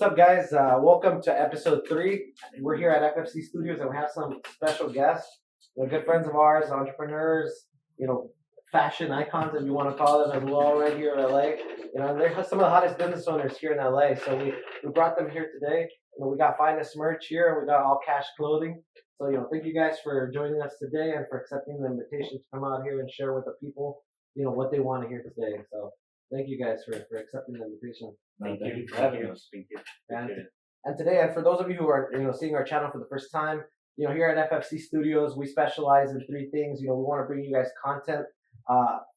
What's up, guys? Welcome to episode 3. We're here at FFC Studios, and we have some special guests. They're good friends of ours, entrepreneurs, fashion icons, if you want to call them, as well, right here in LA. They're some of the hottest business owners here in LA. So we brought them here today. We got Finestt merch here, and we got all cash clothing. So thank you guys for joining us today and for accepting the invitation to come out here and share with the people, what they want to hear today. So thank you guys for accepting the invitation. Thank you for having us. Thank you. And today, and for those of you who are seeing our channel for the first time, here at FFC Studios, we specialize in 3 things. We want to bring you guys content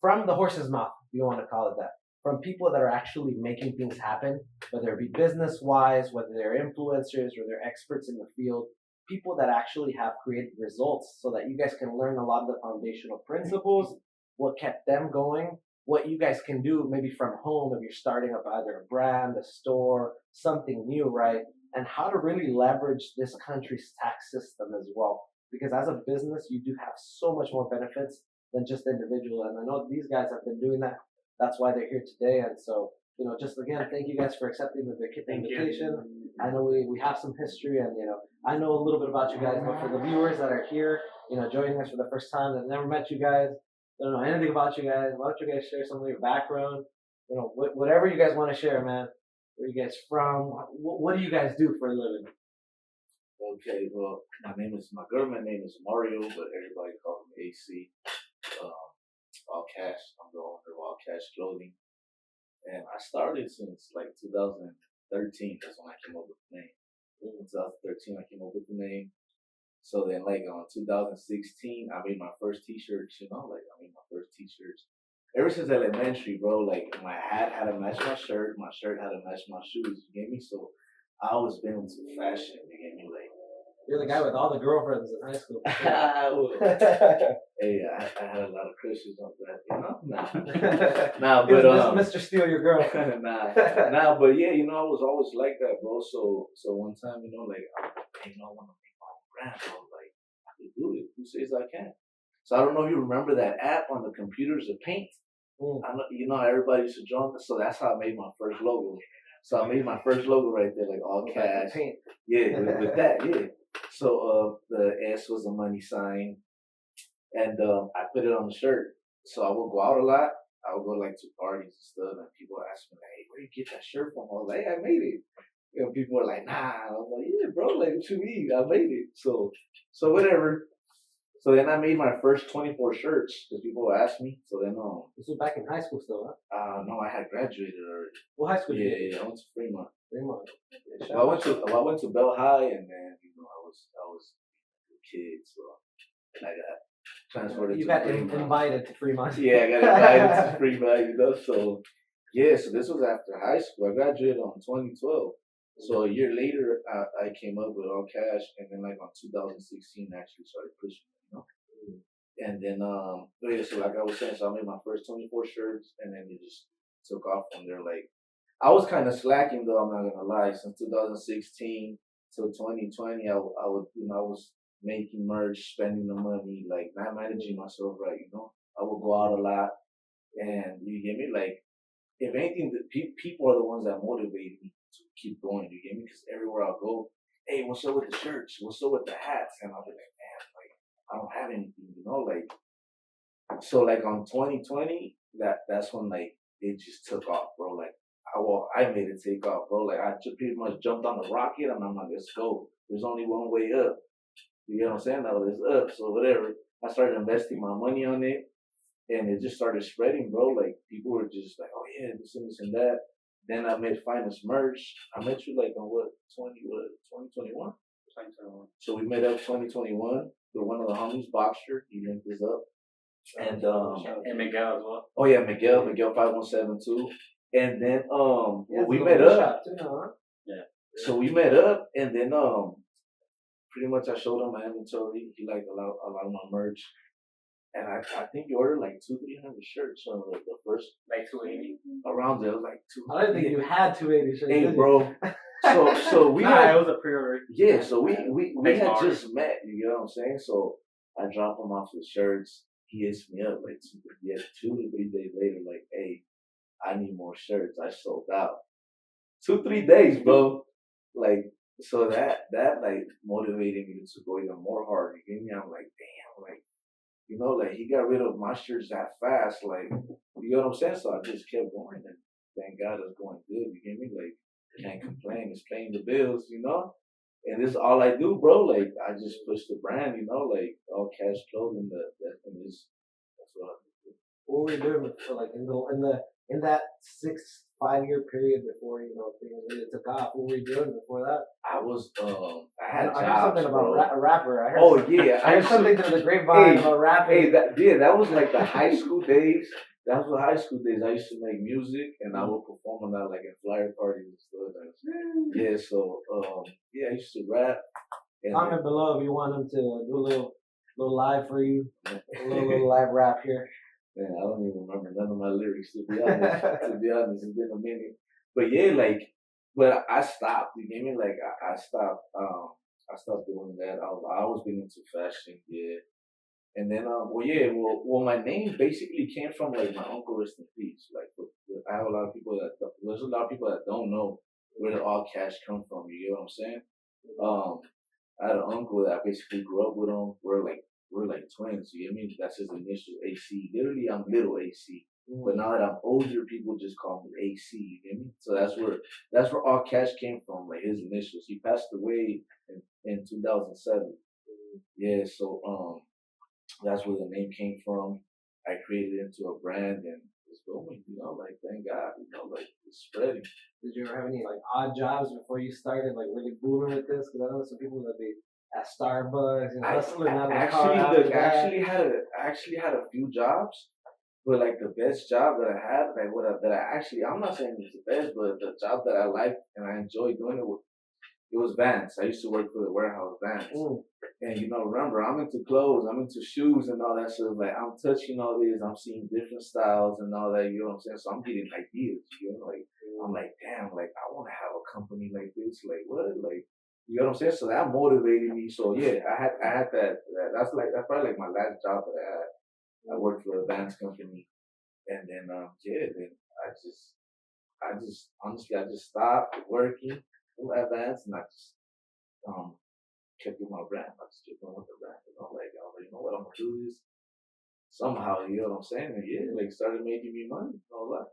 from the horse's mouth, if you want to call it that, from people that are actually making things happen, whether it be business-wise, whether they're influencers or they're experts in the field, people that actually have created results so that you guys can learn a lot of the foundational principles, what kept them going, what you guys can do maybe from home if you're starting up either a brand, a store, something new, right? And how to really leverage this country's tax system as well. Because as a business, you do have so much more benefits than just individual. And I know these guys have been doing that. That's why they're here today. And so, just again, thank you guys for accepting the invitation. I know we have some history, and I know a little bit about you guys, but for the viewers that are here, joining us for the first time and never met you guys, don't know anything about you guys, why don't you guys share some of your background? Whatever you guys want to share, man. Where you guys from? What do you guys do for a living? Okay, well, my government name is Mario, but everybody calls me AC. All cash. I'm the owner of All Cash Clothing. And I started since like 2013. That's when I came up with the name. In 2013, I came up with the name. So then, like, on 2016, I made my first T-shirts, Ever since elementary, bro, like, my hat had to match my shirt had to match my shoes, you get me? So I always been into fashion, you get me? Like, you're the guy with all the girlfriends in high school. Hey, I had a lot of crushes on that, Nah, but Mr. Steal Your Girl. But yeah, I was always like that, bro. So one time, I want to make my own brand. I was like, I can do it. Who says I can't? So I don't know if you remember that app on the computers, the Paint. I know, everybody used to draw. So that's how I made my first logo. So I made my first logo right there, like all cash. Paint. Yeah, with that, yeah. So the S was a money sign, and I put it on the shirt. So I would go out a lot. I would go like to parties and stuff, and people would ask me like, "Hey, where you get that shirt from?" I was like, "Hey, I made it." People were like, "Nah." I was like, "Yeah, bro, like what you mean? I made it." So whatever. So then I made my first 24 shirts because people would ask me. So then, this was back in high school still, huh? No, I had graduated already. What high school? Yeah, I went to Fremont. Yeah, well, I went to Bell High, and then I was a kid, so I got transferred. You got invited to Fremont. Yeah, I got invited to Fremont. So yeah, so this was after high school. I graduated on 2012. So a year later, I came up with All Cash, and then like on 2016, I actually started pushing. And then, so like I was saying, so I made my first 24 shirts, and then it just took off from there. Like, I was kind of slacking, though, I'm not gonna lie. Since 2016 till 2020, I was making merch, spending the money, like not managing myself right. I would go out a lot, and you get me. Like, if anything, people are the ones that motivate me to keep going. You get me? Because everywhere I go, hey, what's up with the shirts? What's up with the hats? And I'll be like, man, like, I don't have anything, like. So like on 2020, that's when like it just took off, bro. Like, I made it take off, bro. Like, I just pretty much jumped on the rocket, and I'm like, let's go. There's only one way up. You get what I'm saying? Now it's up. So whatever. I started investing my money on it, and it just started spreading, bro. Like, people were just like, oh yeah, this and that. Then I met Finestt merch. I met you like on 2021? So we met up 2021 with one of the homies, Boxer. He linked us up. And Miguel as well. Oh yeah, Miguel 5172. And then we met up. Yeah. So we met up, and then pretty much I showed him my inventory. He liked a lot of my merch. And I think you ordered like 200-300 shirts on the first, like 280 around there, like 200. I didn't think you had 280 shirts. Hey, bro. So we it was a pre-order. Yeah, so we had just met. You know what I'm saying? So I dropped him off the shirts. He hits me up like 2 to 3 days later, like, hey, I need more shirts. I sold out. 2-3 days, bro. like, so that like motivated me to go even more hard. You get me? I'm like, damn, like, you know, like he got rid of my shirts that fast. Like, you know what I'm saying? So I just kept going, and thank God it's going good. You get me? Like, can't complain. It's paying the bills, you know. And this is all I do, bro. Like, I just push the brand, you know, like all cash clothing. That's what I do. What were you doing for like in that 5 year period before things really took off? What were you doing before that? I was I had I heard jobs, something about bro. a rapper. I heard Oh yeah, I heard something through the grapevine about rapping. Hey, that was like the high school days. That was the high school days. I used to make music and I would perform on that like in flyer parties and stuff. And, yeah, so yeah, I used to rap. And Comment below if you want him to do a little live for you, a little live rap here. Man, I don't even remember none of my lyrics to be honest. It's been a minute. But yeah, like, but I stopped. You get me? Like, I stopped. I stopped doing that. I was being into fashion, yeah. And then, well, my name basically came from like my uncle, rest in peace. Like, I have a lot of people there's a lot of people that don't know where the all cash come from. You get what I'm saying? I had an uncle that I basically grew up with him. We're like twins. You get me? That's his initial AC. Literally, I'm little AC. But now that I'm older, people just call me AC. You get me? So that's where all cash came from. Like his initials. He passed away in 2007. Yeah. So that's where the name came from. I created it into a brand and it's going. You know, like thank God. You know, like it's spreading. Did you ever have any like odd jobs before you started like really booming with this? Because I know some people that be at Starbucks and hustling out of the car. I actually had a few jobs, but like the best job that I had, like I'm not saying it's the best, but the job that I liked and I enjoyed doing it was Vans. I used to work for the warehouse Vans. And remember, I'm into clothes, I'm into shoes and all that stuff. Like I'm touching all this, I'm seeing different styles and all that, you know what I'm saying? So I'm getting ideas, like I'm like, damn, like I wanna have a company like this, like what? Like you know what I'm saying? So that motivated me. So yeah, I had that that's probably like my last job that I had. I worked for a Vans company. And then then I just honestly I just stopped working at Vans and I just kept with my brand. I just kept going with the brand. Like I was like, you know what, I'm gonna do this somehow, you know what I'm saying? And yeah, like started making me money and all that.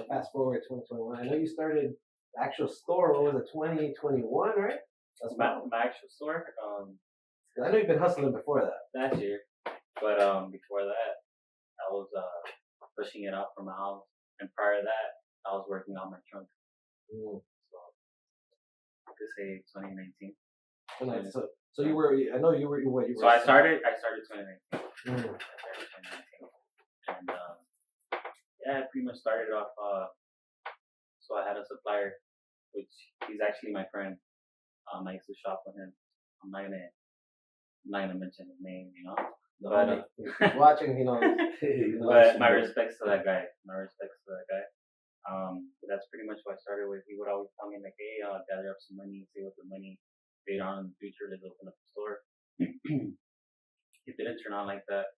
Fast forward 2021. I know you started the actual store. What was it, 2021, right? That's my actual store. I know you've been hustling before that. Last year, but before that, I was pushing it out from my house, and prior to that, I was working on my trunk. So I could say 2019. So you were. I know you were. What you were. So I started 2019. I started 2019, and yeah, I pretty much started off. So I had a supplier, which he's actually my friend. I used to shop with him. I'm not gonna mention his name, But he's watching, But my respects to that guy. But that's pretty much what I started with. He would always tell me like, "Hey, gather up some money, save up the money. Later on in the future, let's open up a store." It didn't turn out like that.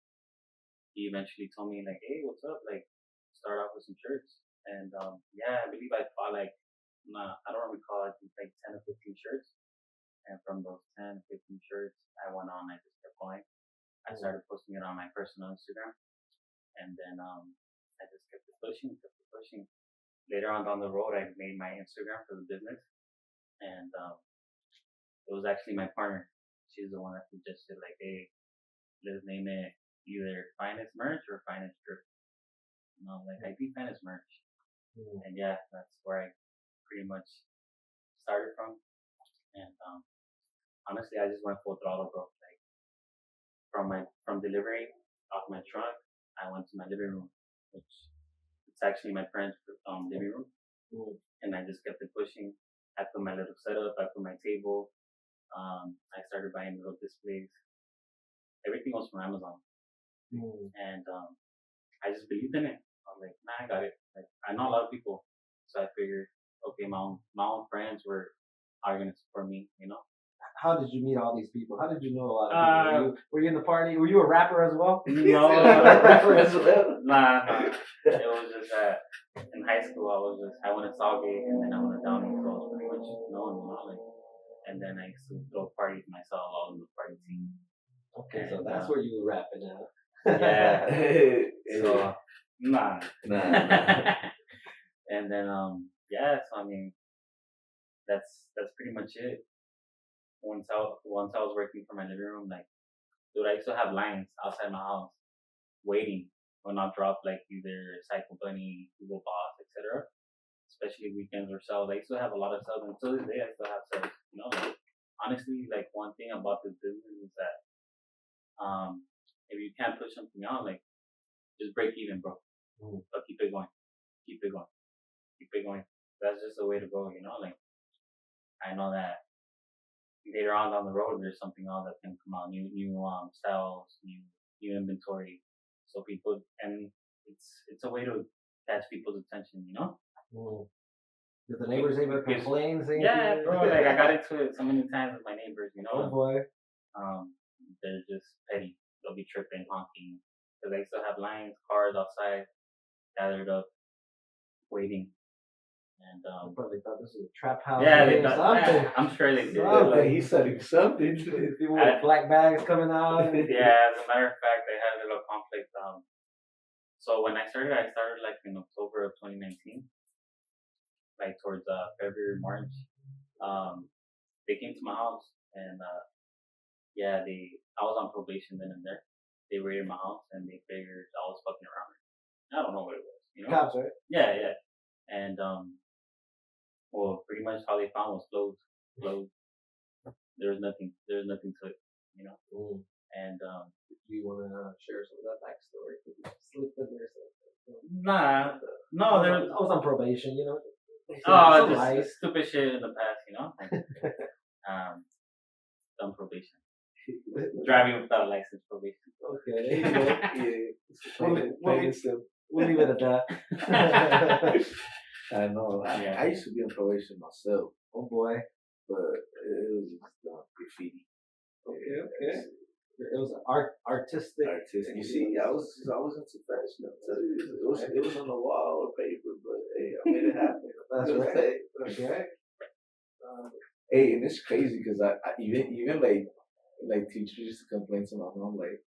He eventually told me like, "Hey, what's up? Like, start off with some shirts." And yeah, I believe I bought like, I don't recall, I think like 10 or 15 shirts. And from those 10, 15 shirts, I went on. I just kept going. I started posting it on my personal Instagram, and then I just kept it pushing. Later on down the road, I made my Instagram for the business, and it was actually my partner. She's the one that suggested like, "Hey, let's name it either Finestt merch or Finestt strip." Like I do Finestt merch, and yeah, that's where I pretty much started from. And honestly, I just went full throttle, bro. Like from delivering off my trunk, I went to my living room, which it's actually my parents' living room, and I just kept it pushing. I put my little setup, I put my table. I started buying little displays. Everything was from Amazon, and I just believed in it. I was like, nah, I got it. Like I know a lot of people, so I figured, okay, my own friends are gonna support me, How did you meet all these people? How did you know a lot of people? Were you in the party? Were you a rapper as well? No, rapper as well. Nah. It was just that in high school I went to Southgate and then I went to Downey, so I was and then I used to throw parties myself, all in the party scene. Okay, so And, that's where you were rapping now. Yeah. So nah. And then yeah, so I mean that's pretty much it. Once I was working from my living room, like dude, I used to have lines outside my house waiting when I'll drop like either Psycho Bunny, Google Boss, etc. Especially weekends or sales. I used to have a lot of sales, and to this day I still have sales. You know, like, honestly, like one thing about this business is that if you can't push something out, like just break even, bro. But keep it going, keep it going, keep it going. That's just the way to go, you know. Like I know that later on down the road, there's something else that can come out, new styles, new inventory. So people, and it's a way to catch people's attention, you know. Did the neighbors ever complain? Yeah, bro. Like I got into it so many times with my neighbors, you Oh know. boy. They're just petty. They'll be tripping, honking, because they still have lines, cars outside, gathered up, waiting. And Probably thought this was a trap house. yeah, or something. I'm sure they did. Like he's selling something. People with black bags coming out. Yeah, as a matter of fact, they had a little conflict. So when I started like in October of 2019, like towards February, March. They came to my house and yeah, I was on probation then and there. They raided my house and they figured I was fucking around. I don't know what it was, you know? Cops, right? Yeah, yeah. And well, pretty much all they found was clothes. There was nothing to it, you know. And do you want to share some of that backstory? Slip in there. nah, no, there was. I was on probation, you know. Oh, Some just lies. stupid shit in the past, you know. Like, on probation, driving without a license, probation. Okay. Yeah. We'll leave it at that. I know. I used to be on probation myself. Oh boy. But it was just graffiti. Okay. It was artistic. You see, I was into fashion. I'll tell you, it was on the wall or paper, but hey, I made it happen. That's right. That's right. Hey, and it's crazy because I even like teachers used to complain to my mom like,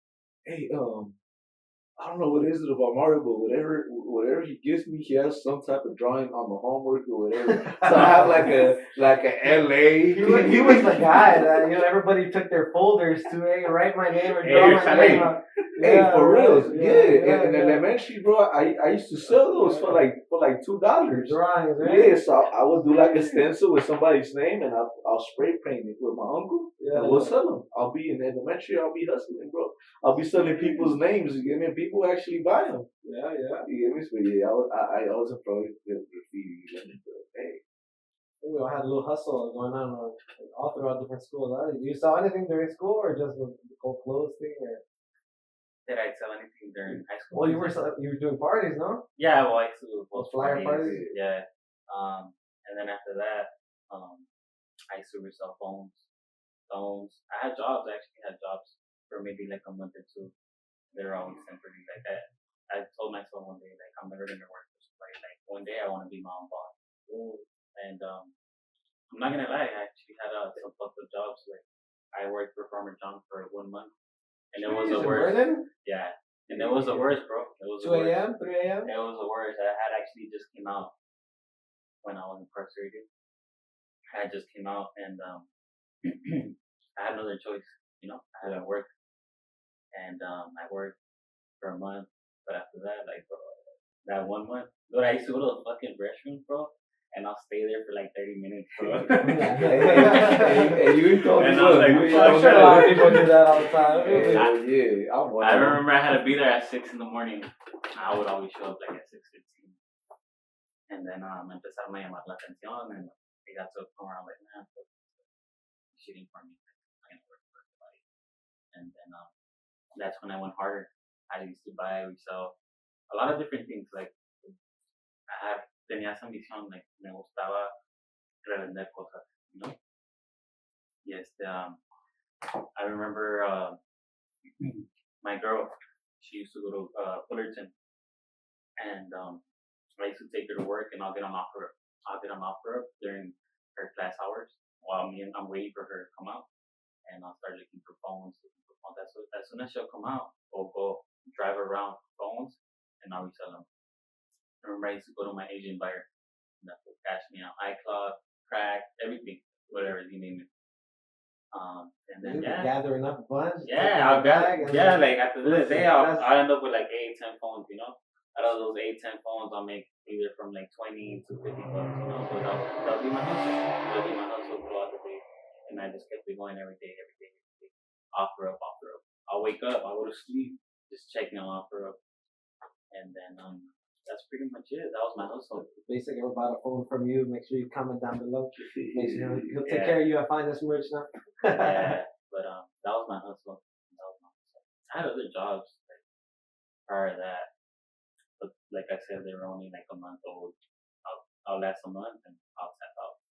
hey, I don't know what it is about Mario, but whatever he gives me, he has some type of drawing on the homework or whatever. So I have like a LA. He was the guy that everybody took their folders to write my name or draw my name. Hey, for real, yeah. In elementary, bro, I used to sell those for like $2. Drawings, right? Yeah, so I would do like a stencil with somebody's name, and I'll spray paint it with my uncle, and we'll sell them. I'll be in elementary, I'll be hustling, bro. I'll be selling people's names. You get me? People actually buy them. Yeah. You get me? So yeah, I was a pro with graffiti. Hey. We all had a little hustle going on all throughout different schools. Did you sell anything during school, or just the whole clothes thing? Or? Did I sell anything during high school? Well, you were doing parties, no? Yeah, well, I used to do flyer parties. Yeah. And then after that, I used to resell phones. I had jobs. I actually had jobs for maybe like a month or two. They're always temporary like that. I told myself one day, like, I'm never gonna work for somebody. Like, one day I want to be my own boss. And I'm not gonna lie, I actually had some fucked up jobs. Like, I worked for Farmer John for 1 month, and it was the worst. Yeah, and it was the worst, bro. It was 2 a.m., 3 a.m. It was the worst. I had actually just came out when I was incarcerated. I just came out, and I had another choice. You know, I had to work, and I worked for a month. But after that, like, bro, that 1 month, dude, I used to go to the fucking restroom, bro, and I'll stay there for like 30 minutes, bro. Hey, you told me. I'm sure a lot of people do that all the time. Yeah, I remember I had to be there at 6 in the morning. I would always show up like at 6:15. And then empezaron a llamar la atención, and they got to a point where I'm like, man, it's shitting for me. I'm gonna work for everybody. And then that's when I went harder. I used to buy, resell a lot of different things. Like, tenía esa ambición, like, me gustaba revender cosas, you know? Yes, I remember my girl, she used to go to Fullerton, and I used to take her to work, and I'll get on offer up during her class hours while I'm waiting for her to come out, and I'll start looking for phones. As soon as she'll come out, we'll go drive around phones, and I'll resell them. I remember I used to go to my Asian buyer, and that's what cash me out, iCloud, crack, everything, whatever you name it. And then gathering up a bunch. I'll like at the end of the day, I'll end up with like 8, 10 phones, you know. Out of those 8, 10 phones, I'll make either from like 20 to 50 bucks, you know. But that'll be my hustle. That'll be my hustle throughout the day, and I just kept it going every day. Offer up. I'll wake up, I'll go to sleep, just checking on offer up, and then that's pretty much it. That was my hustle. Basically, ever bought a phone from you, make sure you comment down below. Make sure he'll take care of you at Finestt merch now. But that was my hustle. I had other jobs like prior to that, but like I said, they were only like a month old. I'll last a month and I'll tap out.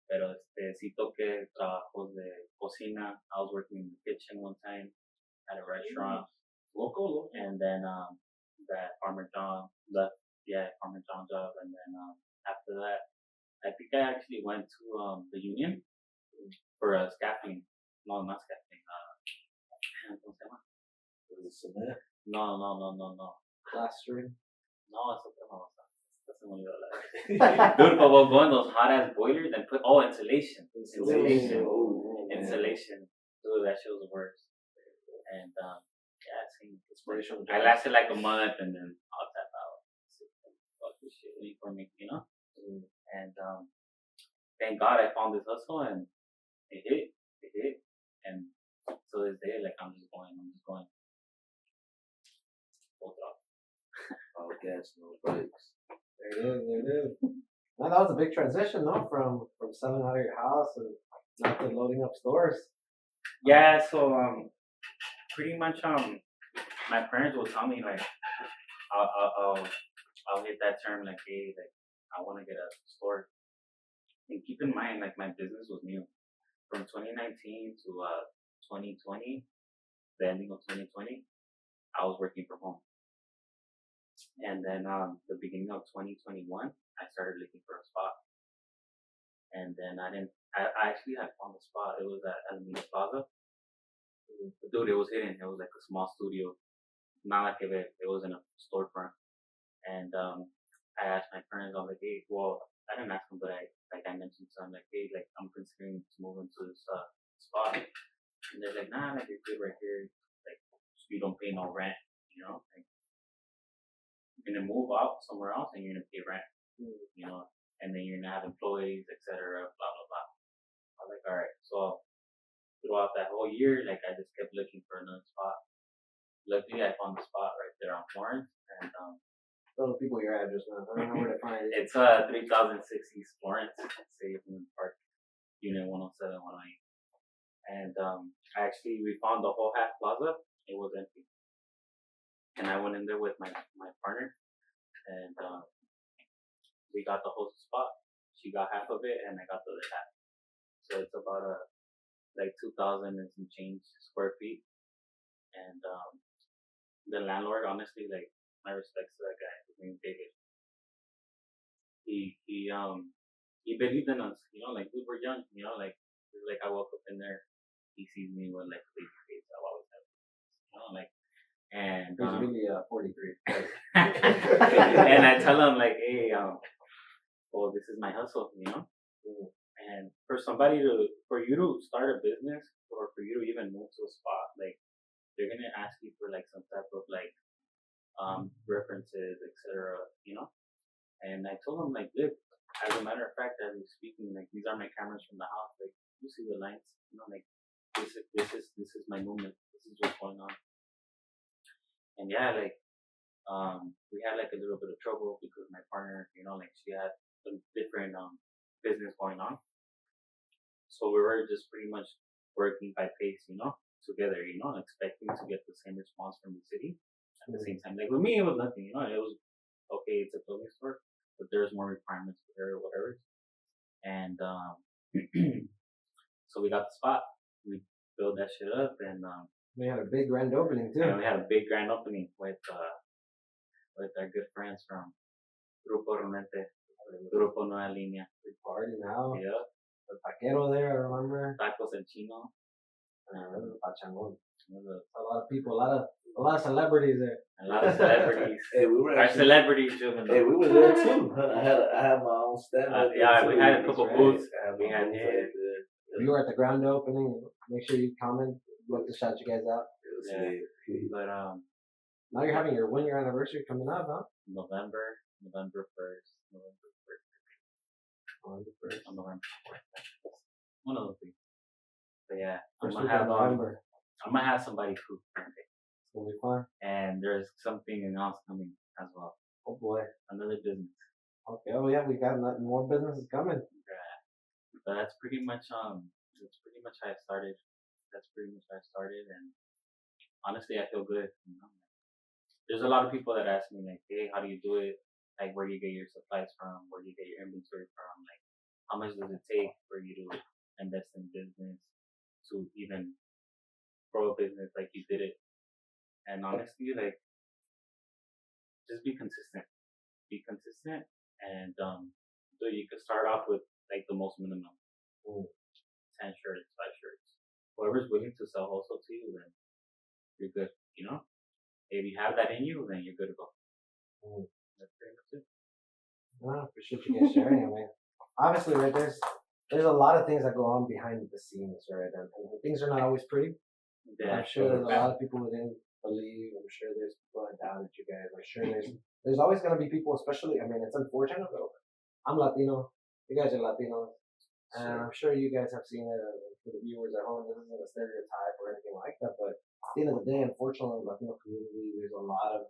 Pero sí toqué trabajos de cocina. I was working in the kitchen one time at a restaurant. Local. And then that Farmer John job, and then after that, I think I actually went to the union for scaffolding. No, not scaffolding. ¿Cómo se llama? Was it cement? No. Plastering. No, it's otra cosa. Dude, but we'll go in those hot ass boilers and put insulation. Insulation. Dude, that shit was the worst. And I lasted like a month, and then I'll tap out. Fuck this shit, wait for me, you know. And thank God I found this hustle, and it hit, and to this day, like I'm just going. Full drop. All gas, no brakes. There it is. Now that was a big transition, though, from selling out of your house and not to loading up stores. Yeah, so pretty much my parents will tell me like I'll hit that term like, hey, like I want to get a store. And keep in mind, like my business was new from 2019 to 2020, the ending of 2020. I was working from home. And then the beginning of 2021, I started looking for a spot. And then I actually had found a spot. It was at Alameda Plaza. Dude, it was hidden. It was like a small studio. Not like it was in a storefront. And I asked my parents, I was like, hey, well, I didn't ask them, but I mentioned to them, like, hey, like I'm considering to move into this spot. And they're like, nah, like you're good right here. Like you don't pay no rent, you know? Like, you're gonna move out somewhere else and you're gonna pay rent, you know, and then you're gonna have employees, etc. Blah blah blah. I was like, all right. So throughout that whole year, like I just kept looking for another spot. Luckily, I found the spot right there on Florence, and tell the people your address, man. I don't know where to find it. It's 3006 East Florence, Safeman Park, Unit 107, 108. And we found the whole half plaza. It was empty. And I went in there with my partner, and we got the whole spot. She got half of it, and I got the other half. So it's about like 2,000 and some change square feet. And the landlord, honestly, like my respects to that guy. His name is David. He believed in us, you know, like we were young, you know, like I woke up in there, he sees me with like a baby face. I've always had, you know, like. And he's really 43. And I tell him like, hey, well, this is my hustle, you know. And for you to start a business, or for you to even move to a spot, like they're gonna ask you for like some type of like references, etc. You know. And I told him like, look, as a matter of fact, as we're speaking, like these are my cameras from the house. Like you see the lights, you know, like this is my movement. This is what's going on. And yeah, like, we had like a little bit of trouble because my partner, you know, like she had some different business going on. So we were just pretty much working by pace, you know, together, you know, expecting to get the same response from the city at the same time. Like with me, it was nothing, you know, it was okay, it's a clothing store, but there's more requirements for her or whatever. And so we got the spot, we built that shit up, and we had a big grand opening too. And we had a big grand opening with our good friends from Grupo Ronete, Grupo Nueva Línea. Big party now. Yeah. the taquero there, I remember. Tacos and Chino. Pachangon. There's A lot of people, a lot of celebrities there. a lot of celebrities. Hey, we were Our actually. celebrities, Juvenile. Hey, we were there too. I had my own stand. Yeah, we had a couple booths. We We had there. You were at the grand opening. Make sure you comment. Look to shout you guys out. Yeah. But Now you're having your 1 year anniversary coming up, huh? November 1st. On November 4th. One of those things. But yeah, First week of November. I'm gonna have somebody cook. It's gonna be fun. And there's something else coming as well. Oh boy. Another business. Okay. Oh yeah, we got more businesses coming. Yeah. But that's pretty much how I started. And honestly, I feel good. You know? There's a lot of people that ask me like, hey, how do you do it? Like, where do you get your supplies from? Where do you get your inventory from? Like, how much does it take for you to invest in business to even grow a business like you did it? And honestly, like, just be consistent. Be consistent, and so you could start off with like the most minimum. 10 shirts, 5 shirts. Whoever's willing to sell wholesale to you, then you're good. You know, if you have that in you, then you're good to go. That's pretty much it. I appreciate you guys sharing it, man. Obviously, right, there's a lot of things that go on behind the scenes, right? And things are not always pretty. Yeah, I'm sure there's a lot of people who didn't believe. I'm sure there's people that doubted you guys. I'm sure there's always gonna be people, especially. I mean, it's unfortunate, but I'm Latino. You guys are Latinos, and I'm sure you guys have seen it. For the viewers at home, this isn't a stereotype or anything like that. But at the end of the day, unfortunately, in the Latino community, there's a lot of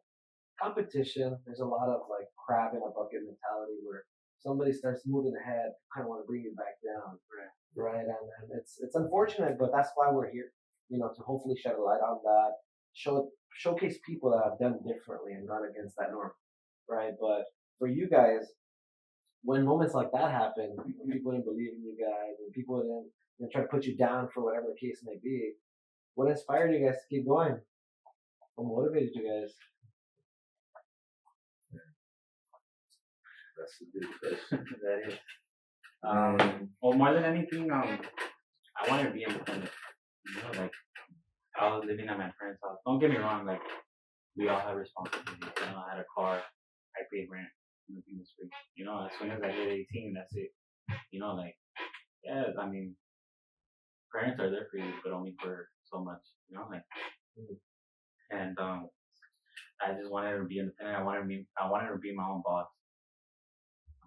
competition. There's a lot of like crab in a bucket mentality where somebody starts moving ahead, kind of want to bring you back down, right? And it's unfortunate, but that's why we're here, you know, to hopefully shed a light on that, showcase people that have done differently and gone against that norm, right? But for you guys, when moments like that happen, people didn't believe in you guys, and people didn't try to put you down for whatever the case may be. What inspired you guys to keep going? What motivated you guys? That's a good question. That is. Well, more than anything, I wanted to be independent. You know, like I was living at my parents' house. Don't get me wrong, like we all have responsibilities. You know, I had a car, I paid rent, nothing was free. You know, as soon as I hit 18, that's it. You know, like yeah, I mean, parents are there for you, but only for so much. You know, like and I just wanted to be independent. I wanted to be my own boss.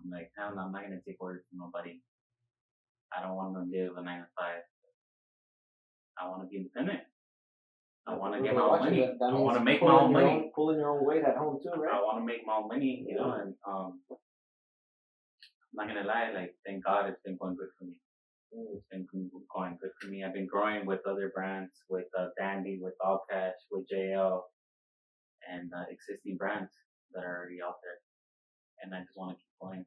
I'm like, hell no, I'm not gonna take orders from nobody. I don't want to live a 9 to 5. I want to be independent. I want to get my own money. I want to make my own money. Pulling your own weight at home too, right? I want to make my own money, you know. And I'm not gonna lie, like thank God it's been going good for me. It's been going good for me. I've been growing with other brands, with Dandy, with All Cash, with JL, and existing brands that are already out there. And I just want to keep going.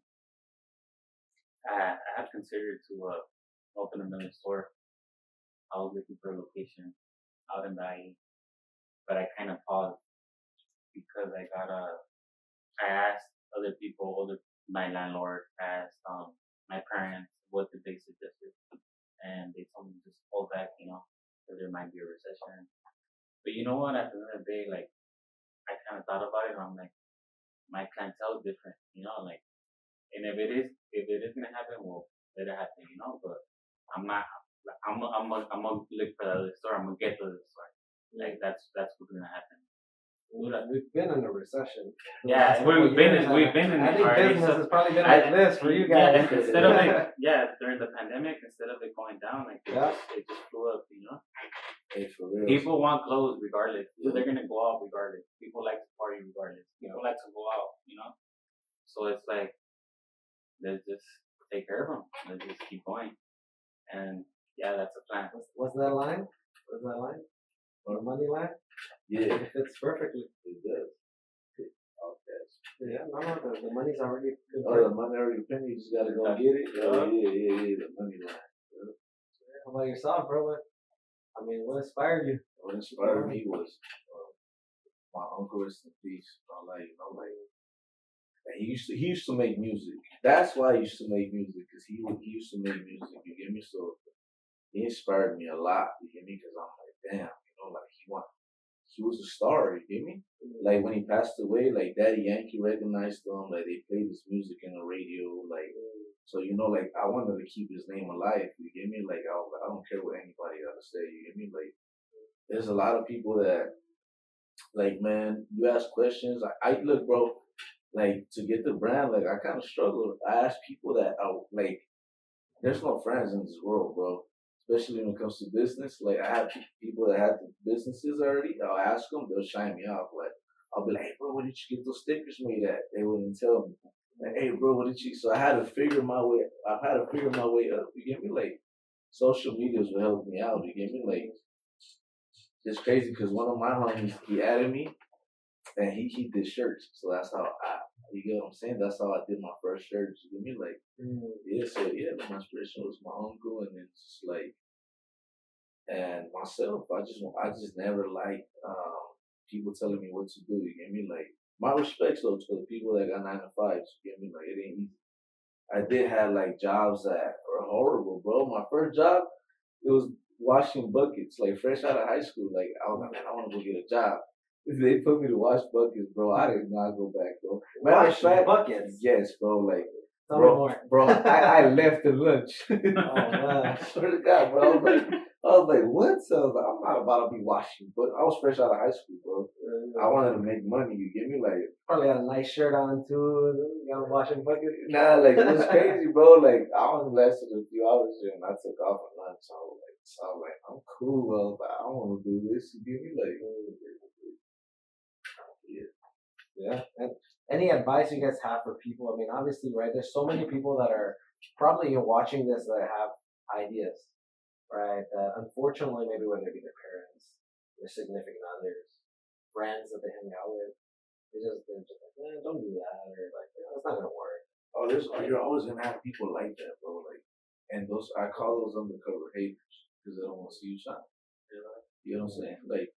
I have considered to open another store. I was looking for a location out in the IE, but I kind of paused because I asked other people, my landlord, asked my parents what did they suggested, and they told me just hold back, you know, because there might be a recession. But you know what? At the end of the day, like I kind of thought about it, and I'm like, my clientele is different, you know, like, and if it is gonna happen, well, let it happen, you know. But I'm gonna look for the other store. I'm gonna get to the other store. Like that's what's gonna happen. We've been in a recession. Yeah, we've been in. I think already, business has probably been like this for you guys. Yeah, instead of like during the pandemic, instead of it going down, like it just flew up, you know. Hey, for real. People want clothes regardless. So they're gonna go out regardless. People like to party regardless. People like to go out, you know. So it's like, let's just take care of them. Let's just keep going. And yeah, that's the plan. What's that line? What's that line? Or the money line? Yeah, It fits perfectly. it does. Okay. Yeah, no, the money's already good. Oh, the money already printed. You just gotta go get it. Yeah, the money line. How about yourself, bro? What inspired you? What inspired me was my uncle, rest in peace. And he used to make music. That's why he used to make music, because he used to make music. You get me? So he inspired me a lot. You get me? Because I'm like, damn, like he was a star. You get me? Like when he passed away, like Daddy Yankee recognized him. Like they played his music in the radio. Like so, like I wanted to keep his name alive. You get me? Like I don't care what anybody got to say. You get me? Like there's a lot of people that, like, man, you ask questions. I look, bro. Like to get the brand, like I kind of struggle. I ask people that like, there's no friends in this world, bro. Especially when it comes to business. Like I have people that have businesses already. I'll ask them, they'll shine me off. Like I'll be like, hey, bro, where did you get those stickers made at? They wouldn't tell me. Like, hey, bro, what did you? So I had to figure my way. I had to figure my way up. You get me? Like social medias will help me out. You get me? Like it's crazy because one of my homies, he added me, and he did shirts. So that's how you get what I'm saying? That's how I did my first shirts. You get me? Like, yeah, so yeah, my inspiration was my uncle, and then just like, and myself. I just never liked people telling me what to do. You get me? Like, my respects though to the people that got 9 to 5s. You get me? Like, it ain't easy. I did have like jobs that were horrible, bro. My first job, it was washing buckets, like fresh out of high school. Like, I was like, man, I want to go get a job. They put me to wash buckets, bro. I did not go back, bro. Matter of fact, buckets. yes, bro. Like, Tell me more. bro, I left at lunch. Oh man, I swear to God, bro. I was like, what? So I was like, I'm not about to be washing, but I was fresh out of high school, bro. I wanted to make money. You get me? Like, probably had a nice shirt on too. You got a washing bucket. nah, like it was crazy, bro. Like I only lasted a few hours there, and I took off at lunch. So I was like, I'm cool. I was like, I don't want to do this. You get me? Like, yeah. And any advice you guys have for people? I mean, obviously, right? There's so many people that are probably watching this that have ideas, right? Unfortunately, maybe whether it be their parents, their significant others, friends that they hang out with, they're just like, man, don't do that, or like, it's not gonna work. oh, you're always gonna have people like that, bro. Like, and I call those undercover haters because they don't want to see you shine. You know what I'm saying? Like,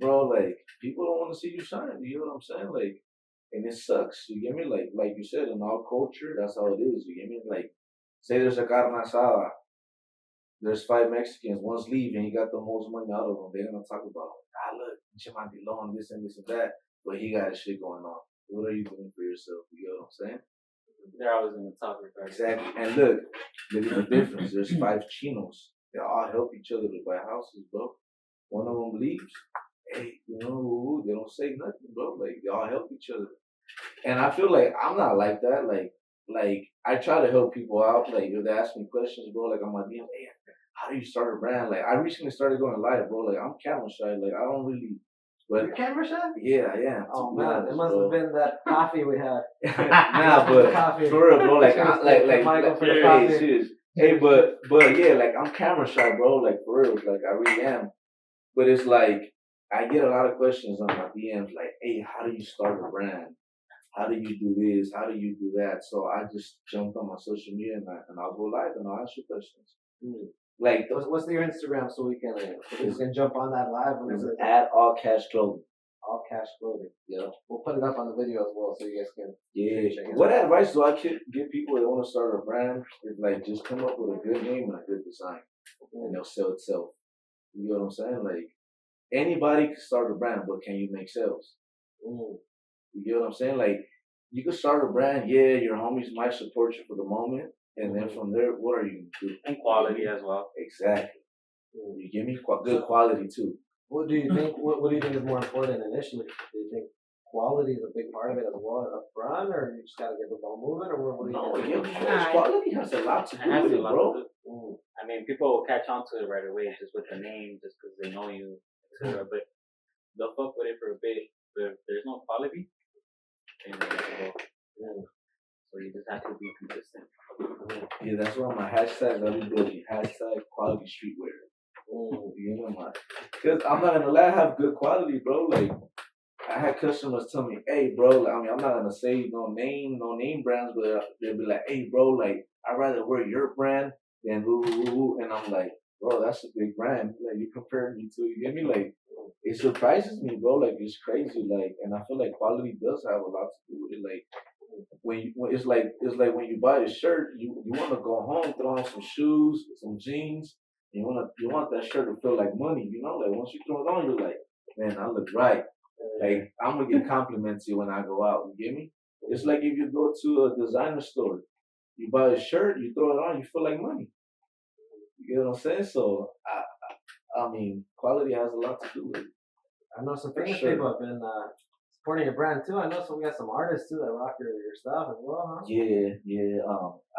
bro, like people don't want to see you shine. You know what I'm saying? Like, and it sucks. You get me? Like you said, in our culture, that's how it is. You get me? Like, say there's a carne asada. There's 5 Mexicans. One's leaving. He got the most money out of them. They're gonna talk about, look, he might be low on this and this and that, but he got his shit going on. What are you doing for yourself? You know what I'm saying? They're always in the top regard. Exactly. And look at the difference. There's 5 chinos. They all help each other to buy houses, bro. One of them leaves. Hey, they don't say nothing, bro. Like, they all help each other. And I feel like I'm not like that. Like I try to help people out. Like, if they ask me questions, bro, like on my DM, hey, how do you start a brand? Like, I recently started going live, bro. Like, I'm camera shy. Like, I don't really. But you're camera shy? Yeah, I am. Oh man, it must have been that coffee we had. Nah, but coffee. for real, bro. Like, Serious. Hey, but yeah, like I'm camera shy, bro. Like for real, like I really am. But it's like I get a lot of questions on my DMs, like, hey, how do you start a brand? How do you do this? How do you do that? So I just jumped on my social media and I'll go live and I'll answer questions. Like, what's your Instagram so we can jump on that live? At All Cash Clothing. All Cash Clothing. Yeah. We'll put it up on the video as well so you guys can. Yeah. What advice do I give people that want to start a brand? It's like, just come up with a good name and a good design, and they'll sell itself. You know what I'm saying? Like, anybody can start a brand, but can you make sales? You get what I'm saying? Like, you can start a brand, yeah, your homies might support you for the moment, and then from there, what are you going to do? And quality as well. Exactly. You give me good quality too. What do you think? What do you think is more important initially? Do you think quality is a big part of it as well up front, or you just got to get the ball moving, or what do you think? Quality has a lot to do with it, bro. I mean, people will catch on to it right away just with the name, just because they know you, etc. But they'll fuck with it for a bit. But if there's no quality, then they'll go. So you just have to be consistent. Yeah, that's why my hashtag everybody #quality streetwear. You know, because I'm not gonna lie, I have good quality, bro. Like, I had customers tell me, hey, bro, like, I mean, I'm not gonna say no name brands, but they'll be like, hey, bro, like, I'd rather wear your brand than and I'm like, bro, that's a big brand. Like, you compare me to, you get me? Like, it surprises me, bro. Like it's crazy. Like, and I feel like quality does have a lot to do with it. Like when it's like when you buy a shirt, you want to go home, throw on some shoes, some jeans. You want that shirt to feel like money. You know, like once you throw it on, you're like, man, I look right. Like I'm gonna get compliments when I go out. You get me? It's like if you go to a designer store, you buy a shirt, you throw it on, you feel like money. You get what I'm saying? So I mean, quality has a lot to do with it. I know some For famous sure. people have been supporting your brand too. I know we got some artists too that rock your stuff as well, huh? Yeah.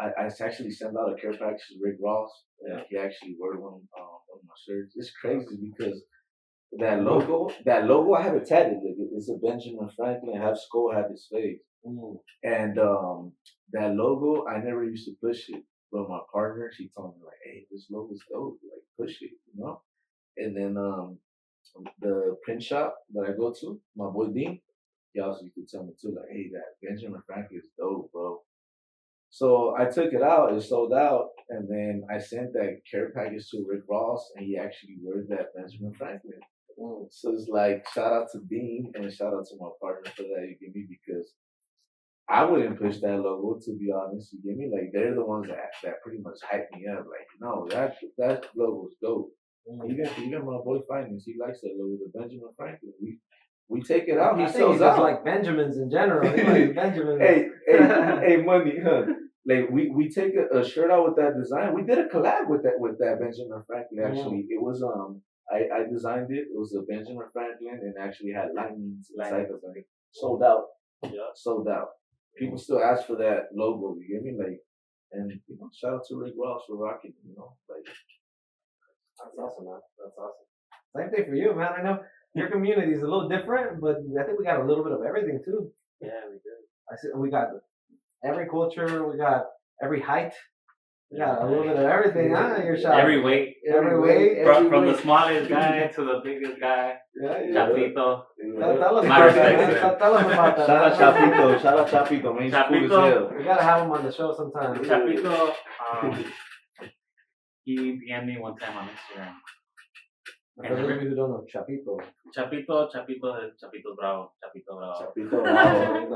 I actually sent out a care package to Rick Ross. Yeah. He actually wore one of my shirts. It's crazy because that logo, I have it tatted. It's a Benjamin Franklin, half skull, half his face. And that logo, I never used to push it. But my partner, she told me like, "Hey, this logo's dope. Like, push it, you know." And then the print shop that I go to, my boy Dean, he also used to tell me too, like, "Hey, that Benjamin Franklin is dope, bro." So I took it out, it sold out, and then I sent that care package to Rick Ross, and he actually wore that Benjamin Franklin. So it's like shout out to Dean and shout out to my partner for that. You get me? Because I wouldn't push that logo, to be honest. You get me? Like they're the ones that pretty much hype me up. Like, no, that logo's dope. Even my boy Finestt, he likes that logo, the Benjamin Franklin. We take it out, he I think sells he just out. like Benjamins in general. He likes Benjamins. hey, money, huh? Like we take a shirt out with that design. We did a collab with that Benjamin Franklin. Actually, it was I designed it. It was a Benjamin Franklin and actually had lightnings inside of it. Sold out. Yeah, sold out. People still ask for that logo. You get me? Like, and shout out to Rick Ross for rocking. Like That's awesome, man. That's awesome. Same thing for you, man. I know your community is a little different, but I think we got a little bit of everything too. Yeah, we do. I see we got every culture, we got every height, we got a little bit of everything, huh? In your shop. Every weight. From the smallest guy to the biggest guy. Chapito. Tell us about that. Tell us about that. Shout out Chapito. Shout out Chapito, man. He's cool as hell. We gotta have him on the show sometime. Chapito, he DM'd me one time on Instagram. For those of you who don't know, Chapito Bravo. Chapito Bravo.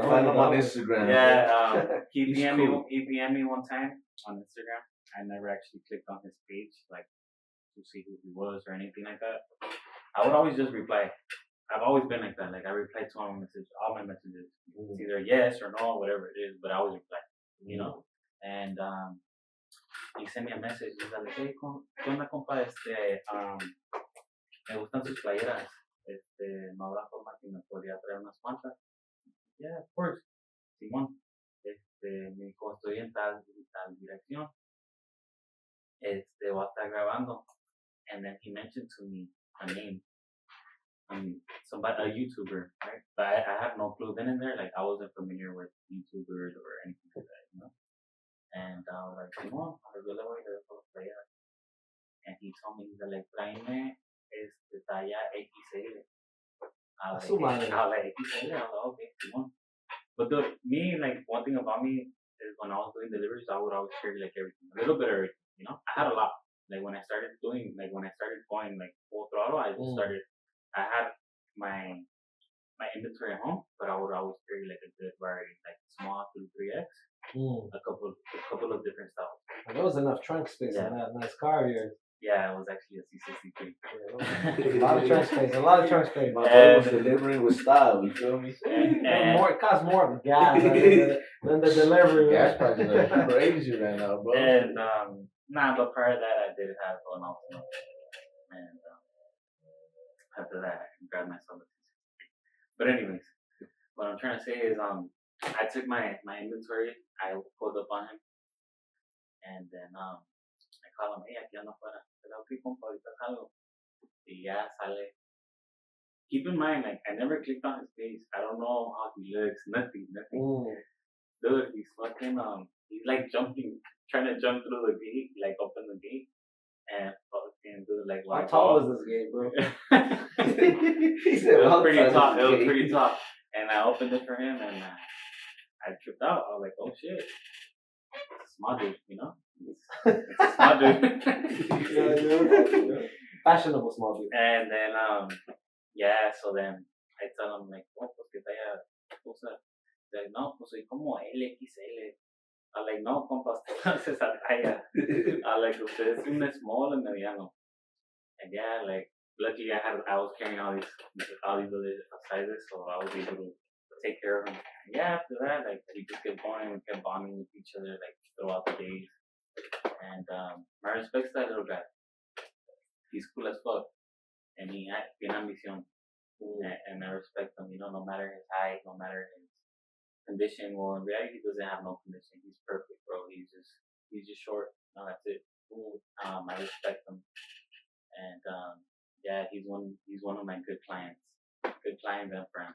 Find him on Instagram. Yeah, he DM'd me one time on Instagram. I never actually clicked on his page, like, to see who he was or anything like that. I would always just reply. I've always been like that. Like, I reply to all my messages. It's either yes or no, whatever it is, but I always reply, And he sent me a message. He's like, hey, ¿qué onda, compa? Me gustan sus playeras. No habrá forma que me podría traer unas cuantas. Yeah, of course. Simón. Me dijo, estoy en tal dirección. Voy a estar grabando. And then he mentioned to me a name. Somebody, a YouTuber, right? But I have no clue. Then and there, like, I wasn't familiar with YouTubers or anything like that, And I was like, Simón, yo le voy a dar por las playeras. And he told me, he's like, tráeme talla XL. I was like, XL. I was like, okay, Simón. But me, like, one thing about me is when I was doing deliveries, I would always carry, like, everything, a little bit of everything, I had a lot. Like, when I started going, like, full throttle, I just started, I had my inventory at home, but I would always carry, like, a good variety, like, small through 3X, a couple of different styles. Well, there was enough trunk space in that nice car of yours. Yeah, it was actually a C63. Yeah, a lot of trunk space. My boy was delivering with style, you feel me? And it costs more of the gas than the delivery. Gas prices are crazy right now, bro. And, but prior to that, I did have an Altima. And after that, I grabbed myself a C63. But anyways, what I'm trying to say is, I took my inventory, I pulled up on him, and then, I call him, hey, aquí ando afuera. Okay, compa, ahorita salgo. Y ya sale. Keep in mind, like, I never clicked on his face. I don't know how he looks. Nothing. Dude, he's fucking, he's like jumping, trying to jump through the gate, like open the gate. And fucking dude, like, how tall was this gate, bro? He said, it was pretty tall. And I opened it for him, and I tripped out. I was like, oh shit. It's a small dude, It's a small dude. Fashionable small dude. And then yeah, so then I tell him like, no, pues que talla, usa. Like, no, pues soy como LXL. I'm like, no, compa, usted no hace esa talla. I'm like, usted es un small and mediano. And yeah, like, luckily I was carrying all these other sizes, so I was able to take care of him. And yeah, after that, like, we just kept going, we kept bonding with each other, like, throughout the days. And my respects to that little guy. He's cool as fuck. And he tiene ambición. And I respect him, no matter his height, no matter his condition. Well, in reality, he doesn't have no condition. He's perfect, bro. He's just short. No, that's it. I respect him. And yeah, he's one of my good clients and friends.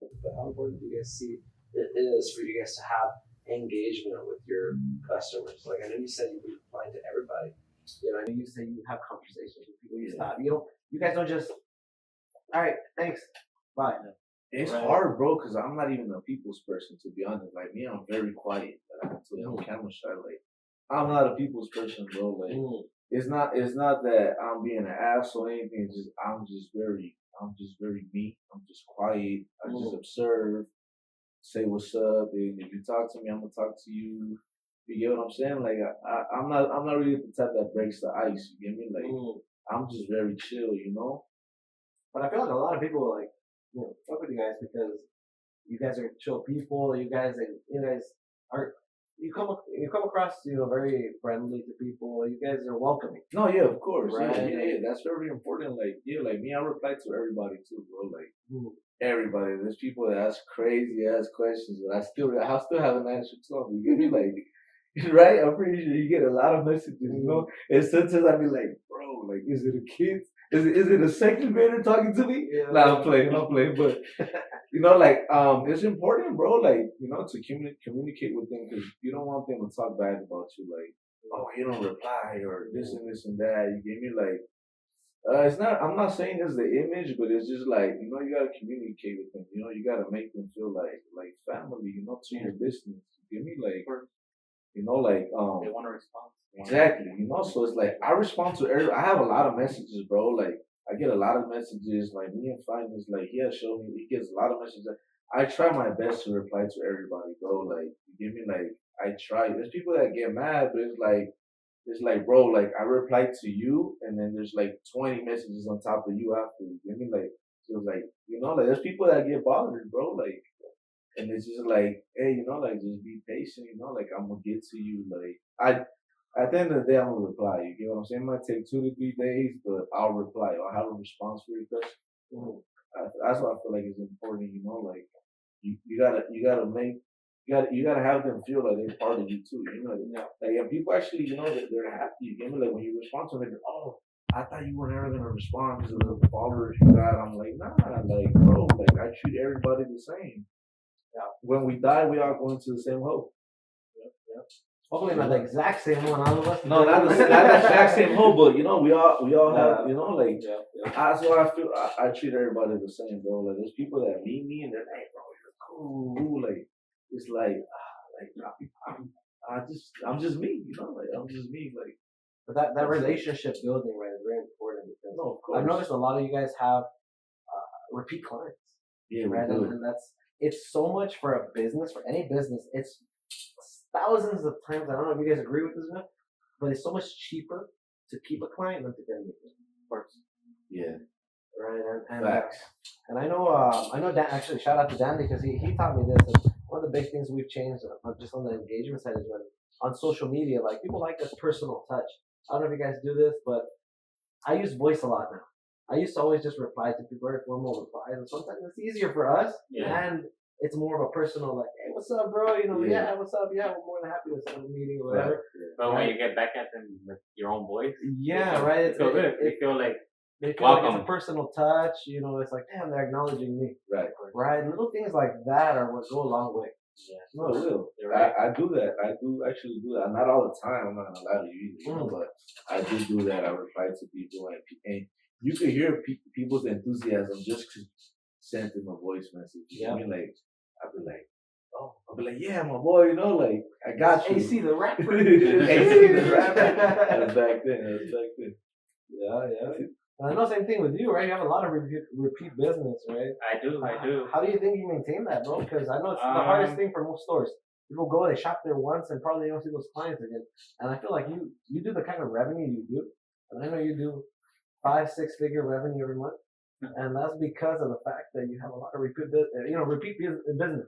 But how important do you guys see it is for you guys to have engagement with your customers? Like, I know you said you've been applying to everybody. I know you say you have conversations with people. You stop. You guys don't just. All right, thanks. Bye. It's hard, bro, because I'm not even a people's person, to be honest. Like me, I'm very quiet. Like, I'm camera shy. Like I'm not a people's person, bro. Like it's not that I'm being an ass or anything. It's just I'm just very me. I'm just quiet. I just observe, say what's up. And if you talk to me, I'm gonna talk to you. You get what I'm saying? Like I'm not really the type that breaks the ice. You get me? Like I'm just very chill, But I feel like a lot of people like fuck with you guys because you guys are chill people. You guys are you come across very friendly to people. You guys are welcoming. No, yeah, of course, right? Yeah, that's very important. Like like me, I reply to everybody too, bro. Like everybody. There's people that ask crazy ass questions, but I still have an answer to them. You get me? Like, right? I'm pretty sure you get a lot of messages, And sometimes I be like, bro, like, is it a kid? Is it a second grader talking to me? Yeah, nah, I'm playing, but like, it's important, bro. Like, to communicate with them because you don't want them to talk bad about you, like, oh, you don't reply or this and this and that. You get me? Like, it's not. I'm not saying it's the image, but it's just like you gotta communicate with them. You gotta make them feel like family. To your business. You get me? Like, they want to respond. Exactly. So it's like I respond to I have a lot of messages, bro. Like I get a lot of messages. Like me and Finestt, like he gets a lot of messages. I try my best to reply to everybody, bro. Like you get me? Like I try. There's people that get mad, but it's like, bro, like I replied to you, and then there's like 20 messages on top of you after. You get me? Like so, like like there's people that get bothered, bro. Like, and it's just like, hey, like just be patient. Like I'm gonna get to you. Like at the end of the day, I'm gonna reply. You get what I'm saying? It might take 2 to 3 days, but I'll reply. I'll have a response for your question. That's what I feel like is important. Like you gotta have them feel like they're part of you too. Like if people actually, that they're happy. You get me? Like when you respond to them, they go, oh, I thought you were never gonna respond to the followers you got. I'm like, nah, like bro, like I treat everybody the same. Yeah. When we die, we all go into the same hole. Yep. Hopefully not the exact same one, all of us. No, not the exact same hole, but we all have, like that's why I feel I treat everybody the same, bro. Like there's people that meet me and they're like, bro, you're cool. Like it's like I'm just me, like I'm just me, like. But that relationship building, right, is very important because of course. I've noticed a lot of you guys have repeat clients. Yeah, right, and it's so much for a business, for any business. It's thousands of times. I don't know if you guys agree with this, but it's so much cheaper to keep a client than to get a new one. Of course. Yeah. Right, and facts. And I know Dan. Actually, shout out to Dan because he taught me this. And one of the big things we've changed, just on the engagement side, is when on social media, like people like this personal touch. I don't know if you guys do this, but I use voice a lot now. I used to always just reply to people, very formal replies, and sometimes it's easier for us, and it's more of a personal, like, hey, what's up, bro? Yeah, what's up? Yeah, we're more than happy to set up a meeting or whatever. Right. But when you get back at them with your own voice, right? They feel like it's a personal touch. It's like, damn, they're acknowledging me. Right. Little things like that are what go a long way. Yeah. No, it will. Right. I do that. I do actually do that. Not all the time. I'm not gonna lie to you either. But I do that. I reply to people, and you can hear people's enthusiasm just to send them a voice message. I mean, like I'll be like, yeah, my boy. Like I got you. AC the rapper. AC the rapper. That was back then. Yeah. And I know same thing with you, right? You have a lot of repeat business, right? I do. How do you think you maintain that, bro? Because I know it's the hardest thing for most stores. People go, they shop there once, and probably they don't see those clients again. And I feel like you do the kind of revenue you do, and I know you do 5-6 figure revenue every month, and that's because of the fact that you have a lot of repeat business,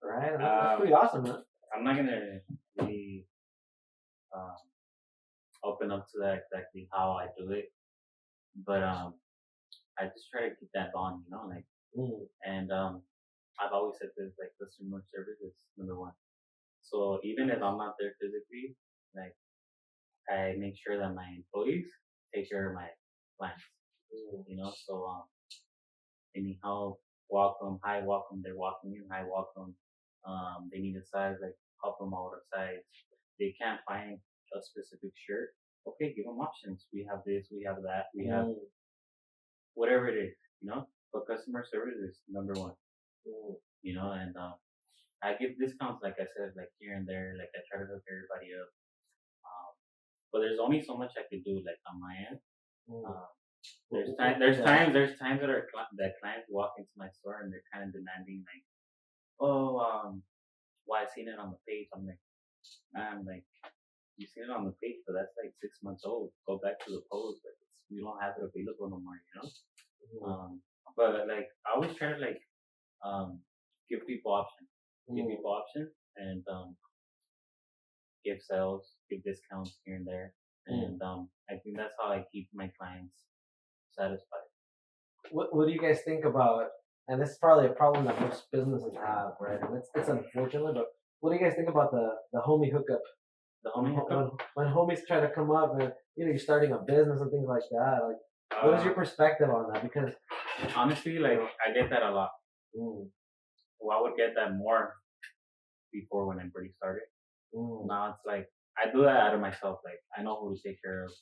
right? And that's pretty awesome, man. I'm not gonna really open up to that exactly how I do it, but I just try to keep that bond, like, and I've always said this, like, customer service is number one. So even if I'm not there physically, like, I make sure that my employees take care of my clients, so anyhow, welcome, hi, welcome, they're walking in, hi, welcome, they need a size, like, help them out with a size. They can't find a specific shirt, okay, give them options. We have this, we have that, we have whatever it is, but customer service is number one, and I give discounts, like I said, like here and there, like I try to hook everybody up. But there's only so much I could do, like on my end. There's times that clients walk into my store and they're kind of demanding, like, oh, well, I seen it on the page. I'm like, man, like, you seen it on the page, but that's like 6 months old. Go back to the post. Like, we don't have it available no more, But like, I always try to, like, give people options. Give people options and give sales, give discounts here and there. And I think that's how I keep my clients satisfied. What do you guys think about? And this is probably a problem that most businesses have, right? And it's unfortunate, but what do you guys think about the homie hookup? The homie hookup? When homies try to come up and you're starting a business and things like that, like, what is your perspective on that? Because honestly, like, I get that a lot. Well, I would get that more before when I already started. Now it's like I do that out of myself. Like, I know who to take care of.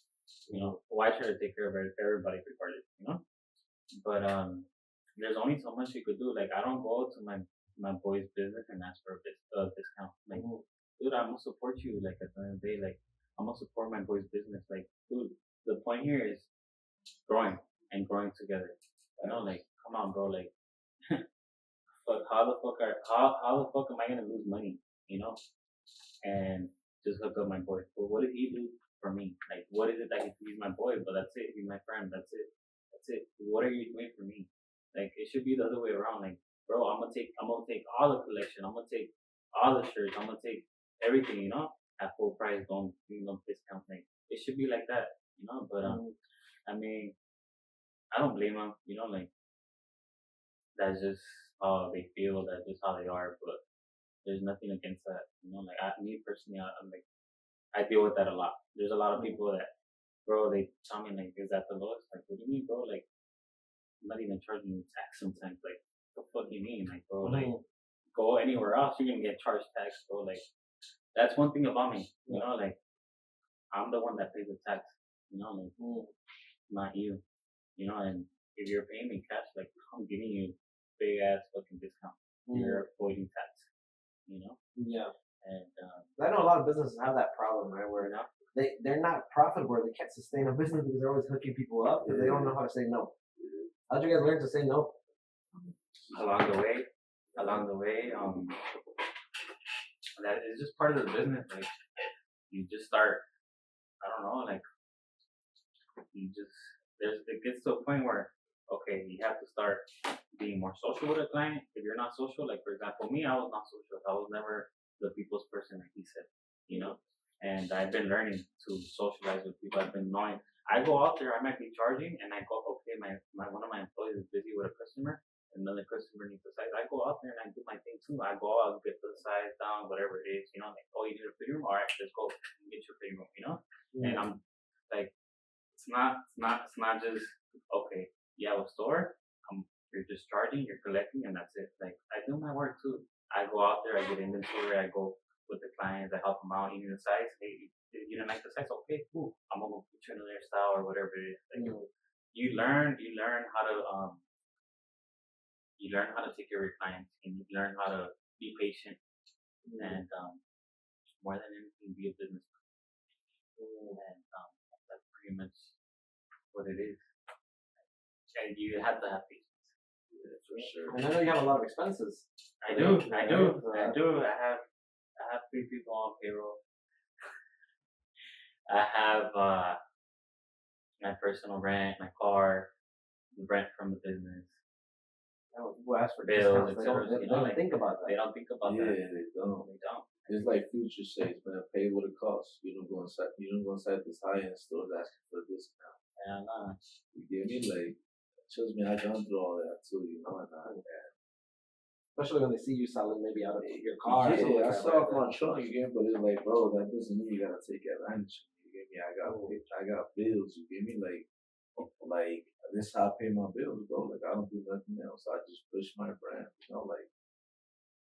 Why try to take care of everybody regardless, But there's only so much you could do. Like, I don't go to my boy's business and ask for a discount. Like, dude, I'm gonna support you. Like, at the end of the day, like, I'm gonna support my boy's business. Like, dude, the point here is growing and growing together. Like, come on, bro. Like, but how the fuck am I gonna lose money? And just hook up my boy. But what did he do for me? Like, what is it that he's my boy? But that's it. He's my friend. That's it. What are you doing for me? Like, it should be the other way around. Like, bro, I'm gonna take all the collection. I'm gonna take all the shirts. I'm gonna take everything. At full price. Don't discount. Like, it should be like that. But I mean, I don't blame them. Like, that's just how they feel. That's just how they are. But there's nothing against that. Like, me personally, I'm like, I deal with that a lot. There's a lot of people that, bro, they tell me, like, is that the lowest? Like, what do you mean, bro? Like, I'm not even charging you tax sometimes. Like, what the fuck do you mean? Like, bro, like, go anywhere else, you're gonna get charged tax, bro. Like, that's one thing about me. Like, I'm the one that pays the tax. Like, not you. And if you're paying me cash, like, I'm giving you big ass fucking discount. You're avoiding tax. Yeah. And I know a lot of businesses have that problem, right? Where they're not profitable, they can't sustain a business because they're always hooking people up because they don't know how to say no. How'd you guys learn to say no? Along the way, that is just part of the business. Like, you just start, I don't know, like, it gets to a point where, okay, you have to start being more social with a client. If you're not social, like, for example, me, I was not social. I was never the people's person, like he said, and I've been learning to socialize with people. I've been knowing, I go out there, I might be charging, and I go, okay, my one of my employees is busy with a customer, another customer needs a size. I go out there and I do my thing too. I go out, get the size down, whatever it is, like, oh, you need a fitting room? All right, let's go get your fitting room, And I'm like, it's not just, okay, you have a store, you're just charging, you're collecting, and that's it. Like, I do my work too. I go out there, I get inventory, I go with the clients, I help them out, you need a size, hey, you didn't like the size, okay, cool, I'm gonna put you in another style or whatever it is. Like, you learn how to take care of your clients, and you learn how to be patient, and more than anything, be a businessman. And that's pretty much what it is. And you have to have patience. Yeah, for sure. And I know you have a lot of expenses. I do. Right? I have 3 people on payroll. I have my personal rent, my car, the rent from the business. People ask for Bills, discounts. They etc., don't, they you know, don't like, think about They that. don't think about Yeah, that. they don't. They don't. It's like Future says, man, pay what it costs. You don't go inside this high end store asking for a discount. Yeah, nah. You get me? Like, trust me, I've gone through all that too, you know, Especially when they see you selling maybe out of your car. or something yeah, I like that, saw right? off my trunk again, but it's like, bro, that doesn't mean you gotta take advantage. You get me? I got bills. You get me? Like this is how I pay my bills, bro. Like I don't do nothing else. I just push my brand, you know, like.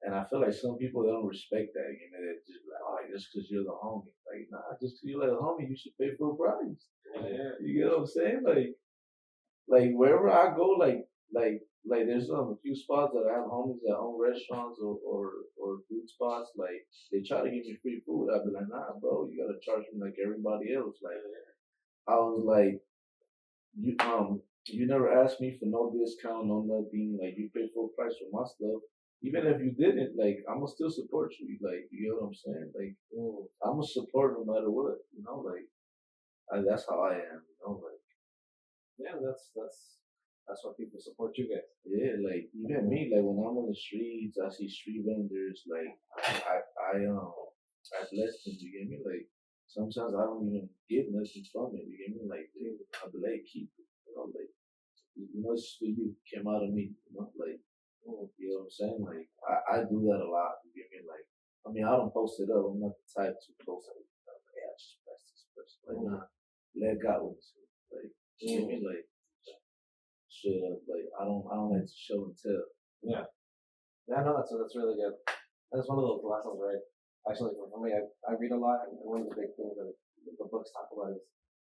And I feel like some people they don't respect that. You know, they're just like, oh, just because you're the homie. Like, nah, just because you're like a homie, you should pay full price. Yeah. You get what I'm saying? Like wherever I go, like there's a few spots that I have homies that own restaurants or food spots. Like they try to give me free food. I'd be like, nah, bro, you gotta charge me like everybody else. Like I was like, you never asked me for no discount, no nothing. Like you pay full price for my stuff. Even if you didn't, like I'ma still support you. Like you know what I'm saying? Like I'ma support no matter what. You know, like that's how I am. You know, like. Yeah, that's why people support you guys. Yeah, like even me, like when I'm on the streets, I see street vendors. Like I bless them. You get me? Like sometimes I don't even get nothing from it. You get me? Like I'll be like, keep it. You know, like you know, it's for you. Came out of me. You know, like you know what I'm saying? Like I do that a lot. You get me? Like I mean, I don't post it up. I'm not the type to post it. Like, hey, I just bless this person. Like nah, let God with it. Like you get me? Like. Straight up, like I don't like to show and tell. Yeah, no, that's really good. That's one of those lessons, right? Actually, for me, I read a lot, and one of the big things that the books talk about is,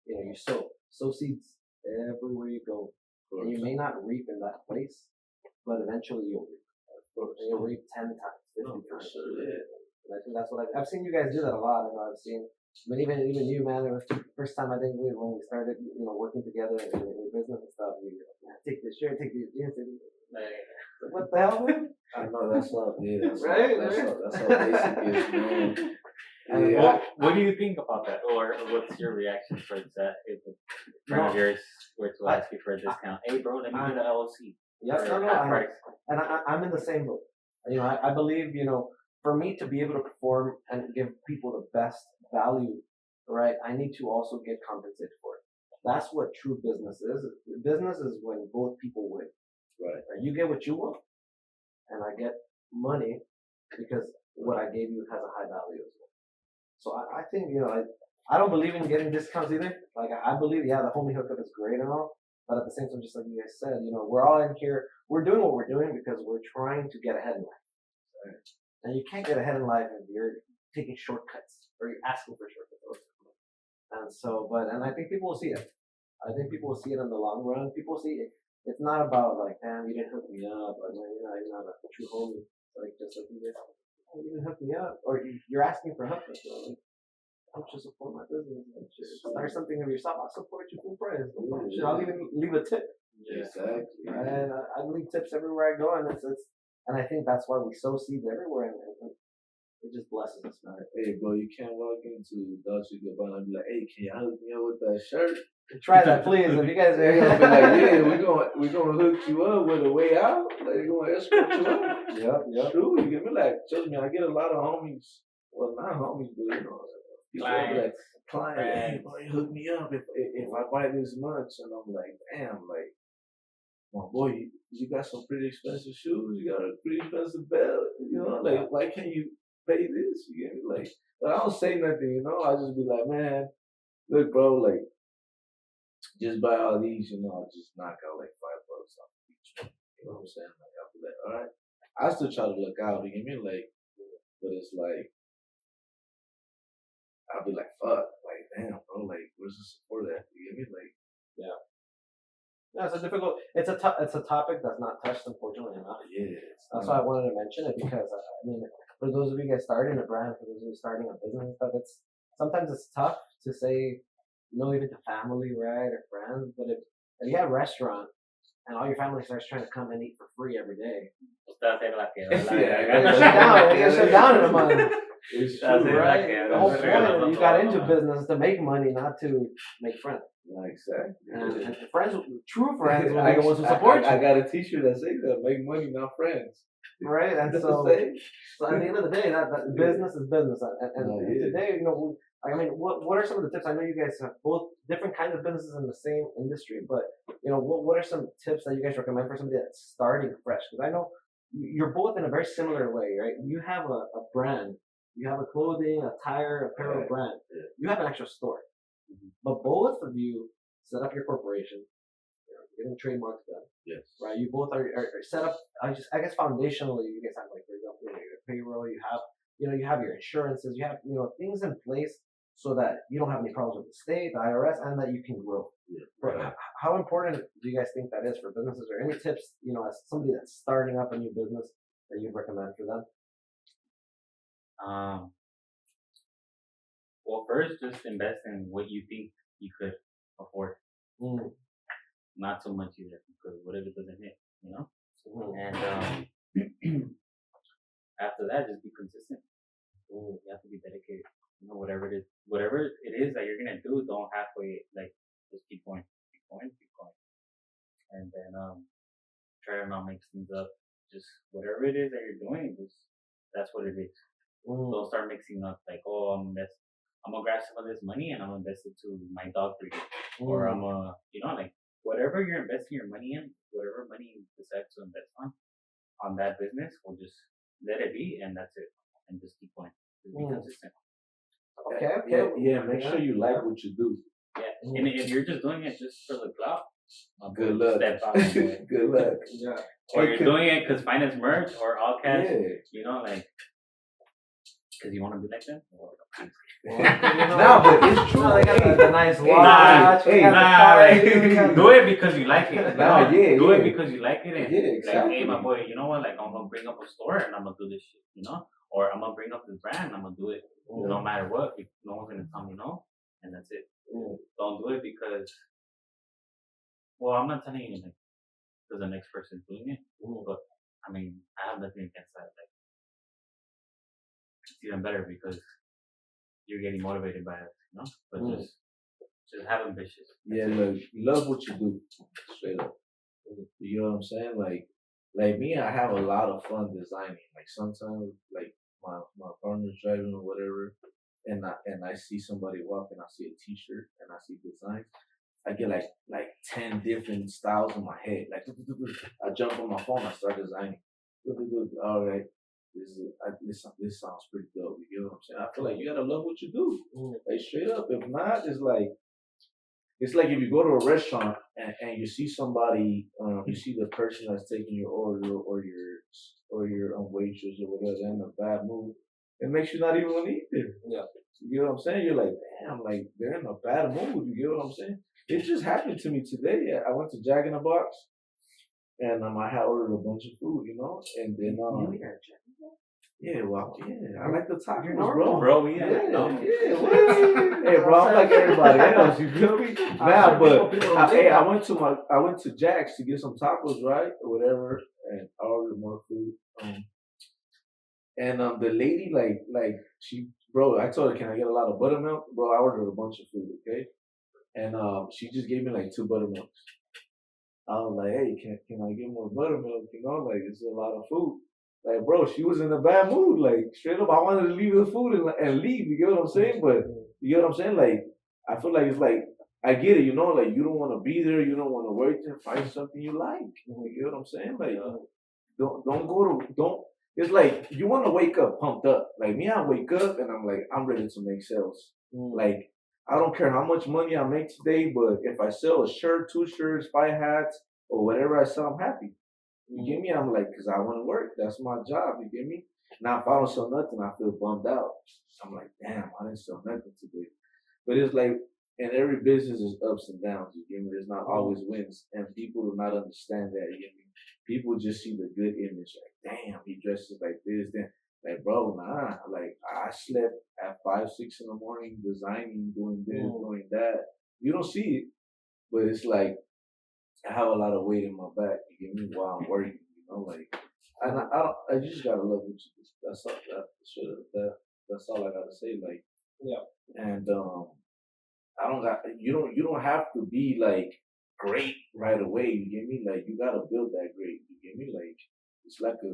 you sow seeds everywhere you go. And you may not reap in that place, but eventually you'll reap. And you'll reap 10 times, 50 times. Sure, yeah. And I think that's what I've seen you guys do that a lot. I've seen. I mean, even you, man. It was the first time I think when we started, working together in your business and stuff. You take this shirt, take these jeans. Like, what the hell, man? I know that's all. Yeah, that's Right, all. That's right. all. That's all basic is, man. And Yeah. What do you think about that, or what's your reaction towards that? If a friend of yours were to ask you for a discount, hey, bro, let me get an LLC. Yes, or no, half price. and I'm in the same boat. I believe, for me to be able to perform and give people the best value, right, I need to also get compensated for it. That's what true business is. Business is when both people win. Right. You get what you want, and I get money because what I gave you has a high value as well. So I think, I don't believe in getting discounts either. Like, I believe, yeah, the homie hookup is great and all, but at the same time, just like you guys said, we're all in here, we're doing what we're doing because we're trying to get ahead in life. Right? And you can't get ahead in life if you're taking shortcuts or you're asking for shortcuts. And so, and I think people will see it. I think people will see it in the long run. People see it. It's not about like, damn, you didn't hook me up, or you're not a true homie. Like, just like you guys, oh, you didn't hook me up, or you're asking for hookup. Like, I should support my business. Start something of yourself. I'll support you full price. I'll even leave a tip. Yeah, exactly. And I leave tips everywhere I go, and and I think that's why we sow seeds everywhere, and it just blesses us, man. Hey, bro, you can't walk into Dolce & Gabbana and be like, hey, can you hook me up with that shirt? Try that, please. If you guys are They're gonna be like, yeah, we're gonna hook you up with a way out. Like, they're gonna escort you up. Yep. True, you get me? Like, trust me, I get a lot of homies. Well, not homies, but people like clients. Hey, boy, hook me up if I buy this much, and I'm like, damn, like, my boy, you got some pretty expensive shoes. You got a pretty expensive belt. Like, why can't you pay this? You get me? Like, but I don't say nothing. I just be like, man, look, bro, like, just buy all these. I'll just knock out like $5 off each one. You know what I'm saying? Like, I'll be like, all right. I still try to look out. You get me? Like, but it's like, I'll be like, fuck, like, damn, bro, like, where's the support at? You get me? Like, yeah. No, it's a topic that's not touched, unfortunately enough. yeah. That's why I wanted to mention it because for those of you guys starting a brand, for those of you starting a business and stuff, sometimes it's tough to say no even to family, right, or friends. But if you have a restaurant and all your family starts trying to come and eat for free every day. Yeah, They shut down. They get shut down in a month. It's That's true, it, right? Right? The whole point, you got into business to make money, not to make friends. Yeah, exactly. And friends, true friends, will be the ones who support I you, got a T-shirt that says that: "Make money, not friends." right? And Does it so, say? so at the end of the day, that business is business. And Yeah. today, I mean, what are some of the tips? I know you guys have both different kinds of businesses in the same industry, but what are some tips that you guys recommend for somebody that's starting fresh? Because I know you're both in a very similar way, right? You have a brand, you have a clothing, attire, apparel brand. Yeah. You have an actual store, but both of you set up your corporation. You're getting trademarks done, Yes. right? You both are set up. I guess foundationally, you guys have, like, for example, your payroll. You have you have your insurances. You have things in place so that you don't have any problems with the state, the IRS, and that you can grow. Yeah. But how important do you guys think that is for businesses? Or any tips, as somebody that's starting up a new business, that you'd recommend for them? Well, first, just invest in what you think you could afford. Not so much either, because what if it doesn't hit, And after that, just be consistent. You have to be dedicated. Whatever it is that you're gonna do, don't halfway, like, just keep going, and then try to not mix things up. Just whatever it is that you're doing, that's what it is. Don't start mixing up, like, oh, I'm gonna grab some of this money and I'm gonna invest it to my dog breeding, or I'm gonna, like, whatever you're investing your money in, whatever money you decide to invest on that business, will just let it be, and that's it, and just keep going. Just be consistent. Okay. Yeah. Make sure you like what you do. Yeah, and if you're just doing it just for the clout, Good luck. Step out. Good luck. Yeah. Or you're doing it because Finestt merch or all cash, Yeah. like, because you want to be like them. No, but it's true. They got the nice watch, do it because you like it. Do it yeah. because you like it. And Yeah, like, exactly. hey, my boy, you know what? Like, I'm gonna bring up a store and I'm gonna do this shit, or I'm gonna bring up this brand and I'm gonna do it no matter what. No one's gonna tell me no, and that's it. Don't do it because, well, I'm not telling you, like, because the next person's doing it, but I mean, I have nothing against that. Like, it's even better because you're getting motivated by it, But just have ambition. Yeah, look, love what you do, straight up. You know what I'm saying? Like me, I have a lot of fun designing. Like sometimes, like my partner's driving or whatever, and I see somebody walking, I see a T-shirt, and I see designs. I get like 10 different styles in my head. Like I jump on my phone, I start designing. All right. This sounds pretty dope. You know what I'm saying? I feel like you gotta love what you do. Like straight up. If not, it's like if you go to a restaurant and you see somebody, you see the person that's taking your order or your waitress or whatever, they're in a bad mood. It makes you not even want to eat there. Yeah. You know what I'm saying? You're like, damn, like they're in a bad mood. You get what I'm saying? It just happened to me today. I went to Jack in the Box, and I had ordered a bunch of food, and then yeah, well, yeah, I like the tacos, bro. Hey, bro, I'm like everybody else. You feel me? Nah, but I went to Jack's to get some tacos, right, or whatever, and I ordered more food. And the lady, like bro, I told her, can I get a lot of buttermilk? Bro, I ordered a bunch of food, okay? And she just gave me like 2 buttermilks. I was like, hey, can I get more buttermilk? Like, it's a lot of food. Like, bro, she was in a bad mood. Like, straight up, I wanted to leave the food and leave. You get what I'm saying? But you get what I'm saying? Like, I feel like it's like, I get it, like, you don't want to be there. You don't want to work there. Find something you like. You get what I'm saying? Like, it's like, you want to wake up pumped up. Like, me, I wake up and I'm like, I'm ready to make sales. Like, I don't care how much money I make today, but if I sell a shirt, 2 shirts, 5 hats, or whatever I sell, I'm happy. You get me? I'm like, because I want to work. That's my job. You get me? Now, if I don't sell nothing, I feel bummed out. I'm like, damn, I didn't sell nothing today. But it's like, and every business is ups and downs. You get me? There's not always wins. And people do not understand that. You get me? People just see the good image. Like, damn, he dresses like this. Then, like, bro, nah. Like, I slept at 5, 6 in the morning designing, doing this, doing that. You don't see it. But it's like, I have a lot of weight in my back. You get me while I'm working. You know, like, and I don't. I just gotta love what you do. That's all. That's all I gotta say. Like, Yeah. and I don't got. You don't have to be like great right away. You get me? Like, you gotta build that great. You get me? Like, it's like a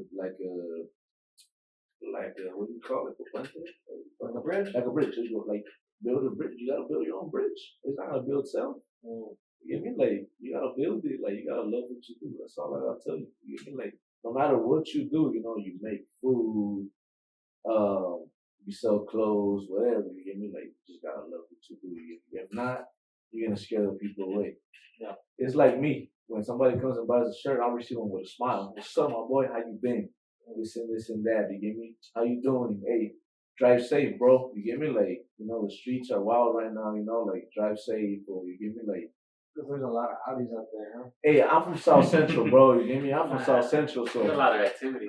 what do you call it? Like a bridge. Like a bridge. You go, like, build a bridge. You gotta build your own bridge. It's not gonna build itself. You get me? Like, you gotta build it. Like, you gotta love what you do. That's all I gotta tell you. You get me? Like, no matter what you do, you know, you make food, you sell clothes, whatever. You get me? Like, you just gotta love what you do. If not, you're gonna scare the people away. Yeah. It's like me. When somebody comes and buys a shirt, I'll receive them with a smile. What's up, my boy? How you been? This and that. You get me? How you doing? Hey, drive safe, bro. You get me? Like, you know, the streets are wild right now. You know, like, drive safe, or you get me? Like, Because there's a lot of Audis out there, huh? hey, I'm from South Central, bro. You get me? I'm from South Central, so There's a lot of activity.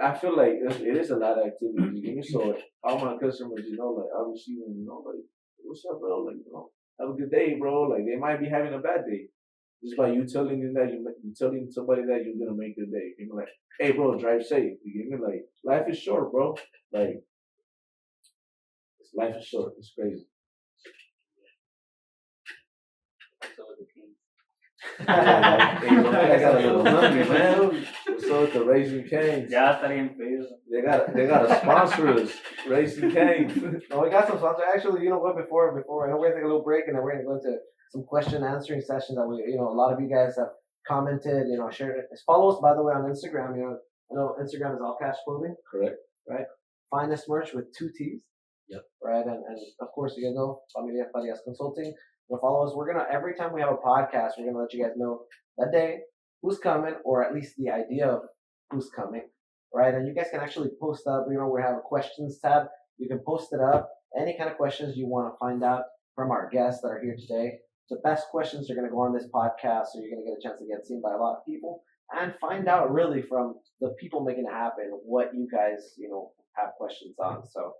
I feel like it is a lot of activity. You get me? So all my customers, you know, like, I receive them, you know, like, what's up, bro? Like, you know, have a good day, bro. Like, they might be having a bad day. Just by you telling them that you telling somebody that you're gonna make their day. You know, like, hey, bro, drive safe. You get me? Like, life is short, bro. Like, life is short. It's crazy. So with the team. Hey, I got a little hungry, man. So with the Raising Canes. Ya estarían pedidos. They got a sponsor us, Raising Canes. No, we got some sponsors. Actually, you know what? Before, I know we're gonna take a little break, and then we're gonna go into some question answering sessions that we, you know, a lot of you guys have commented, you know, shared it. Follow us, by the way, on Instagram. You know, I know Instagram is All Cash Clothing. Correct. Right. Finestt merch with 2 T's. Yep. Right, and of course you guys know Familia Farias Consulting. Follow us. We're gonna every time we have a podcast, we're gonna let you guys know that day who's coming, or at least the idea of who's coming, right? And you guys can actually post up. You know, we have a questions tab. You can post it up. Any kind of questions you want to find out from our guests that are here today. The best questions are gonna go on this podcast, so you're gonna get a chance to get seen by a lot of people and find out really from the people making it happen what you guys, you know, have questions on. So,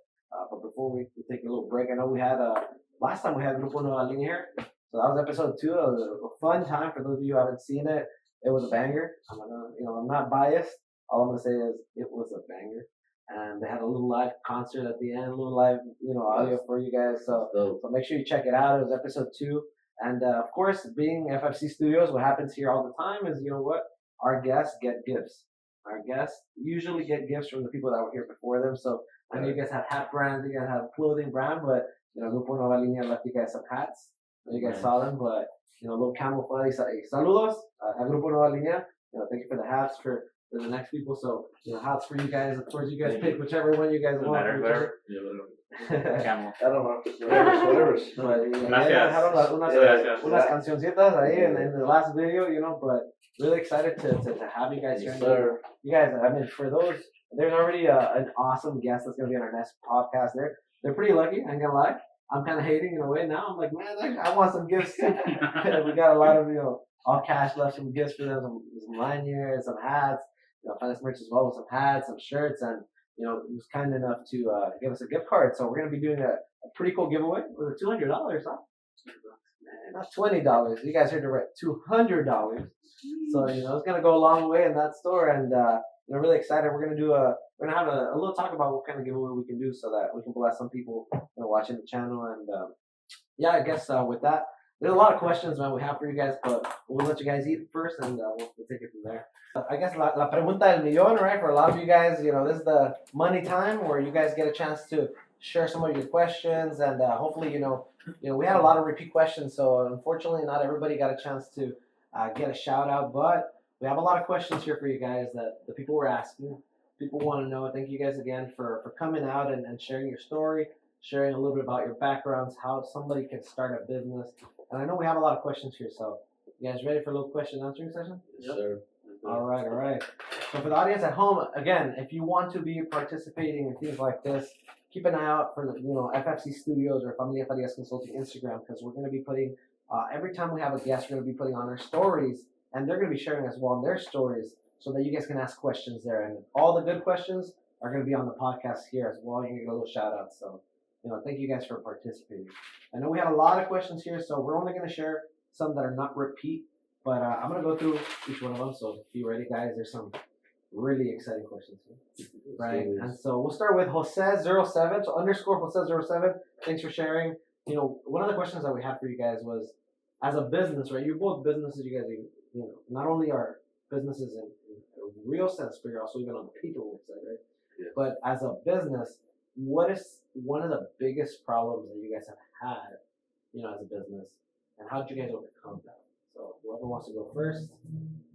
but before we take a little break, I know we had last time we had Grupo Nueva Línea here, so that was episode 2. It was a fun time for those of you who haven't seen it. It was a banger. I'm not biased. All I'm gonna say is it was a banger, and they had a little live concert at the end, a little live, you know, audio for you guys. So make sure you check it out. It was episode 2, and of course, being FFC Studios, what happens here all the time is, you know what, our guests get gifts. Our guests usually get gifts from the people that were here before them. So I know you guys have hat brands, you guys have clothing brand, but you know, Grupo Nueva Línea left you guys some hats. You guys saw them, but you know, a little camouflage. Saludos a Grupo Nueva Línea. You know, thank you for the hats for the next people. So you know, hats for you guys. Of course, you guys pick whichever one you guys want. Camo. I don't know. Whatever. Dejaron unas cancioncitas ahí in the last video, you know, but really excited to have you guys here. Sir. You guys, I mean, for those, there's already an awesome guest that's going to be on our next podcast. They're pretty lucky, I ain't gonna lie. I'm kind of hating in a way now. I'm like, man, I want some gifts too. We got a lot of, you know, All Cash left some gifts for them, some lanyards, some hats, you know, Finestt merch as well with some hats, some shirts, and you know, he was kind enough to give us a gift card. So we're gonna be doing a pretty cool giveaway with $200, huh? Man, not $20. You guys heard it right, $200. So you know, it's gonna go a long way in that store, and you know, really excited. We're gonna have a little talk about what kind of giveaway we can do so that we can bless some people, you know, watching the channel. And yeah, I guess with that, there's a lot of questions, man, we have for you guys, but we'll let you guys eat first, and we'll take it from there. I guess la pregunta del millón, right? For a lot of you guys, you know, this is the money time where you guys get a chance to share some of your questions, and hopefully, you know, we had a lot of repeat questions, so unfortunately, not everybody got a chance to get a shout out, but we have a lot of questions here for you guys that the people were asking. People want to know. Thank you guys again for coming out and sharing your story, sharing a little bit about your backgrounds, how somebody can start a business. And I know we have a lot of questions here, so you guys ready for a little question answering session? Yes, sir. All right. So for the audience at home, again, if you want to be participating in things like this, keep an eye out for the, you know, FFC Studios or Familia Farias Consulting Instagram, because we're going to be putting every time we have a guest, we're going to be putting on our stories, and they're going to be sharing as well on their stories, so that you guys can ask questions there. And all the good questions are going to be on the podcast here as well. You can get a little shout out. So, you know, thank you guys for participating. I know we had a lot of questions here, so we're only going to share some that are not repeat. But I'm gonna go through each one of them. So be ready, guys. There's some really exciting questions here, right? And so we'll start with Jose07. So underscore Jose07. Thanks for sharing. You know, one of the questions that we had for you guys was, as a business, right? You're both businesses. You guys, you know, not only are businesses in a real sense, but you're also even on the paperwork side, right? Yeah. But as a business, what is one of the biggest problems that you guys have had, you know, as a business, and how did you guys overcome that? So whoever wants to go first,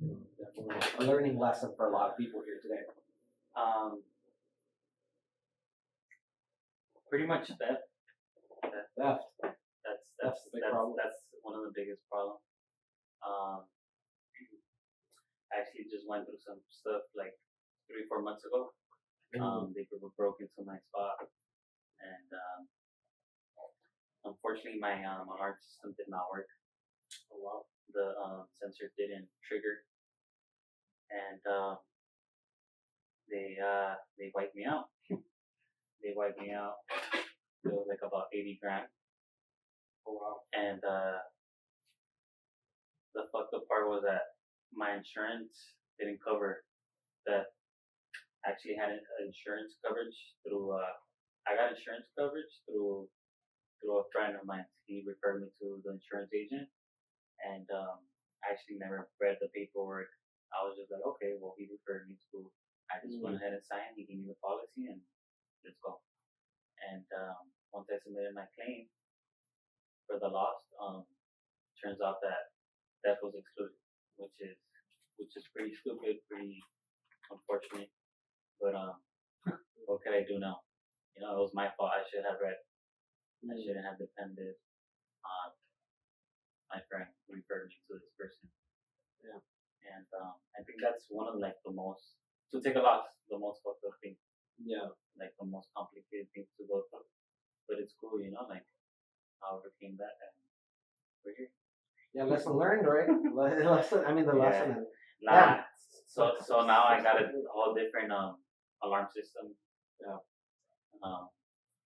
you know, definitely a learning lesson for a lot of people here today. Pretty much that. Theft. That's a big problem. That's one of the biggest problems. I actually just went through some stuff like 3-4 months ago. They broke into my spot, and unfortunately my alarm system did not work. Oh, wow. The sensor didn't trigger, and they wiped me out. They wiped me out. It was like about 80 grand. Oh, wow. And the fucked up part was that my insurance didn't cover that. I actually had insurance coverage through. I got insurance coverage through a friend of mine. He referred me to the insurance agent, and I actually never read the paperwork. I was just like, okay, well, he referred me to. I just went ahead and signed. He gave me the policy, and let's go. And once I submitted my claim for the loss, turns out that theft was excluded, which is pretty stupid, pretty unfortunate. But what could I do now? You know, it was my fault. I should have read. I shouldn't have depended on my friend who referred me to this person. Yeah. And I think that's one of like the most, to take a loss, the most fucked up thing. Yeah. Like the most complicated things to go through. But it's cool, you know, like I overcame that, and we're here. Yeah, lesson learned, right? lesson. I mean, the lesson. And, Nah. So now I got a whole different alarm system. Yeah.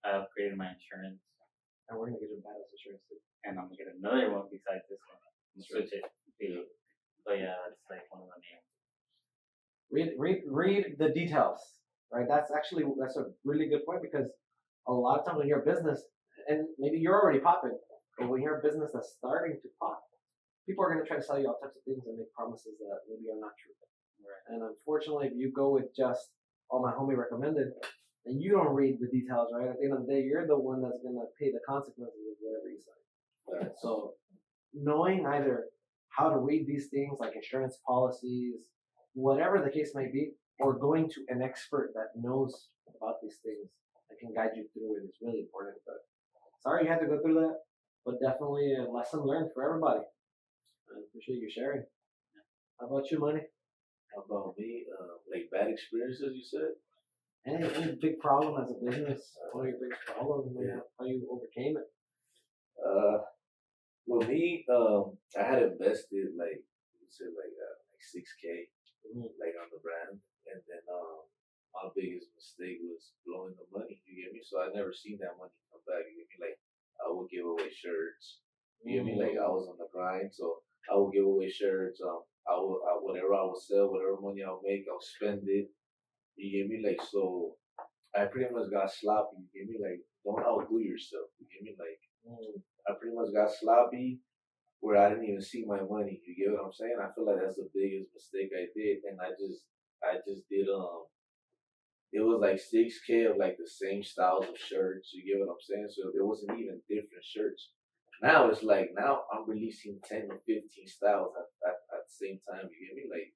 I upgraded my insurance, and we're gonna get a battle insurance too. and I'm gonna get another one besides this one. Switch it. But yeah, it's like one of the main. Read the details, right? That's a really good point, because a lot of times when you're a business, and maybe you're already popping, but when you're a business that's starting to pop, people are going to try to sell you all types of things and make promises that maybe are not true. Right. And unfortunately, if you go with just, oh, my homie recommended, and you don't read the details, right? At the end of the day, you're the one that's going to pay the consequences of whatever you say. Right. So knowing either how to read these things like insurance policies, whatever the case may be, or going to an expert that knows about these things that can guide you through it is really important. But sorry you had to go through that, but definitely a lesson learned for everybody. I appreciate you sharing. How about you, Money? How about me? Like bad experiences, you said? Any big problem as a business? One of your biggest problems? Yeah. How you overcame it? Well, me, I had invested like, you said like $6K, like on the brand, and then my biggest mistake was blowing the money. You get me? So I never seen that money come back. You get me? Like I would give away shirts. You get me? Like I was on the grind, so I would give away shirts. Whatever I would sell, whatever money I would make, I'll spend it. You get me? Like so, I pretty much got sloppy. You get me? Like don't outdo yourself. You get me? Like I pretty much got sloppy where I didn't even see my money. You get what I'm saying? I feel like that's the biggest mistake I did, and I just did it was like $6K of like the same styles of shirts. You get what I'm saying? So it wasn't even different shirts. Now it's like I'm releasing 10 or 15 styles at the same time. You get me? Like,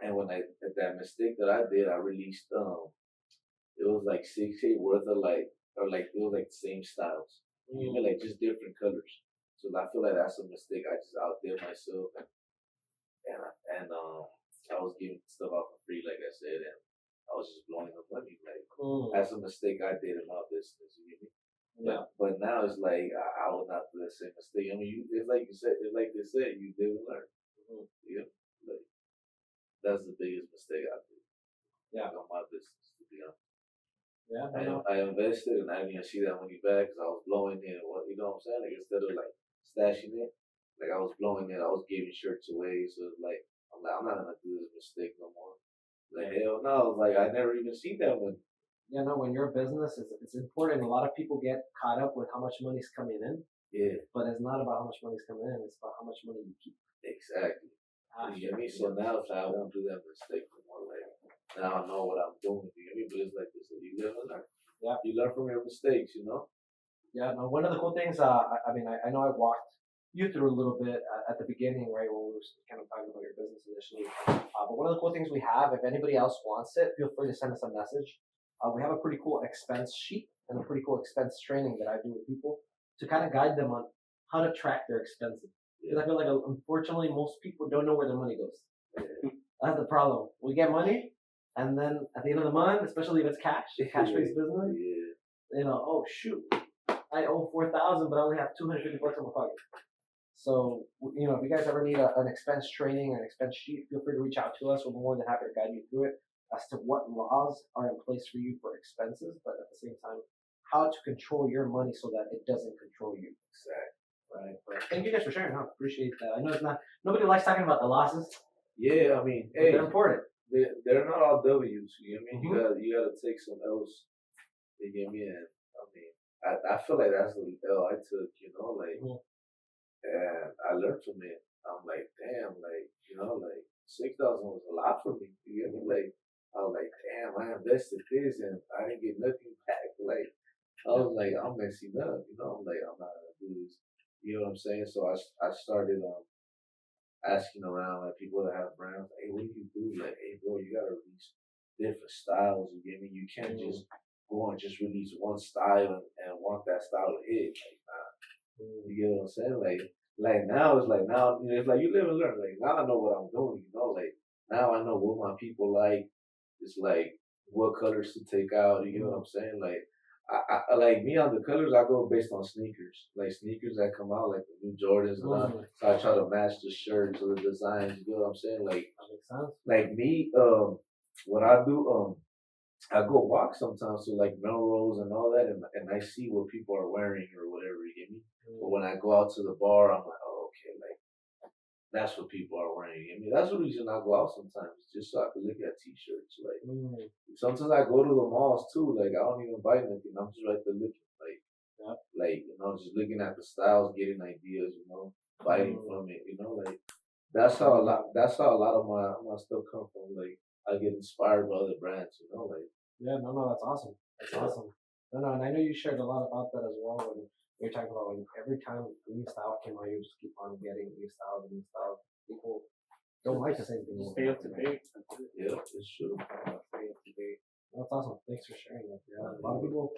and when that mistake that I did, I released it was like $6K worth of it was like the same styles. You get me? Like just different colors. So I feel like that's a mistake. I just outdid myself, and I was giving stuff out for free, like I said, and I was just blowing the money. Like that's a mistake I did in my business. You get me? Yeah. But now it's like I would not do the same mistake. I mean, it's like they said, you live and learn. Yeah. Like that's the biggest mistake I did. Yeah. On my business, to be honest. Yeah. I invested and I didn't even see that money back because I was blowing it. You know what I'm saying? Like instead of like stashing it, Like I was blowing it, I was giving shirts away. So it's like I'm not gonna do this mistake no more. Like hell no, like I never even seen that one. You know, when you're a business, it's important. A lot of people get caught up with how much money's coming in, Yeah, but it's not about how much money's coming in. It's about how much money you keep. exactly. Ah, You get me? So now it's like I won't do that mistake no more. Like now I know what I'm doing. You get me? But it's like this: you live and learn. Yeah. You learn from your mistakes. You know. Yeah, no, one of the cool things, I mean, I know I walked you through a little bit at the beginning, right, when we were kind of talking about your business initially. But one of the cool things we have, if anybody else wants it, feel free to send us a message. We have a pretty cool expense sheet and a pretty cool expense training that I do with people to kind of guide them on how to track their expenses. Because I feel like, unfortunately, most people don't know where their money goes. That's the problem. We get money, and then at the end of the month, especially if it's cash-based business, Yeah. you know, oh shoot, I owe 4,000, but I only have 250 bucks in my pocket. So, you know, if you guys ever need an expense training or an expense sheet, feel free to reach out to us. We're more than happy to guide you through it as to what laws are in place for you for expenses, but at the same time, how to control your money so that it doesn't control you. Exactly. Right. But thank you guys for sharing. I appreciate that. I know it's not, nobody likes talking about the losses, Yeah, I mean, but hey, they're important. they're not all W's. You know what I mean? Mhm. You gotta take some L's. You get me? And I mean, I feel like that's the L I took. You know, like, Mhm. and I learned from it. I'm like, damn, like, you know, like 6,000 was a lot for me. You get me? Like, I was like, damn, I invested this and I didn't get nothing back. Like, I was like, I'm messing up. You know, I'm like, I'm not gonna do this. You know what I'm saying? So I started asking around like people that have brands, hey, what do you do? Like, hey, bro, you gotta release different styles. You get me? You can't just go and just release one style and want that style to hit. Like, nah. You get what I'm saying? Like now it's like now you know, it's like you live and learn. Like now I know what I'm doing. You know, like now I know what my people like. It's like what colors to take out. You get what I'm saying? Like I like me on the colors. I go based on sneakers. Like sneakers that come out, like the new Jordans and all. So I try to match the shirts or the designs. You get what I'm saying? Like That makes sense. like me, what I do, I go walk sometimes to like Melrose and all that, and I see what people are wearing or whatever. You get me? But when I go out to the bar, I'm like, oh, okay, like that's what people are wearing. You get me? That's the reason I go out sometimes, just so I can look at t-shirts. Like sometimes I go to the malls too. Like I don't even buy anything. I'm just right there looking, like you know, just looking at the styles, getting ideas. You know, biting from it. You know, like that's how a lot. That's how a lot of my stuff come from. Like I get inspired by other brands. You know, like. Yeah, no, that's awesome. That's awesome. No, and I know you shared a lot about that as well when you're talking about when every time a new style came out, you just keep on getting new styles and new styles. People don't like the same thing. Just stay up to date. Yeah, it's true. Stay up to date. That's awesome. Thanks for sharing that. Yeah, a lot of people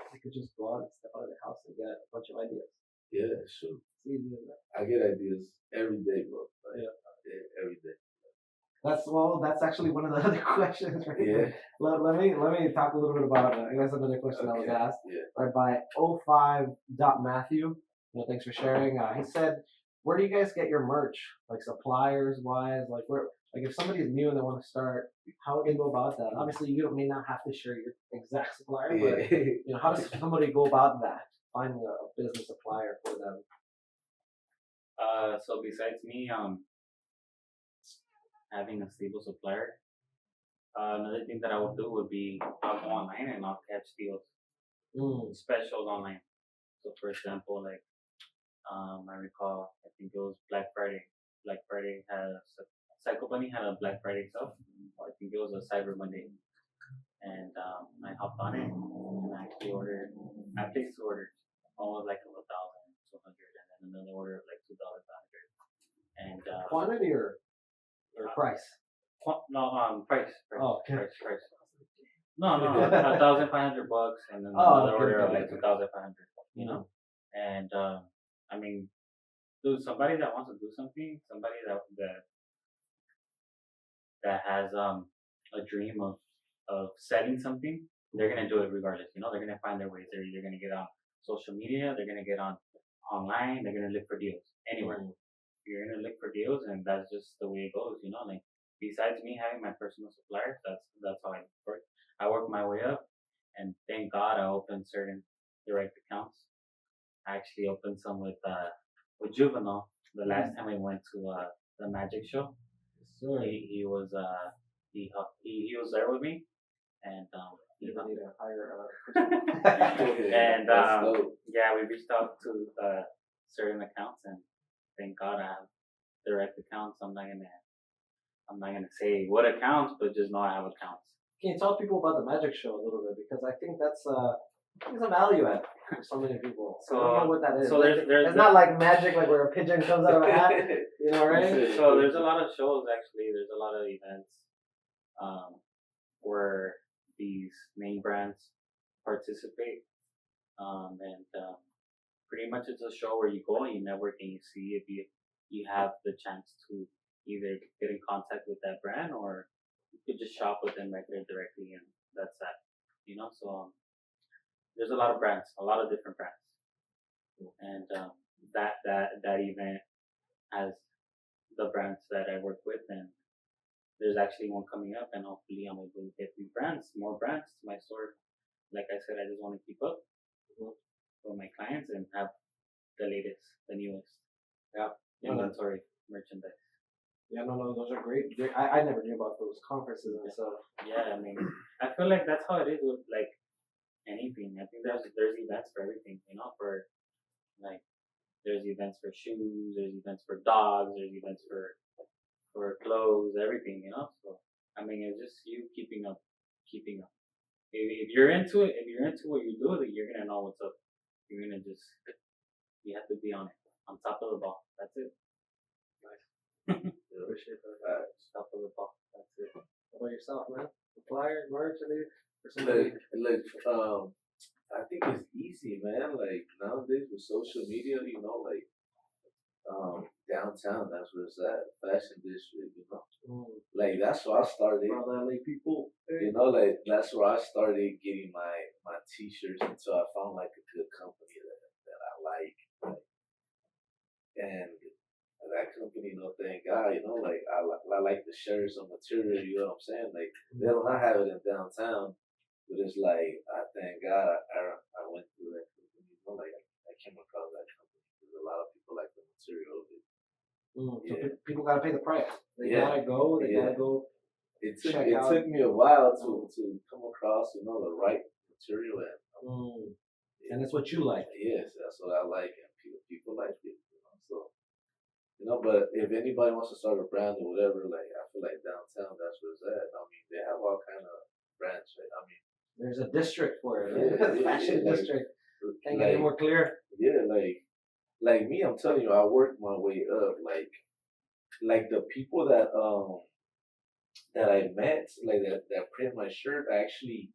they could just go out and step out of their house and get a bunch of ideas. Yeah, it's true. It's easy as that. I get ideas every day, bro. Like, Yeah. every day. That's actually one of the other questions. Right? Yeah. Let me talk a little bit about it. I guess another question that was asked right by 05.Matthew. Thanks for sharing. He said, "Where do you guys get your merch? Like suppliers wise, like where? Like if somebody's new and they want to start, how would they go about that? Obviously, you may not have to share your exact supplier, but how does somebody go about that? Finding a business supplier for them." So besides me, having a stable supplier, another thing that I would do would be I'll go online and I'll catch deals, specials online. So for example, like I recall, I think it was Black Friday. Black Friday had Psycho Bunny had a Black Friday stuff. I think it was a Cyber Monday, and I hopped on it and I actually ordered. I placed two orders. One was like 1,200, and then another order of like 2,500. And Quantity or price? No, price. Oh, okay. Price. No, 1,500 bucks, and then another order of like 2,500. You know, and I mean, dude, somebody that wants to do something, somebody that has a dream of selling something, they're gonna do it regardless. You know, they're gonna find their ways. They're either gonna get on social media, they're gonna get on online, they're gonna look for deals anywhere. You're gonna look for deals, and that's just the way it goes. You know, like besides me having my personal suppliers, that's how I work. I work my way up, and thank God I opened certain direct accounts. I actually opened some with Juvenile. the last time I went to the magic show, So he was he was there with me, and he you need to hire and That's dope. yeah, we reached out to certain accounts, and thank God I have direct accounts. I'm not gonna say what accounts, but just know I have accounts. Can you tell people about the magic show a little bit, because I think that's a value add for so many people. So I don't know what that is. So there's it's not like magic, like where a pigeon comes out of a hat, you know, right? So there's a lot of shows actually. There's a lot of events where these name brands participate, and pretty much it's a show where you go and you network and you see if you have the chance to either get in contact with that brand, or you could just shop with them right there directly, and that's that. You know, so there's a lot of brands, a lot of different brands, and that event has the brands that I work with, and there's actually one coming up, and hopefully I'm able to get more brands to my store. Like I said, I just want to keep up with my clients and have the latest, the newest inventory merchandise. Yeah, no, those are great. I never knew about those conferences and stuff. Yeah, I mean, I feel like that's how it is with like anything. I think there's events for everything, you know, for like there's events for shoes, there's events for dogs, there's events for clothes, everything, you know. So I mean, it's just you keeping up. If you're into it, if you're into what you do, then you're gonna know what's up. You're gonna just you have to be on it, on top of the ball. That's it. Appreciate that. Top of the ball. That's it. What about yourself, man? Flyer, merch, or something? Like, I think it's easy, man. Like nowadays with social media, you know, like downtown, that's where it's at. Fashion district, you know. Like that's where I started. All the LA people. You know, like that's where I started getting my t-shirts until I found like a good company that I like. And that company, you know, thank God, you know, like I like the shirts and material, you know what I'm saying? Like they don't have it in downtown, but it's like I thank God I went through that company, you know, like I came across that company because a lot of people like the material of it. So people gotta pay the price. They Yeah. gotta go. They gotta go. It Check out. took me a while to come across, you know, the right material And that's what you like. yes, that's what I like, and people like it, you know. So you know, but if anybody wants to start a brand or whatever, like I feel like downtown, that's where it's at. I mean, they have all kind of brands, right? I mean, There's a district for it. Yeah, Fashion like, district. Can't get any more clear. Yeah, like me, I'm telling you, I worked my way up. Like the people that I met, like that print my shirt, I actually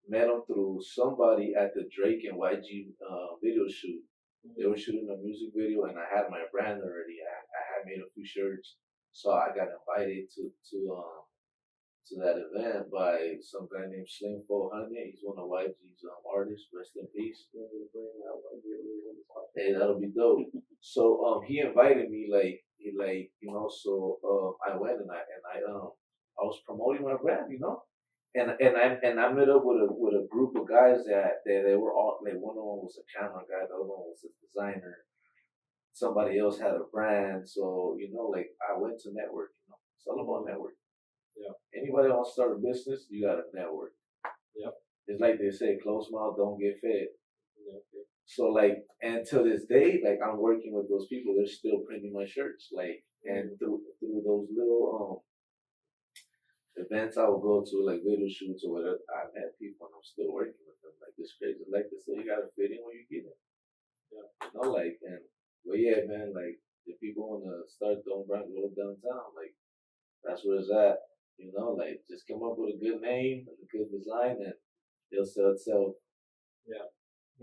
met them through somebody at the Drake and YG video shoot. They were shooting a music video, and I had my brand already. I had made a few shirts, so I got invited to that event by some guy named Slim 400. He's one of YG's artists. Rest in peace. Hey, that'll be dope. So he invited me, you know. So I went and I was promoting my brand, you know. And I met up with a group of guys that they were all like, one of them was a camera guy, the other one was a designer. Somebody else had a brand, so you know, like I went to network. You know, it's all about network. Yeah. Anybody wants to start a business, you got to network. Yep. It's like they say, closed mouth don't get fed. Yeah, okay. So like, and to this day, like I'm working with those people. They're still printing my shirts. Like, and through those little events I would go to, like video shoots or whatever, I met people and I'm still working with them. Like it's crazy. Like they say, you gotta fit in when you get in. Yeah. You know, like, and well, yeah, man. Like if people wanna start their own brand, go downtown. Like that's where it's at. You know, like just come up with a good name and a good design, and it'll sell itself. Yeah.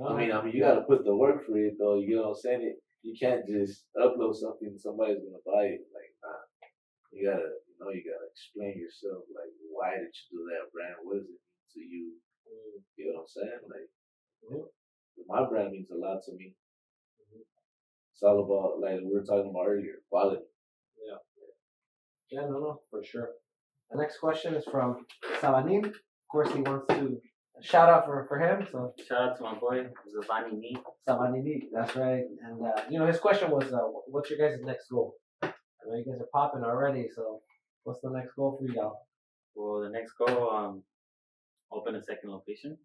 I mean, you gotta put the work for it though. You know what I'm saying? You can't just upload something and somebody's gonna buy it. Like, nah. You gotta explain yourself. Like, why did you do that brand? What does it mean to you? You know what I'm saying? Like, my brand means a lot to me. It's all about, like we were talking about earlier, quality. Yeah. Yeah, no, for sure. The next question is from Sabanin. Of course, he wants to shout out for him. So Shout out to my boy, Zavani Neat. somebody neat. That's right. And his question was, what's your guys' next goal? I know you guys are popping already. So what's the next goal for y'all? Well, the next goal, open a second location.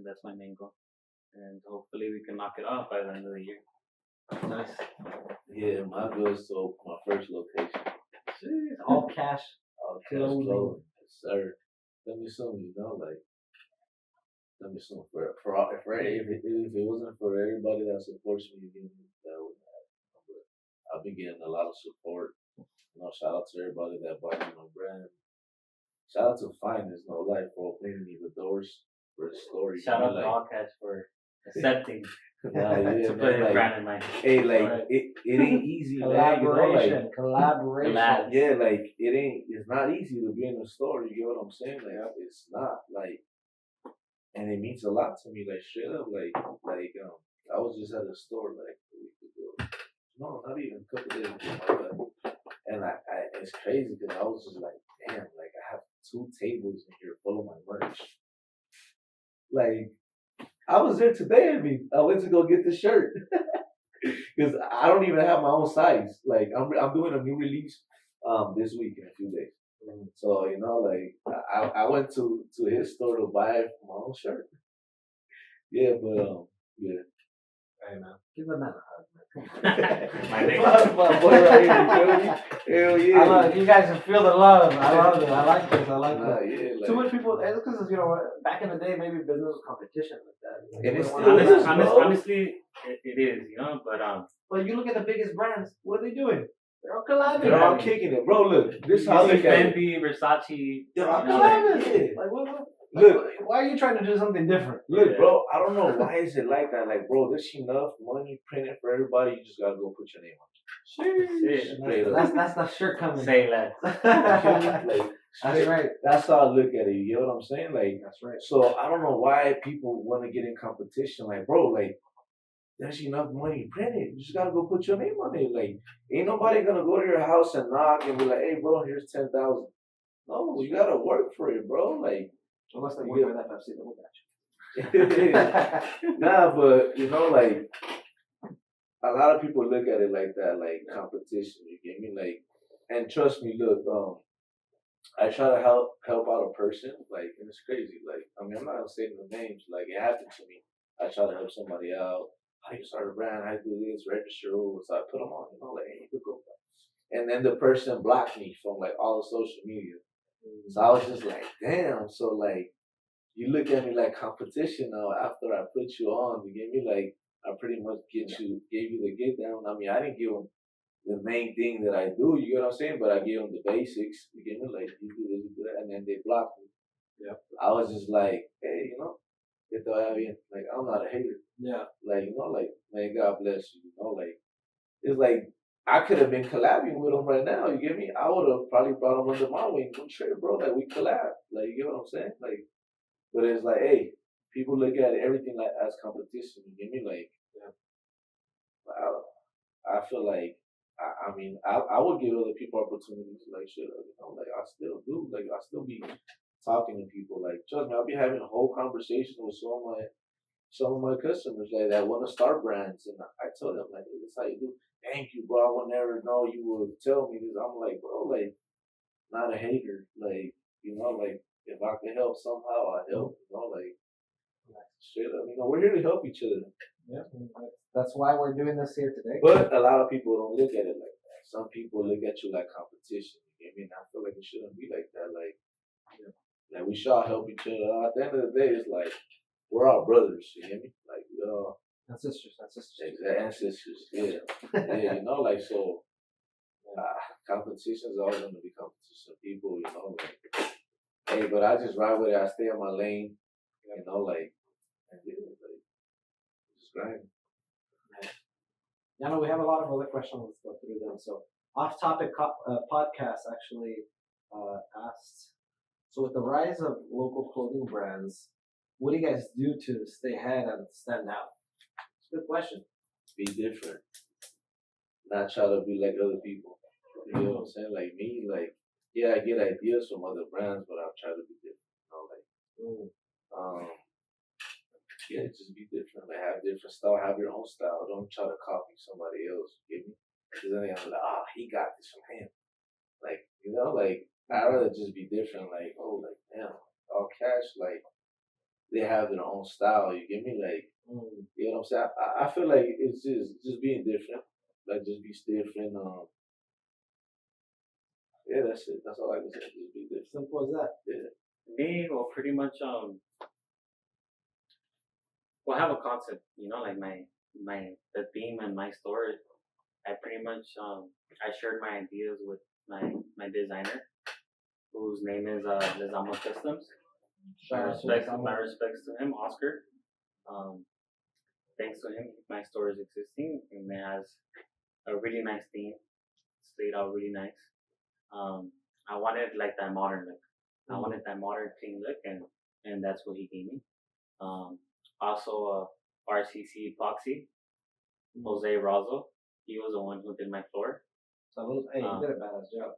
That's my main goal. And hopefully we can knock it off by the end of the year. Nice. Yeah, my goal is to open my first location. Jeez, all cash. Okay, clothing, yes, sir. Let me soon, let me soon if it wasn't for everybody that supports me, that would happen. But I've been getting a lot of support. Shout out to everybody that bought me my brand. Shout out to Finestt, no life, for opening me the doors for the store. Shout out to All Cash for accepting Nah, yeah, to put man, his like, brand in my hey, like Right. it ain't easy, man. Collaboration. Collaboration. Collab. Yeah, like it's not easy to be in the store. You get what I'm saying? Like it's not like, and it means a lot to me. Like straight up, I was just at a store like a week ago. No, not even a couple days ago. And it's crazy because I was just like, damn, like I have 2 tables in here full of my merch. Like I was there today. I went to go get the shirt because I don't even have my own size. Like I'm doing a new release this week in a few days. So I went to his store to buy my own shirt. Yeah, but yeah. Hey man, give the man a hug, man. My nigga. my boy right here, you feel me? Hell yeah. I love it. You guys feel the love. I love it. I like this. Nah, this. yeah, like, Too much people, because back in the day, maybe business was competition like that. And it's Everyone- still is, bro. Honestly, it is, but But you look at the biggest brands. What are they doing? They're all collabing. they're all kicking it, bro. Look, this is how I you see look at it. Fendi, Versace, They're all you know, collabing. Yeah. Like what? Look, Why are you trying to do something different? Look, Yeah. bro, I don't know why is it like that. Like, bro, there's enough money printed for everybody. You just gotta go put your name Shit. That's the shirt coming. Say less. on it. Like, That's right. that's how I look at it. You get what I'm saying? Like, That's right. so I don't know why people want to get in competition. Like, bro, like, there's enough money printed. You just gotta go put your name on it. Like, ain't nobody gonna go to your house and knock and be like, hey, bro, here's 10,000. No, you gotta work for it, bro. Like, Unless they work with FFC, then we got you. nah, but like a lot of people look at it like that, like competition. You get me? Like, and trust me, look, I try to help out a person, like, and it's crazy. Like, I mean, I'm not gonna say no names. Like, it happened to me. I try to help somebody out. How do you start a brand? How do you do this? Register. So I put them on. Like, hey, you go. And then the person blocked me from like all the social media. So I was just like, damn. So like, you look at me like competition now. After I put you on, you get me? Like, I pretty much gave you the get down. I mean, I didn't give them the main thing that I do. You get what I'm saying? But I gave them the basics. You get me? Like, you do this, you do that, and then they blocked me. Yeah. I was just like, hey, like, I'm not a hater. Yeah. Like, like, man, God bless you. Like, it's like, I could have been collabing with them right now. You get me? I would have probably brought them under my wing. I'm sure, bro. Like, we collab. Like, you get what I'm saying? Like, but it's like, hey, people look at everything like as competition. You get me? Like, I feel like, I mean, I would give other people opportunities. Like, shit, like, I still do. Like, I still be talking to people. Like, trust me, I'll be having a whole conversation with some of my customers like that want to start brands, and I tell them like, hey, this is how you do. Thank you, bro. I would never know you would tell me this. I'm like, bro, like, not a hater. Like, like, if I can help somehow, I help. Like, straight up. We're here to help each other. Yeah. That's why we're doing this here today. But a lot of people don't look at it like that. Some people look at you like competition. You get me? And I feel like it shouldn't be like that. Like, like we should all help each other. At the end of the day, it's like, we're all brothers. You get me? Like, we all. And sisters. And sisters. Yeah. Yeah, like, so. Competition is always going to be competition. People, like, hey, but I just ride with it. I stay in my lane, like, and like, just grind. Yeah, no, we have a lot of other questions. Let's go through them. So, off-topic podcast actually asked, so with the rise of local clothing brands, what do you guys do to stay ahead and stand out? It's a good question. Be different. Not try to be like other people. You know what I'm saying? Like me, like, yeah, I get ideas from other brands, but I'll try to be different. Like, Yeah, just be different. Like have different style, have your own style. Don't try to copy somebody else. You get me? Because then they're like, he got this from him. Like, like I'd rather just be different. Like, like damn, all cash. Like they have their own style. You get me? Like, you know what I'm saying? I feel like it's just being different. Like just be different. Yeah, that's it. That's all I can say. Just be different. Simple as that. Yeah. Me, well, pretty much, well, I have a concept, like the theme in my store. I pretty much, I shared my ideas with my designer, whose name is Lizamo Systems. My respects to him, Oscar. Thanks to him, my store is existing and it has a really nice theme. It's laid out really nice. I wanted like that modern look. I wanted that modern clean look, and that's what he gave me. Also, RCC Epoxy, Jose Razo. He was the one who did my floor. So, hey, you did a badass job.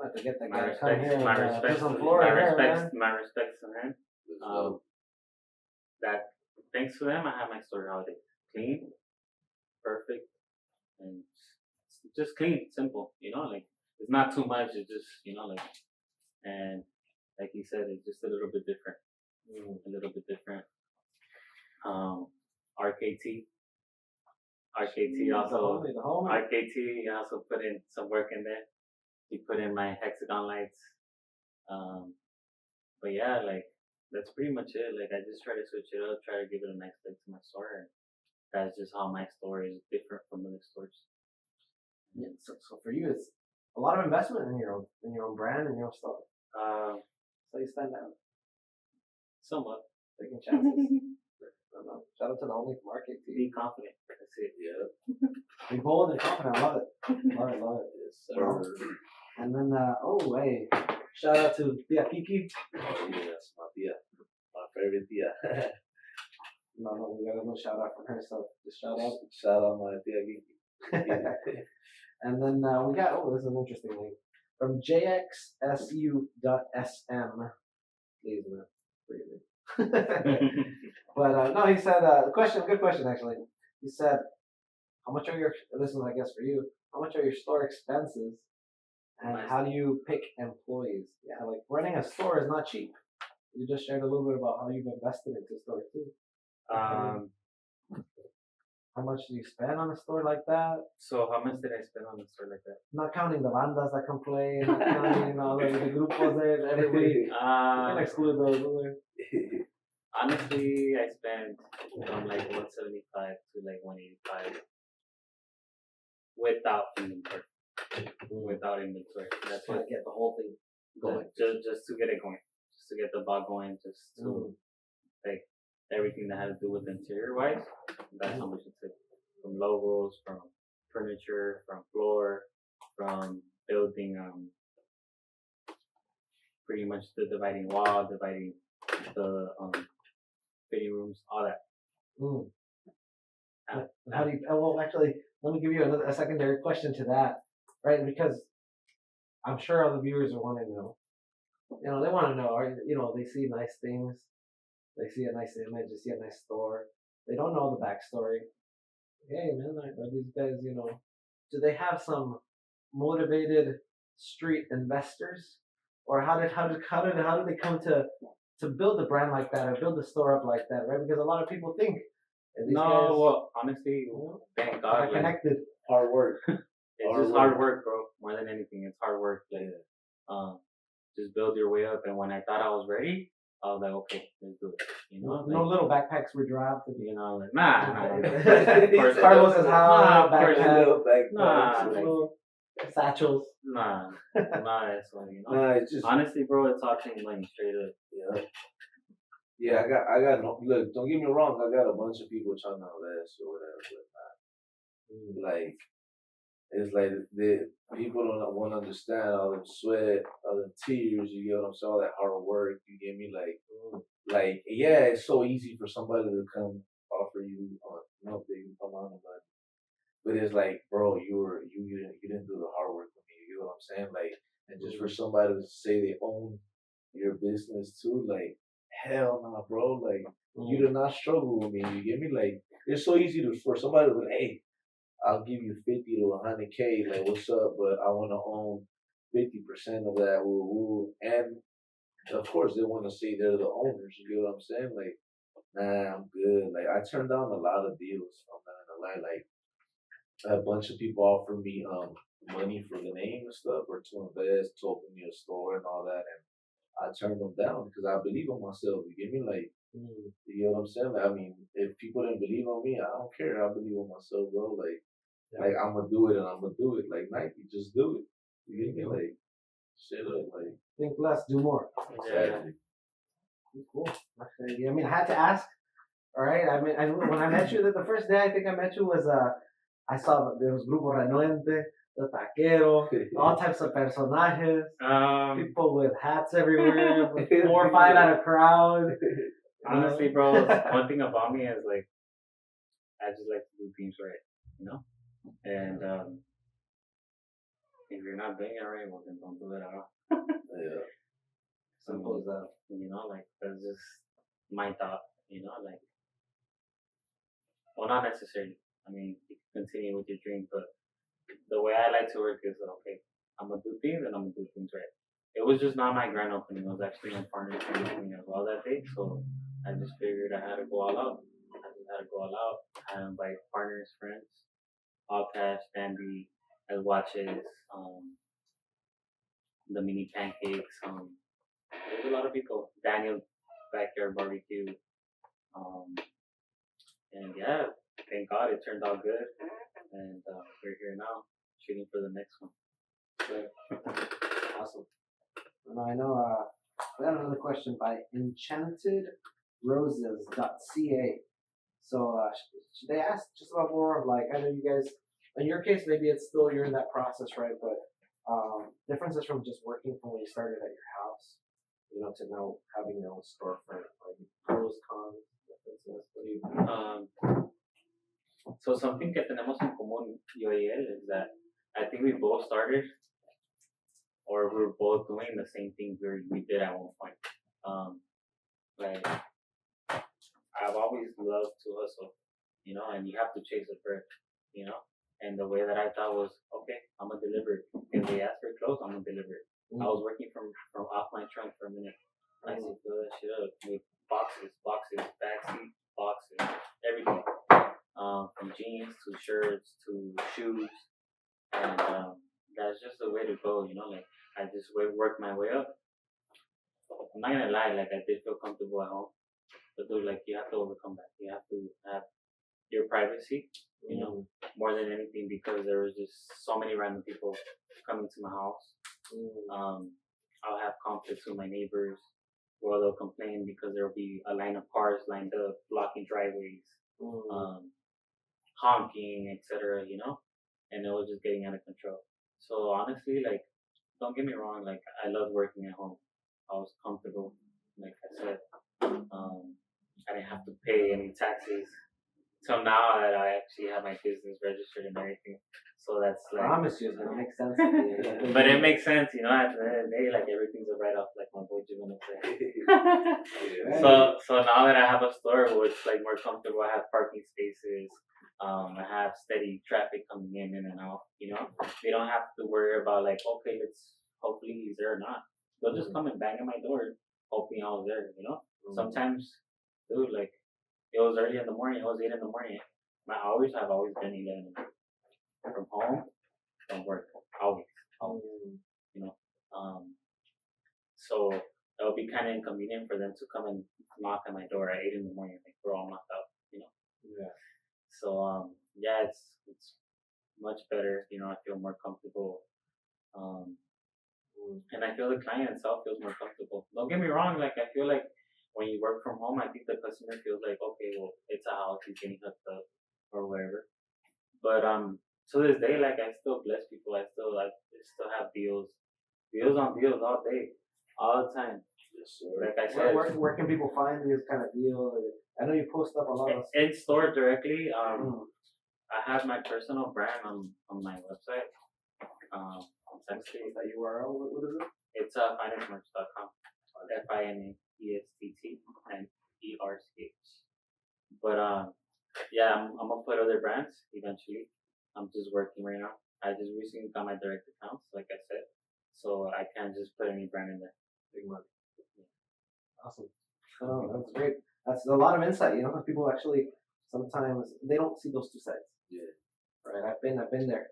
I have to get that My guy to come here my and respects, put some to, floor my in there, respects, man. my respects to him. That thanks to them, I have my store out there clean, perfect, and just clean, simple. Like it's not too much. It's just like, and like he said, it's just a little bit different. A little bit different. RKT. RKT also. The homie. RKT also put in some work in there. He put in my hexagon lights. But yeah, like that's pretty much it. Like I just try to switch it up, try to give it a nice look to my store, and that's just how my store is different from other stores. Yeah, so for you, it's a lot of investment in your own brand and your own stuff. So you stand out. Somewhat. Taking chances. I don't know. Shout out to the homie from RKT. Be confident. That's it. Yeah. Be bold and confident. I love it. Love it. Yes, sir. And then, hey, shout out to Tia Kiki. Oh yes, my tia, my favorite tia. No, we got a little shout out from her, so just shout out. Shout out my tia Kiki. And then we got, this is an interesting link from jxsu.sm. Please, man. But no, he said, good question actually. He said, how much are this is I guess for you, how much are your store expenses and how do you pick employees? Yeah, like running a store is not cheap. You just shared a little bit about how you've invested into stores too. How much do you spend on a store like that? So how much did I spend on a store like that? Not counting the bandas that come play, not counting the grupos there every week. You can exclude those. Honestly, I spent from like 175 to like 185 without inventory. Without inventory. That's To what. get the whole thing going. Just to get it going. Just to get the bug going. Just to like everything that had to do with interior wise. That's how much it took. From logos, from furniture, from floor, from building pretty much the dividing wall, dividing the fitting rooms, all that. How do you? Well, actually, let me give you a secondary question to that, right? Because I'm sure other viewers are wanting to know. They want to know. They see nice things, they see a nice image, they see a nice store. They don't know the backstory. Hey, man, are these guys? Do they have some motivated street investors, or how did they come to build a brand like that or build a store up like that, right? Because a lot of people think well, honestly, thank God, connected. Hard work. It's just hard work, bro. More than anything, it's hard work. Like, just build your way up. And when I thought I was ready, I was like, okay, let's do it. No little backpacks were dropped. Like, nah. Carlos's house, backpack. Nah, satchels. Nah, that's what Nah, it's just honestly, bro, it's all changed money straight up. Yeah. Yeah, I got no look, don't get me wrong, I got a bunch of people trying to invest or whatever, but like it's like the people don't want to understand all the sweat, all the tears, you get what I'm saying, all that hard work, you get me? Like yeah, it's so easy for somebody to come offer you big amount of money. But it's like, bro, you didn't do the hard work with me, you know what I'm saying? Like, and just for somebody to say they own your business too, like, hell no, bro. Like, you do not struggle with me. You get me? Like, it's so easy for somebody to be like, hey, I'll give you 50 to 100K. Like, what's up? But I want to own 50% of that. Woo woo. And of course, they want to say they're the owners. You get what I'm saying? Like, nah, I'm good. Like, I turned down a lot of deals. I'm not gonna lie. Like, a bunch of people offered me money for the name and stuff, or to invest, to open me a store and all that, and I turned them down because I believe in myself. You get me? Like, you know what I'm saying? Like, I mean, if people didn't believe on me, I don't care. I believe in myself, bro. Like I'm gonna do it and I'm gonna do it. Like Nike, just do it. You get me? Like, shit up, like. Think less, do more. Exactly. Cool. Okay. I mean, I had to ask. All right. I mean, when I met you, the first day I think I met you was I saw there was Grupo Renuente, the Taquero, all types of personajes, people with hats everywhere, with 4 or 5 at a crowd. Honestly, bro, one thing about me is like I just like to do things right, you know. And if you're not doing it right, well then don't do it at all. Yeah. Simple as that. You know, like that's just my thought. You know, like, well, not necessarily. I mean, you can continue with your dream, but the way I like to work is okay. I'm gonna do things and I'm gonna do things right. It was just not my grand opening. It was actually my partner's grand opening as well that day. So I just figured I had to go all out. I just had to go all out. I invite partners, friends, all cash, Dandy, as watches, the mini pancakes. There's a lot of people. Daniel's backyard barbecue. And yeah, thank God it turned out good. And we're here now, shooting for the next one. Awesome. And I know we have another question by enchantedroses.ca. So should they ask just about more of like, I know you guys, in your case, maybe it's still, you're in that process, right? But differences from just working from when you started at your house, you know, to now having your own storefront, like pros, cons, differences. What do you So something que tenemos en común, yo y él, is that I think we both started, or we were both doing the same thing we did at one point. Like, I've always loved to hustle, you know, and you have to chase the bird, you know. And the way that I thought was, okay, I'm gonna deliver it. If they ask for clothes, I'm gonna deliver it. I was working from off my trunk for a minute. I used to fill that shit up with boxes, backseat boxes, everything. From jeans to shirts to shoes, and that's just the way to go, you know. Like, I just worked my way up. I'm not gonna lie, like I did feel comfortable at home, but dude, like you have to overcome that. You have to have your privacy, you know, more than anything, because there was just so many random people coming to my house. I'll have conflicts with my neighbors, where they'll complain because there'll be a line of cars lined up blocking driveways. Honking, etc., you know, and it was just getting out of control. So honestly, like, don't get me wrong, like I love working at home. I was comfortable, like I said. I didn't have to pay any taxes till now that I actually have my business registered and everything. So that's like, I promise you, it makes sense. but it makes sense, you know. At the end of the day, like everything's a write-off, like my boy Jim would say. So now that I have a store, which like more comfortable, I have parking spaces. I have steady traffic coming in and out. You know, they don't have to worry about like, okay, hopefully he's there or not. They'll just come and bang at my door, hoping I was there. You know, sometimes, dude, like it was early in the morning. It was 8 in the morning. My hours have always been 11 in the morning. From home, from work, always, you know. So it'll be kind of inconvenient for them to come and knock at my door at 8 in the morning, like we're all knocked out, you know. Yeah. So yeah, it's much better, you know. I feel more comfortable, and I feel the client itself feels more comfortable. Don't get me wrong, like I feel like when you work from home, I think the customer feels like, okay, well, it's a house, he's getting hooked up or whatever. But to this day, like I still bless people. I still have deals on deals all day, all the time. Yes, sir. Like I said, Where can people find these kind of deals? I know you post up a lot of in store directly. I have my personal brand on my website. That URL, what is it? It's finesttmerch.com. ESTT and ERCH. But yeah, I'm gonna put other brands eventually. I'm just working right now. I just recently got my direct accounts, like I said, so I can't just put any brand in there. Big money. Awesome. Oh, that's great. That's a lot of insight. You know, people actually sometimes they don't see those two sides. Yeah. Right. I've been there.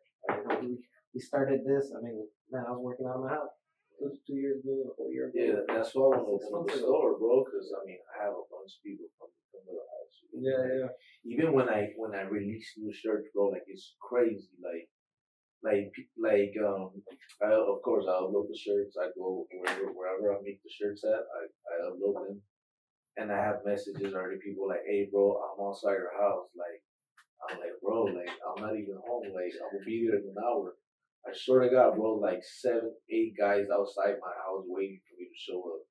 We started this. I mean, man, I was working out of my house. It was 2 years ago, a whole year ago. Yeah, that's why I want to open up a store, bro. Because I mean, I have a bunch of people from the house. Yeah. Even when I release new shirts, bro, like it's crazy. Of course I upload the shirts. I go wherever I make the shirts at. I upload them, and I have messages already. People like, hey, bro, I'm outside your house. Like, I'm like, bro, like I'm not even home. Like I'm gonna be there in an hour. I swear to God, bro, like 7, 8 guys outside my house waiting for me to show up.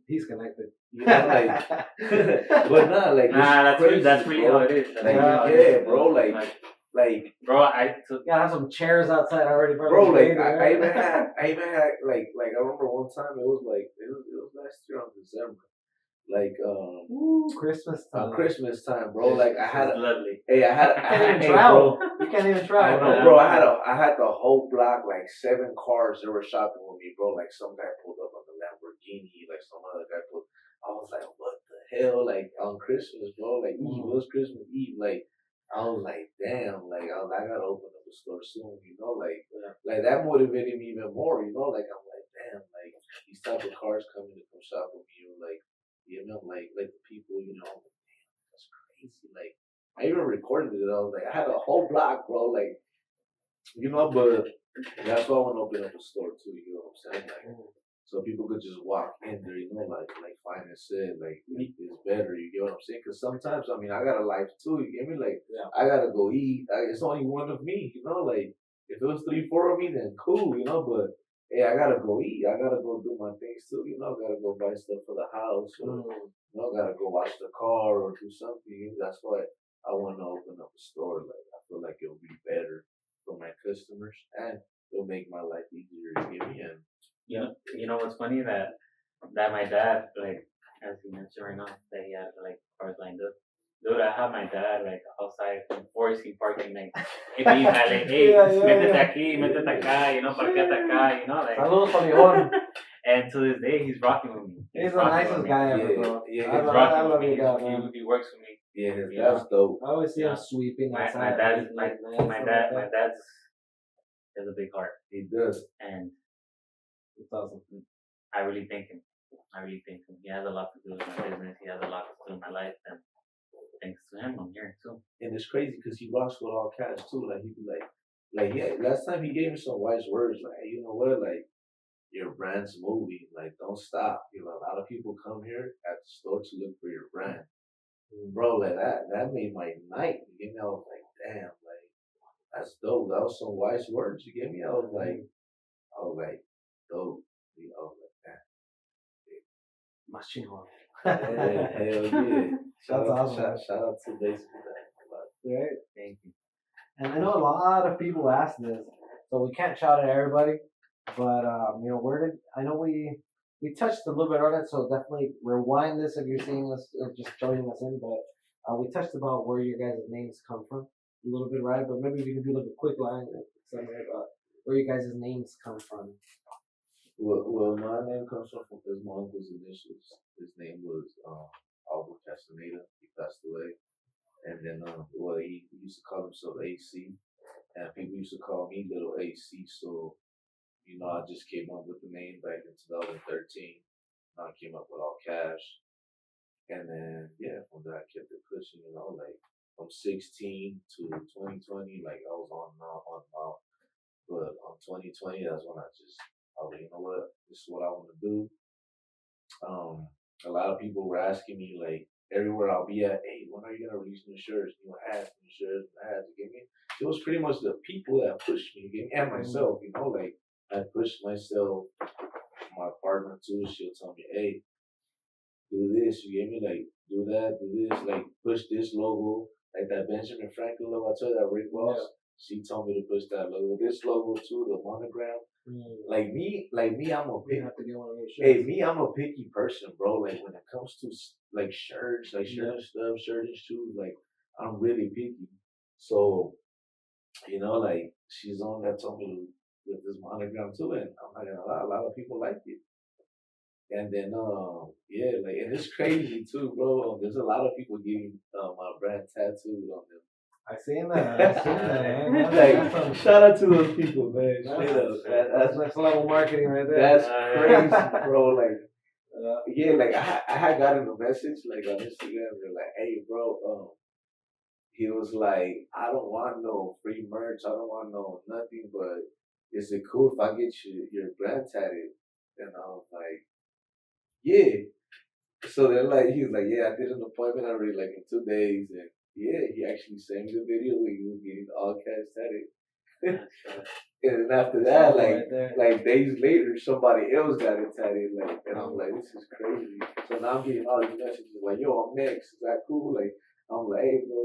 He's connected. You know, like, but not like Nah, crazy, that's really bro. how it is. That's Like, really how it yeah, is. bro, like, bro, I took. Yeah, I have some chairs outside already. bro, like I even had like I remember one time it was last year on December, like Christmas time. Christmas time, bro. Like I had lovely. hey, I had You can't even hey, travel. bro. You can't even I travel. know, bro. I had the whole block, like 7 cars that were shopping with me, bro. Like some guy pulled up on the Lamborghini, like some other guy pulled. I was like, what the hell? Like on Christmas, bro. Like Eve, it was Christmas Eve. Like I was like, damn. Like I gotta open up a store soon. You know, like that motivated me even more. You know, like I'm like, damn. Like these type of cars coming to come shop with me, or like you know, like the people. You know, damn, that's crazy. Like. I even recorded it. I was like, I had a whole block, bro. Like, you know, but that's why I want to open up a store too. You know what I'm saying? Like, so people could just walk in there. You know, like Finestt said, like it's better. You get what I'm saying? Because sometimes, I mean, I got a life too. You get me? Like, I gotta go eat. It's only one of me. You know, like if it was 3, 4 of me, then cool. You know, but hey, I gotta go eat. I gotta go do my things too. You know, I gotta go buy stuff for the house. Or, you know, I gotta go wash the car or do something. That's why I want to open up a store. Like I feel like it'll be better for my customers and it'll make my life easier to get me in. You know what's funny that my dad, like as he mentioned right now, that he had like cars lined up. Dude, I have my dad like outside before he's parking like, hey, métete aquí, métete acá, you know, parquete acá, you know, like. Saludos para mi Juan. And to this day, he's rocking with me. He's the nicest guy ever, bro. Yeah, I he's rocking love with me. you, God, He works with me. Yeah, that's dope. I always see him sweeping My outside. dad's has a big heart. He does. And it's awesome. I really thank him. He has a lot to do with my business. He has a lot to do with my life, and thanks to him, I'm here too. And it's crazy because he rocks with all cash too. Like he be like yeah. Last time he gave me some wise words. Like, hey, you know what? Like your brand's moving. Like don't stop. You know, a lot of people come here at the store to look for your brand. Bro, like that made my night. You know, I was like, damn, like that's dope. That was some wise words you gave me. I was like, dope. You know, like that. Machine. Yeah, hell yeah. That's awesome. Shout out to basically that. Right. Thank you. And I know a lot of people ask this, so we can't shout at everybody. But you know, I know we touched a little bit on it, so definitely rewind this if you're seeing us, just joining us in. But we touched about where your guys' names come from a little bit, right? But maybe we can do like a quick line summary about where you guys' names come from. Well, my name comes from because my uncle's initials. His name was Albert Castaneda. He passed away, and then he used to call himself AC, and people used to call me Little AC. So, you know, I just came up with the name back in 2013. I came up with all cash, and then from there I kept it pushing. You know, like from 16 to 2020, like I was on and off. But on 2020, that's when I was like, you know what, this is what I want to do. A lot of people were asking me, like, everywhere I'll be at, hey, when are you going to release new shirts? You know, ads, new shirts, ads. You get me? It was pretty much the people that pushed me, you get me? And myself, you know, like, I pushed myself. My partner, too, she'll tell me, hey, do this, you get me? Like, do that, do this, like, push this logo, like that Benjamin Franklin logo, I told you, that Rick Ross. she told me to push that logo. This logo too, the monogram. Like me, I'm a We picky. have to get one of those Hey, shirts. me, I'm a picky person, bro. Like when it comes to like shirts, like Yeah. and stuff, shirts and shoes, like I'm really picky. So, like she's the one that told me with this monogram too, and I'm not gonna lie, a lot of people like it. And then, yeah, like, and it's crazy too, bro. There's a lot of people getting my brand tattooed on them. I seen that. I seen that. Man. Like, shout out to those people, man. Straight up. That's next level marketing right there. That's crazy, bro. Like, yeah, like I had gotten a message like on Instagram. They're like, "Hey, bro, he was like, I don't want no free merch. I don't want no nothing. But is it cool if I get you your brand tatted?" And I was like, "Yeah." So then, like, he was like, "Yeah, I did an appointment already, like in 2 days." And yeah, he actually sent me the video where he was getting all cash tatted. And then after that, like days later, somebody else got it tatted. Like, and I'm like, this is crazy. So now I'm getting all these messages like, "Yo, I'm next. Is that cool?" Like, I'm like, "Hey, bro,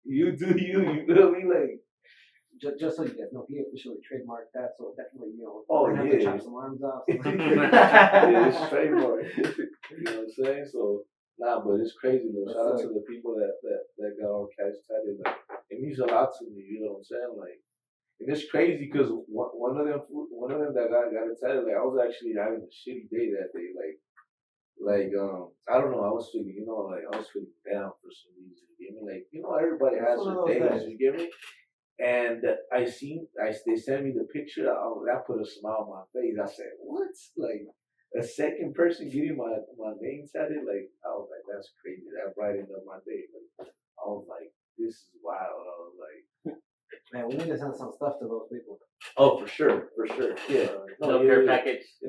you do you. You feel me?" Like, Just so you guys know, he officially trademarked that, so definitely, Oh, we're gonna have to yeah. chop some arms off. yeah, it's trademark. You know what I'm saying? So, nah, but it's crazy though. Shout out to the people that got all cash tatted. Like, it means a lot to me. You know what I'm saying? Like, and it's crazy because one of them that got it tatted. Like, I was actually having a shitty day that day. Like I don't know. I was feeling, like I was feeling down for some reason. You get me? Like, everybody has their days. You get me? And they sent me the picture. That put a smile on my face. I said, "What? Like a second person getting my name tatted? Like, I was like, that's crazy. That brightened up my day. Like, I was like, this is wild. I was like, Man, we need to send some stuff to those people. oh, for sure, yeah. No care package. They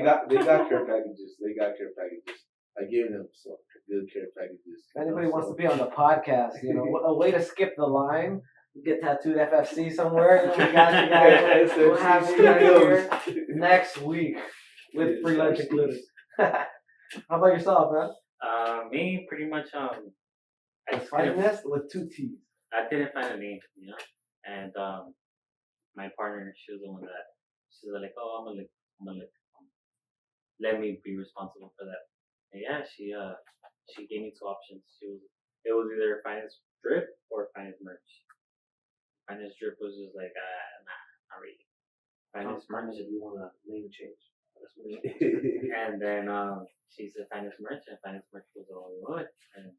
got care packages. They got care packages. I gave them some good care packages. If anybody wants to be on the podcast, a way to skip the line, get tattooed FFC somewhere. We got you guys. We'll have you guys here next week with free lunch included. How about yourself, man? Me, pretty much, It's Finestt with 2 T's. I didn't find a name, and my partner, she was the one that she's like, "Oh, I'm gonna let me be responsible for that." And yeah, she gave me 2 options. It was either Finestt drip or Finestt merch. Finestt drip was just like, nah, not really. Finestt merch, if you want a name change. and then she said Finestt merch, and Finestt merch was all we wanted, and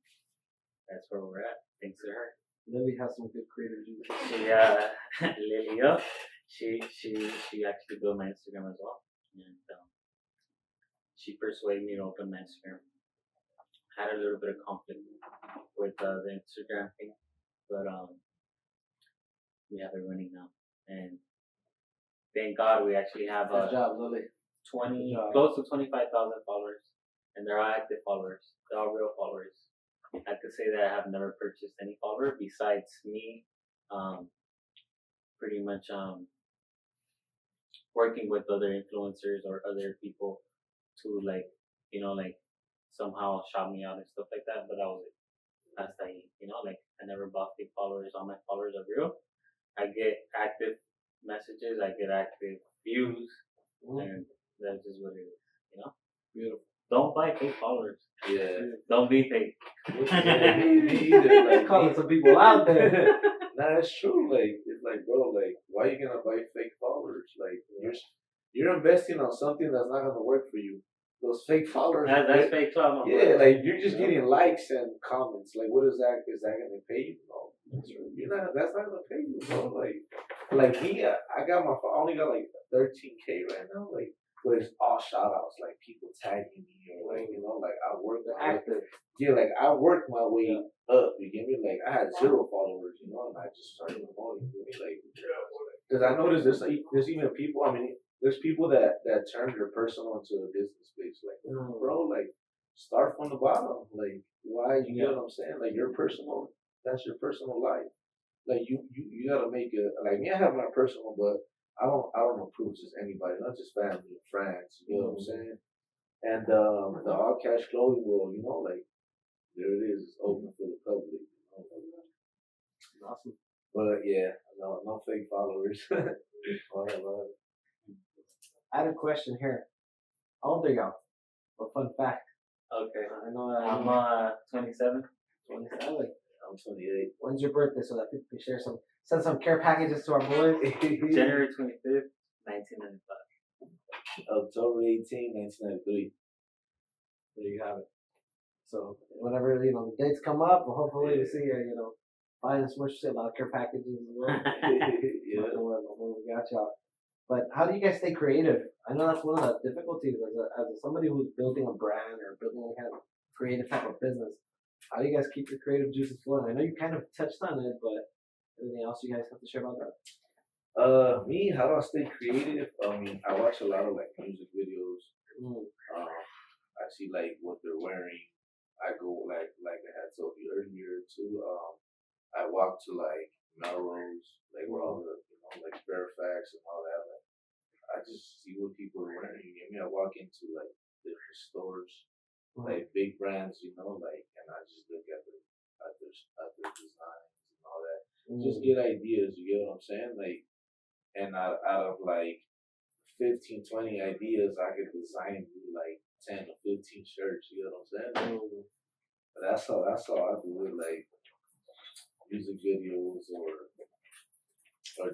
that's where we're at. Thanks to her. Lily has some good creative juices. Lily, she actually built my Instagram as well, and she persuaded me to open my Instagram. Had a little bit of conflict with the Instagram thing, but we have it running now, and thank God we actually have Good job, Lily. close to 25,000 followers, and they're all active followers. They're all real followers. I could say that I have never purchased any follower besides me, pretty much working with other influencers or other people to like somehow shout me out and stuff like that. But that was it. That's like I never bought fake followers. All my followers are real. I get active messages. I get active views, and that's just what it is. Beautiful. Don't buy fake followers. Yeah. Don't be fake. Me either. Like, Calling some people out there. Nah, it's true. Like, it's like, bro, like, why are you gonna buy fake followers? Like, you're investing on something that's not gonna work for you. Those fake followers. That's fake trauma. Yeah, like you're just getting likes and comments. Like, what is that? Is that gonna pay you? No, that's not gonna pay you, bro. Like me, I only got like 13K right now. Like, but it's all shout outs, like people tagging me or like, like I work Active. Yeah, like I worked my way up. You get me? Like I had 0 followers, and I just started promoting. Like, because I noticed there's even people. I mean, there's people that turn their personal into a business page. Like, bro, like start from the bottom. Like, why? You get what I'm saying? Like your personal, that's your personal life. Like you gotta make it. Like me, I have my personal, but I don't approve just anybody, not just family, friends. You know what I'm saying? And the all cash clothing will, like there it is, open for the public. Awesome. But yeah, no fake followers. Alright. I had a question here. How old are y'all? A fun fact. Okay. I know I'm 27. 27. I'm 28. When's your birthday so that people can send some care packages to our boys? January 25th, 1995. October 18, 1993. There you have it. So whenever the dates come up, well, hopefully we see Finestt merch, a lot of care packages as well. Yeah. We got y'all. But how do you guys stay creative? I know that's one of the difficulties as somebody who's building a brand or building any kind of creative type of business. How do you guys keep your creative juices flowing? I know you kind of touched on it, but anything else you guys have to share about that? Me, how do I stay creative? I mean, I watch a lot of like music videos. I see like what they're wearing. I go like I had told you earlier too. I walk to like Melrose, like where all the like Fairfax and all that. Like, I just see what people are wearing. I mean, I walk into like different stores, like big brands, like, and I just look at their designs and all that. Just get ideas. You get what I'm saying? Like, and out of like 15, 20 ideas, I could design like 10 or 15 shirts. You know what I'm saying? But that's all I do with like music videos or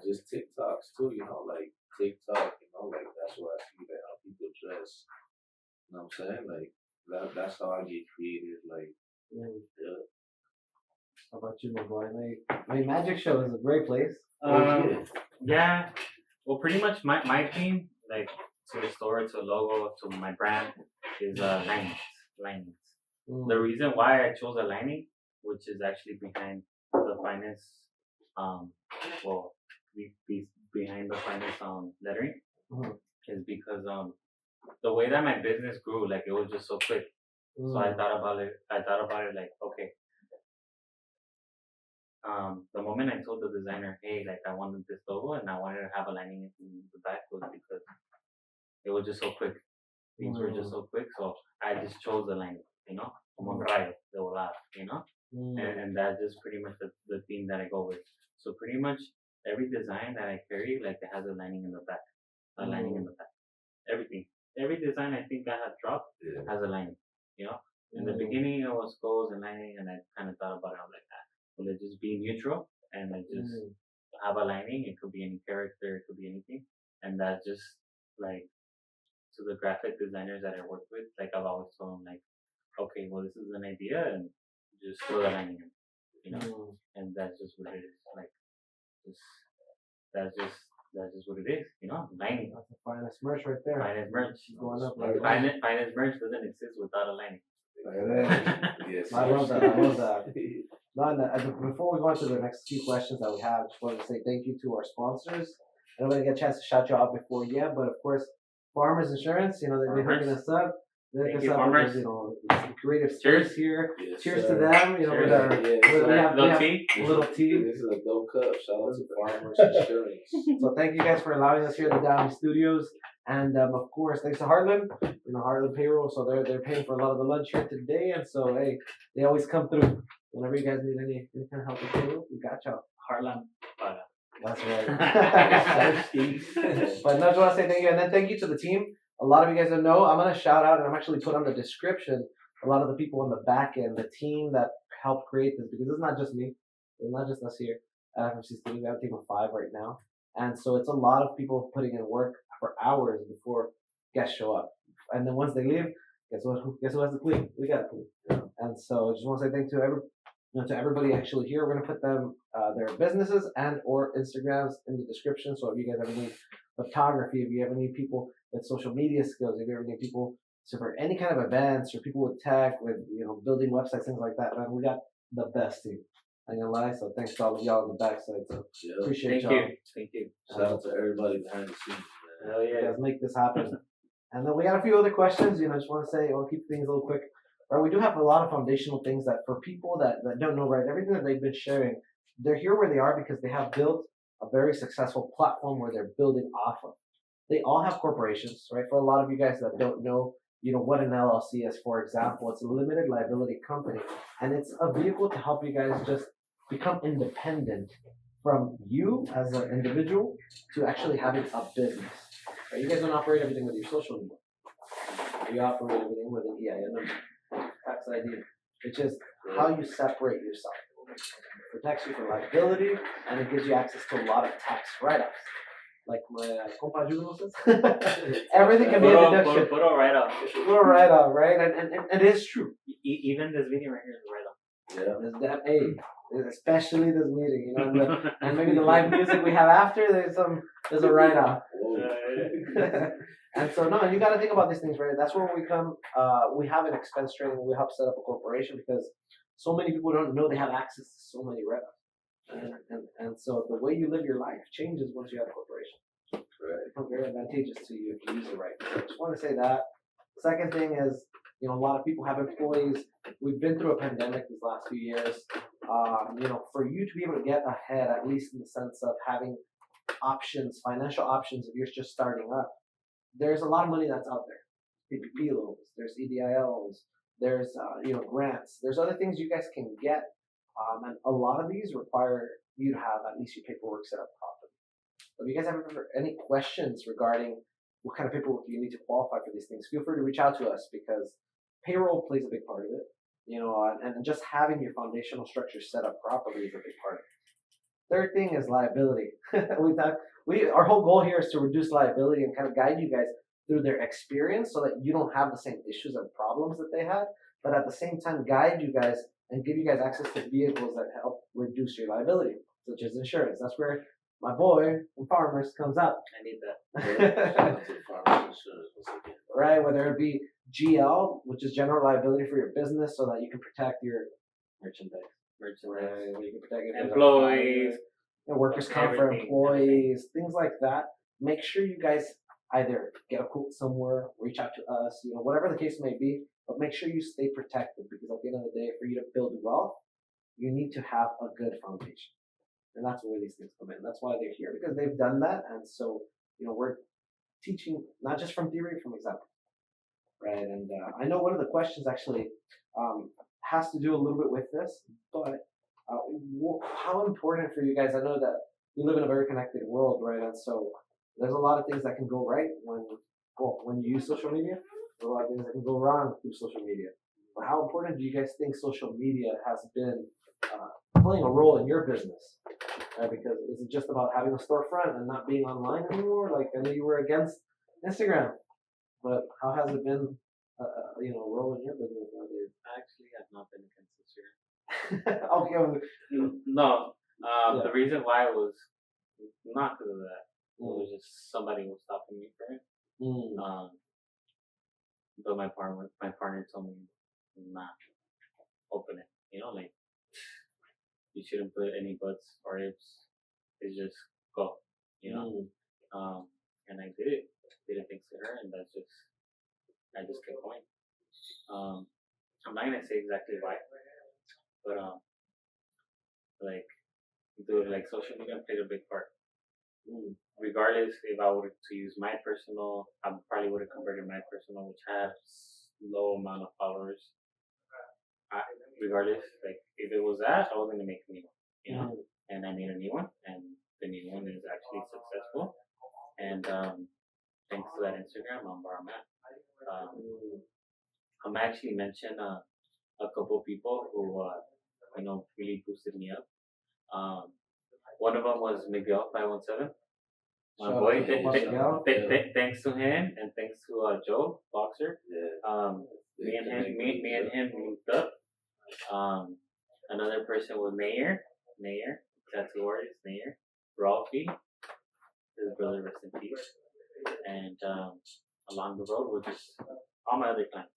just TikToks too. Like TikTok. Like that's where I see that how people dress. You know what I'm saying? Like that's how I get creative. Like yeah. How about you, my boy? I mean, Magic Show is a great place. Yeah. Well, pretty much my theme, like to the store, to a logo, to my brand, is linings. The reason why I chose a lining, which is actually behind the Finestt, behind the Finestt lettering, is because the way that my business grew, like it was just so quick. So I thought about it like, okay. The moment I told the designer, hey, like I wanted this logo and I wanted to have a lining in the back, was because it was just so quick. Things were just so quick, so I just chose the lining, como un rayo de volada, and that's just pretty much the theme that I go with. So pretty much every design that I carry, like it has a lining in the back, everything. Every design I think I have dropped has a lining, In the beginning it was goals and lining, and I kind of thought about it, I'm like, will it just be neutral and like just have a lining? It could be any character, it could be anything. And that's just like to the graphic designers that I work with, like I've always told them like, okay, well this is an idea and just throw the lining in, and that's just what it is. Like that's just what it is, lining. That's the Finestt merch right there. Finestt merch. Going up. Finestt merch doesn't exist without a lining. Yes. I love that. Before we go on to the next few questions that we have, I just wanted to say thank you to our sponsors. I don't want to get a chance to shout you out before yet, but of course, Farmers Insurance, they've been hooking us up. Thank you, Farmers. With, creative spirits here. Yes, cheers to them. Cheers. We have little tea. This is a dope cup. Shout out to Farmers Insurance. So thank you guys for allowing us here at the Downey Studios. And of course, thanks to Heartland, Heartland Payroll. So they're paying for a lot of the lunch here today. And so, hey, they always come through. Whenever you guys need any kind of help with payroll, we got y'all. Heartland. That's right. But no, I just want to say thank you. And then thank you to the team. A lot of you guys don't know, I'm going to shout out, and I'm actually put on the description, a lot of the people on the back end, the team that helped create this, because it's not just me. It's not just us here at FFC Studio. We have a team of 5 right now. And so it's a lot of people putting in work for hours before guests show up. And then once they leave, guess who has to clean? We got to clean. And so I just want to say thank you to everybody actually here. We're going to put them their businesses and or Instagrams in the description. So if you guys ever need photography, if you ever need people with social media skills, if you ever need people for any kind of events or people with tech, with building websites, things like that, man, we got the best team. I'm gonna lie. So thanks to all of y'all on the backside. So appreciate y'all. Thank you. Shout out to everybody behind the scenes. Hell yeah. You guys make this happen. And then we got a few other questions. I just want to say, we'll keep things a little quick. Right, we do have a lot of foundational things that for people that don't know, right, everything that they've been sharing, they're here where they are because they have built a very successful platform where they're building off of. They all have corporations, right? For a lot of you guys that don't know, what an LLC is, for example, it's a limited liability company, and it's a vehicle to help you guys just become independent from you as an individual to actually having a business. Right? You guys don't operate everything with your social media. You operate everything with an EIN number, tax ID. It's just how you separate yourself. It protects you from liability, and it gives you access to a lot of tax write-offs. Like my compa Juno says, everything can be a deduction. Put a write-off. Put a write-off, right? And it is true. Even this video right here is a write-off. Yeah. There's especially this meeting, and maybe the live music we have after. There's a write-off. And so no, you got to think about these things, right? That's where we come. We have an expense training. We help set up a corporation because so many people don't know they have access to so many write-offs, and so the way you live your life changes once you have a corporation. Right. It's very advantageous to you if you use it right. So I just want to say that. Second thing is, a lot of people have employees. We've been through a pandemic these last few years. For you to be able to get ahead, at least in the sense of having options, financial options, if you're just starting up, there's a lot of money that's out there. PPP loans, there's EDILs, there's grants, there's other things you guys can get, and a lot of these require you to have at least your paperwork set up properly. So if you guys have any questions regarding what kind of paperwork you need to qualify for these things, feel free to reach out to us because payroll plays a big part of it. And just having your foundational structure set up properly is a big part of it. Third thing is liability. Our whole goal here is to reduce liability and kind of guide you guys through their experience so that you don't have the same issues and problems that they had, but at the same time guide you guys and give you guys access to vehicles that help reduce your liability, such as insurance. That's where my boy from Farmers comes out. I need that. Right, whether it be GL, which is general liability for your business, so that you can protect your merchandise. Right, you can protect your Employees, workers' comp for employees, things like that. Make sure you guys either get a quote somewhere, reach out to us, whatever the case may be, but make sure you stay protected because at the end of the day, for you to build wealth, you need to have a good foundation. And that's where these things come in. That's why they're here, because they've done that. And so, we're teaching not just from theory, from example. Right. And I know one of the questions actually has to do a little bit with this, but how important for you guys? I know that we live in a very connected world, right? And so there's a lot of things that can go right when you use social media. There's a lot of things that can go wrong through social media. But how important do you guys think social media has been playing a role in your business? Because is it just about having a storefront and not being online anymore? Like I know you were against Instagram, but how has it been a role in your business nowadays? Actually, I've not been against this year. Okay. No. The reason why was not because of that. It was just somebody was stopping me from it. But my partner told me not open it. You shouldn't put any buts or ifs. It's just go. And I did it. Did it thanks to her, and I just kept going. I'm not gonna say exactly why, but social media played a big part. Regardless, if I were to use my personal, I probably would have converted my personal, which has low amount of followers. Regardless, if it was that, I was gonna make a new one, and I made a new one, and the new one is actually successful. And thanks to that Instagram, I'm where I'm at. I'm actually mentioned a couple of people who really boosted me up. One of them was Miguel 517. My boy, thanks to him and thanks to Joe Boxer. Me and him moved up. Another person was Mayor, tattoo artist Mayor, Ralphie, his brother, rest in peace. And along the road were just all my other clients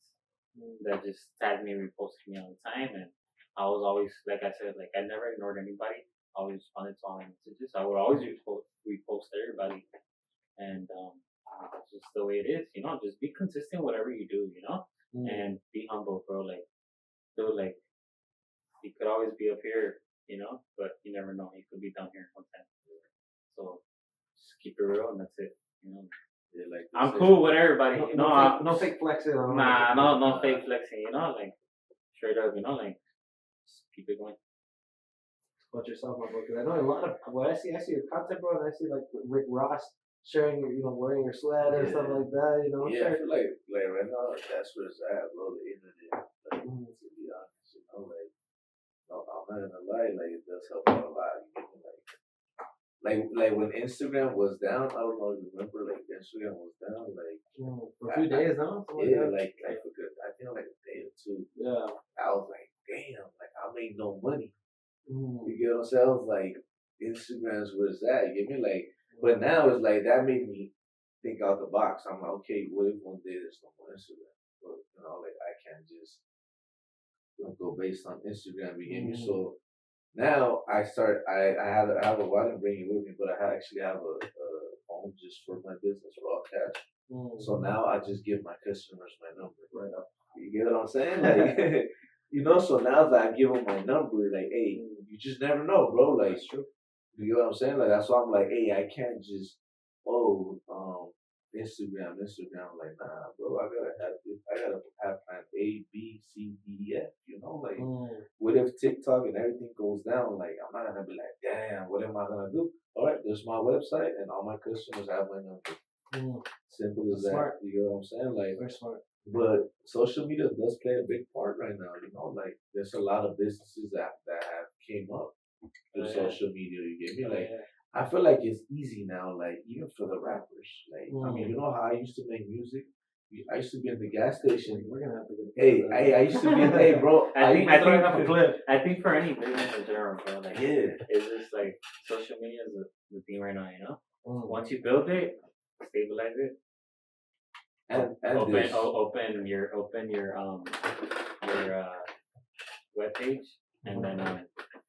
that just tagged me, reposted me all the time, and I was always, like I said, I never ignored anybody. I always responded to all my messages. I would always repost everybody, and it's just the way it is, Just be consistent whatever you do, and be humble, bro. Dude, you could always be up here, but you never know. You could be down here one time. So just keep it real, and that's it, I'm cool with everybody, No fake flexing. Nah, no fake flexing, straight up, just keep it going. about yourself, my bro. Because I know a lot of what I see your content, bro, and I see like Rick Ross sharing your, wearing your sweater and stuff like that. Yeah, I feel like right now that's where it's at, bro. The internet, like to be honest, like no, I'm not gonna lie, like it does help out a lot. You get me? Like when Instagram was down, I don't know if you remember, like Instagram was down, like for a few days now. Yeah, like for good, I think like a day or two. Yeah, I was like, damn, like I made no money. mm. You get what I'm saying? I was like, Instagram's where it's at. You get me? Like, but now it's like that made me think out the box. I'm like, okay, what if one day there's no more Instagram? But like I can't just go based on Instagram. You get me? So now I have a well, I didn't bring it with me, but I actually have a phone just for my business raw cash. So now I just give my customers my number. Right up. You get what I'm saying? Like, so now that I give them my number, like, hey, you just never know, bro. Like, That's true. you get what I'm saying? Like, that's why I'm like, hey, I can't just, Instagram. Like, nah, bro, I gotta have plan A, B, C, D, F. Like, what if TikTok and everything goes down? Like, I'm not gonna be like, damn, what am I gonna do? All right, there's my website, and all my customers have my number. Simple as Smart. that. You get what I'm saying? Like, Very smart. but social media does play a big part right now. Like, there's a lot of businesses that have came up through social media. You get me? Like, I feel like it's easy now, like, even for the rappers. Like, I mean, you know how I used to make music? I used to be in the gas station. We're gonna have to get I used to be, hey, bro. I think for any business in general, bro, like, it's just like social media is the thing right now, Once you build it, stabilize it, and open your web page, and then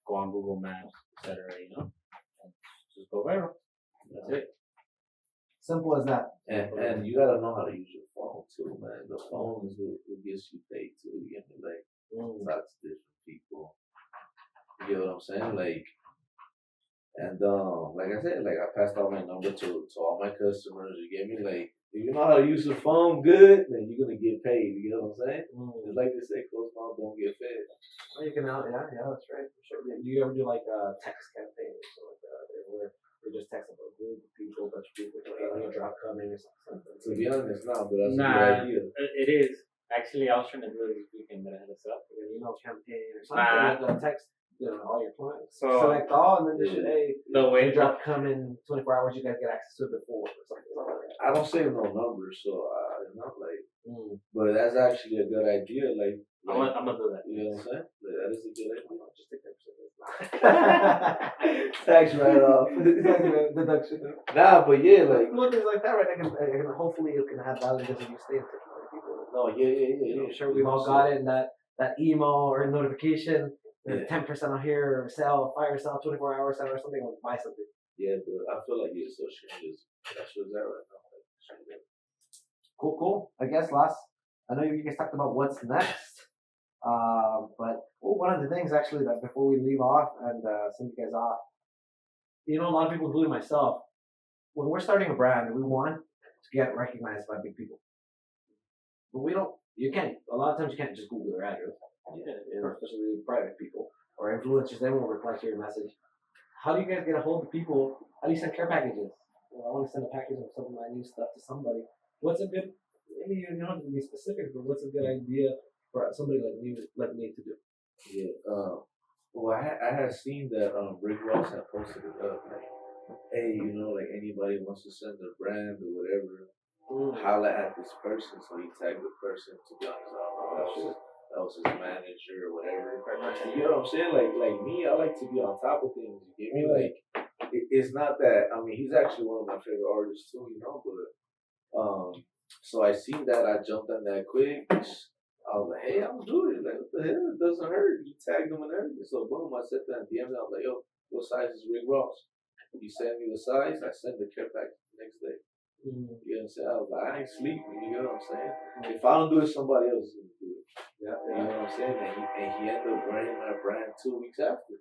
go on Google Maps, etc. Just go viral. That's it. Simple as that. And you gotta know how to use your phone too, man. The phone is what gets you paid too. You get me? Like, talk to different people. You get what I'm saying? Like, and like I said, like I passed out my number to all my customers. You get me? Like, if you know how to use the phone good, then you're gonna get paid. You get what I'm saying? It's like they say, close mouth don't get fed. Well, you can yeah, that's right. For sure. Do you ever do like a text campaign or something like that, where we just text a group of people, a bunch of people, like a drop coming or something? To be honest, no, but that's a good idea. It is. Actually, I was trying to do it this weekend, but I had to stop. Campaign or something like text. All your clients. So select all, and then just hey, the way drop coming 24 hours, you guys get access to it before or something like that. I don't save no numbers, so it's not like. But that's actually a good idea. Like I'm gonna do that. You know what I'm saying? Like, that is a good idea. Just take that Tax write off. Deduction. Nah, but yeah, like little things like that, right? I can hopefully it can have value because if you stay in touch with people. No, yeah. I'm sure we've all got it in that email or notification. 10% on here, or fire sale, 24 hours sale, or something, or buy something. Yeah, but I feel like social media that's what's there right now. Cool. I guess I know you guys talked about what's next. But one of the things actually that before we leave off and send you guys off, a lot of people, including myself, when we're starting a brand, we want to get recognized by big people. But a lot of times you can't just Google their address. Especially private people or influencers, they won't reply to your message. How do you guys get a hold of people? How do you send care packages? I want to send a package of some of my new stuff to somebody. What's a good, maybe you don't have to be specific, but what's a good idea for somebody like me to do? Yeah, well, I had seen that Rick Ross had posted it up, like, hey, like anybody wants to send their brand or whatever, holla at this person. So he tagged the person. To be honest, I don't know. That was his manager or whatever. You know what I'm saying? Like me, I like to be on top of things. You get me? Like, it's not that. I mean, he's actually one of my favorite artists too. But so I seen that, I jumped on that quick. I was like, hey, I'm doing it. Like, what the hell? It doesn't hurt. You tagged him and everything. So boom, I sent that DM. I was like, yo, what size is Rick Ross? He sent me the size. I sent the care pack the next day. You know what I'm saying? I was like, I ain't sleeping. You know what I'm saying? If I don't do it, somebody else is gonna do it. You know what I'm saying? And he ended up wearing my brand 2 weeks after.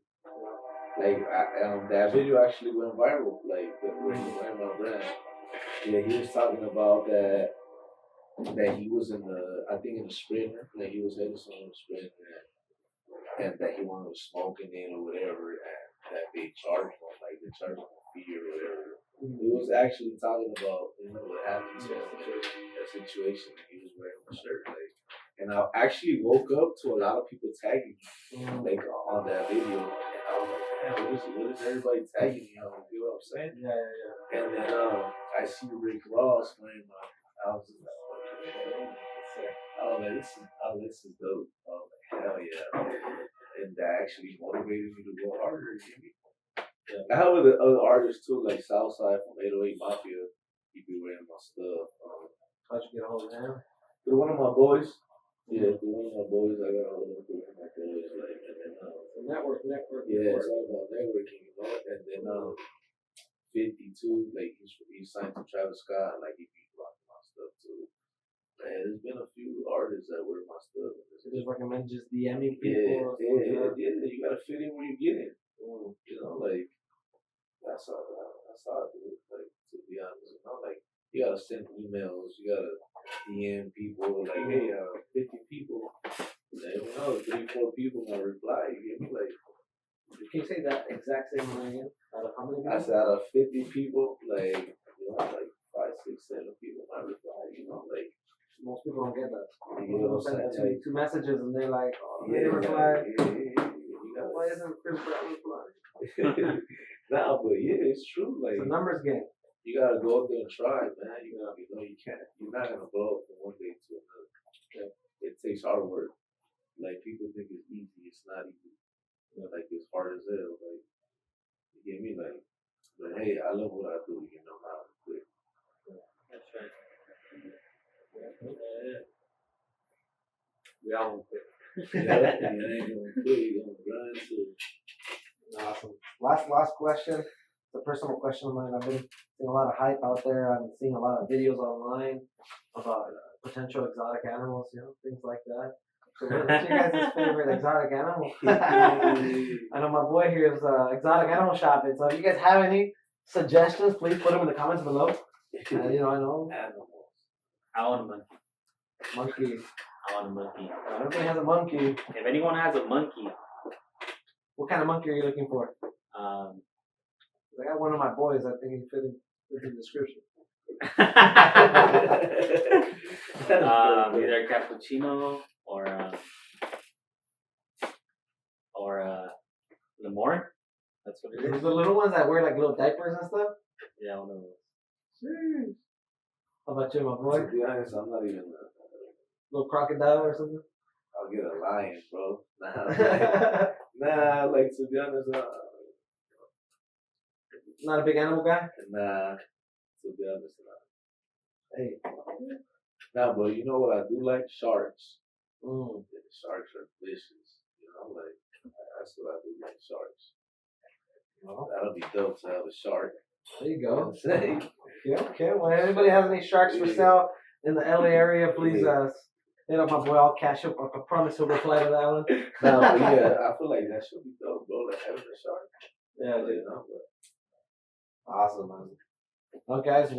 Like, that video actually went viral. Like, where he wearing my brand. Yeah, he was talking about that he was in the Sprinter. Like, he was headed somewhere in the Sprinter, and that he wanted to smoke in it or whatever. that they charge them, like they charge them a fee or whatever. He was actually talking about, what happened to him in that situation. He was wearing a shirt, like, and I actually woke up to a lot of people tagging me, like on that video, and I was like, damn, what is everybody tagging me on? You know what I'm saying? Yeah. And then I see Rick Ross wearing I was just like, this is dope. I was like, hell yeah. And that actually motivated me to go harder. You know? Yeah. I have other artists too, like Southside from 808 Mafia. He be wearing my stuff. How'd you get a hold of him? Through one of my boys. Yeah, through one of my boys, I got a hold of through one of my boys. Like, and then Network. Yeah, it's all about networking, And then 52, like he signed to Travis Scott, like he be rocking my stuff too. Man, there's been a few artists that wear my stuff. So just recommend just DMing Yeah, people. yeah. You gotta fit in where you get in. You know, like that's how I do it. Like, to be honest, like you gotta send emails, you gotta DM people, like, hey, 50 people. Like, 3-4 people might reply. You get me? Like, can you say that exact same one again? Out of how many people? I said out of 50 people, like 5, 6, 7 people might reply. Like. Most people don't get that. You know what I'm saying? Two messages and they're like, oh, yeah, they reply. Why isn't Chris Brown replying? Nah, but yeah, it's true. Like, it's a numbers game. You gotta go out there and try, man. You can't. You're not gonna blow up from one day to another. Okay? It takes hard work. Like, people think it's easy. It's not easy. Like, it's hard as hell. Like, you get me? Like, but hey, I love what I do. How to do it. That's right. We all quit. Yeah, you ain't gonna quit. You're gonna grind too. Awesome. Last question. It's a personal question of mine. I've been seeing a lot of hype out there. I'm seeing a lot of videos online about potential exotic animals, things like that. So what's your guys' favorite exotic animal? I know my boy here is exotic animal shopping. So if you guys have any suggestions, please put them in the comments below. I know. Animals. I want a monkey. Monkey. I want a monkey. Everybody has a monkey. If anyone has a monkey, what kind of monkey are you looking for? I got one of my boys. I think he fit in the description. Either a cappuccino or Lemur. That's what it is. The little ones that wear like little diapers and stuff. Yeah, one of those. How about you, my boy? To be honest, I'm not even little crocodile or something. I'll get a lion, bro. Like, to be honest, not a big animal guy. Nah, to be honest, Hey. Nah, but you know what I do like? Sharks. Mm. Yeah, the sharks are delicious. Like, that's what I do like, sharks. Well, that'll be dope to have a shark. There you go. Yeah. Okay. Well, anybody has any sharks for sale in the LA area, please hit up my boy. I'll cash up. I promise he'll reply to that one. No, but yeah, I feel like that should be dope, bro. Like having a shark. Yeah, dude. Awesome, man. Well, guys, I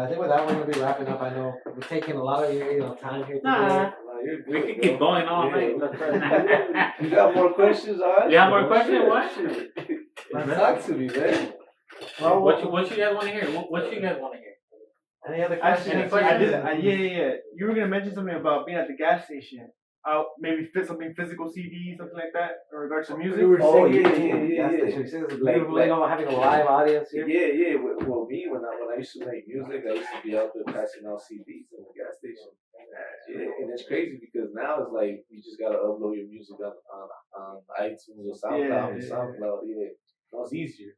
think with that we're gonna be wrapping up. I know we're taking a lot of your time here today. We can keep going all night. You got more questions, alright? You have more questions? What? Talk to me, man. Well, what you guys want to hear? What you guys want to hear? Any other questions? Yeah. You were gonna mention something about being at the gas station. Maybe something physical CD, something like that, in regards to music. Oh yeah. It's beautiful, having a live audience here. Yeah. Well, me when I used to make music, I used to be out there passing out CDs in the gas station. Yeah, and it's crazy because now it's like you just gotta upload your music on iTunes or SoundCloud. Yeah, it's easier.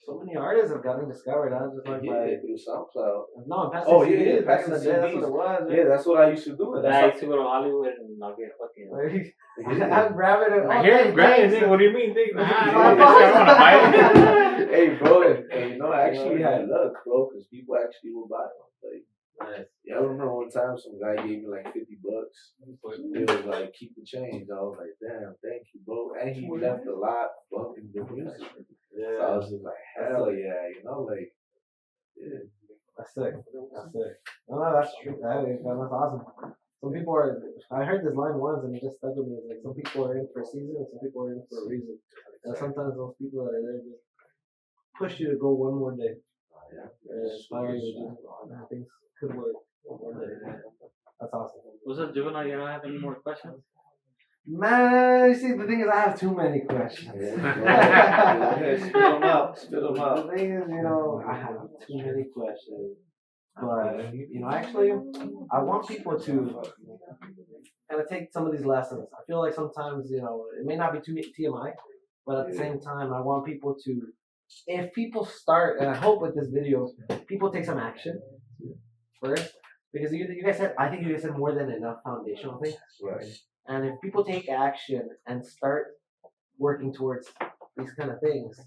So many artists have gotten discovered. Just like through SoundCloud. No, passing CDs. Back in the day, that's what it was. Yeah, that's what I used to do. I used to go to Hollywood and I'll get fucking. I'm grabbing it. I hear him grabbing it. What do you mean? Hey, bro, and I actually had luck, bro, because people actually would buy them. Like, I remember one time some guy gave me like $50. It was like, keep the change. I was like, damn, thank you, bro. And he left a lot bumping the music. Yeah. So I was just like, hell yeah, like, yeah. That's sick. No, that's true. That's awesome. Some people I heard this line once and it just stuck with me. It's like some people are in for a season and some people are in for a reason. sometimes those people that are there just push you to go one more day. Inspire you to do things could work one more day. That's awesome. What's up, Juvenile? You don't have any more questions? Man, you see, the thing is, I have too many questions. Spit them out. Spit them out. The thing is, I have too many questions. But, actually, I want people to kind of take some of these lessons. I feel like sometimes, it may not be too TMI, but at the same time, I want people to, if people start, and I hope with this video, people take some action first. Because you guys said, I think you guys said more than enough foundational things. Right. And if people take action and start working towards these kind of things,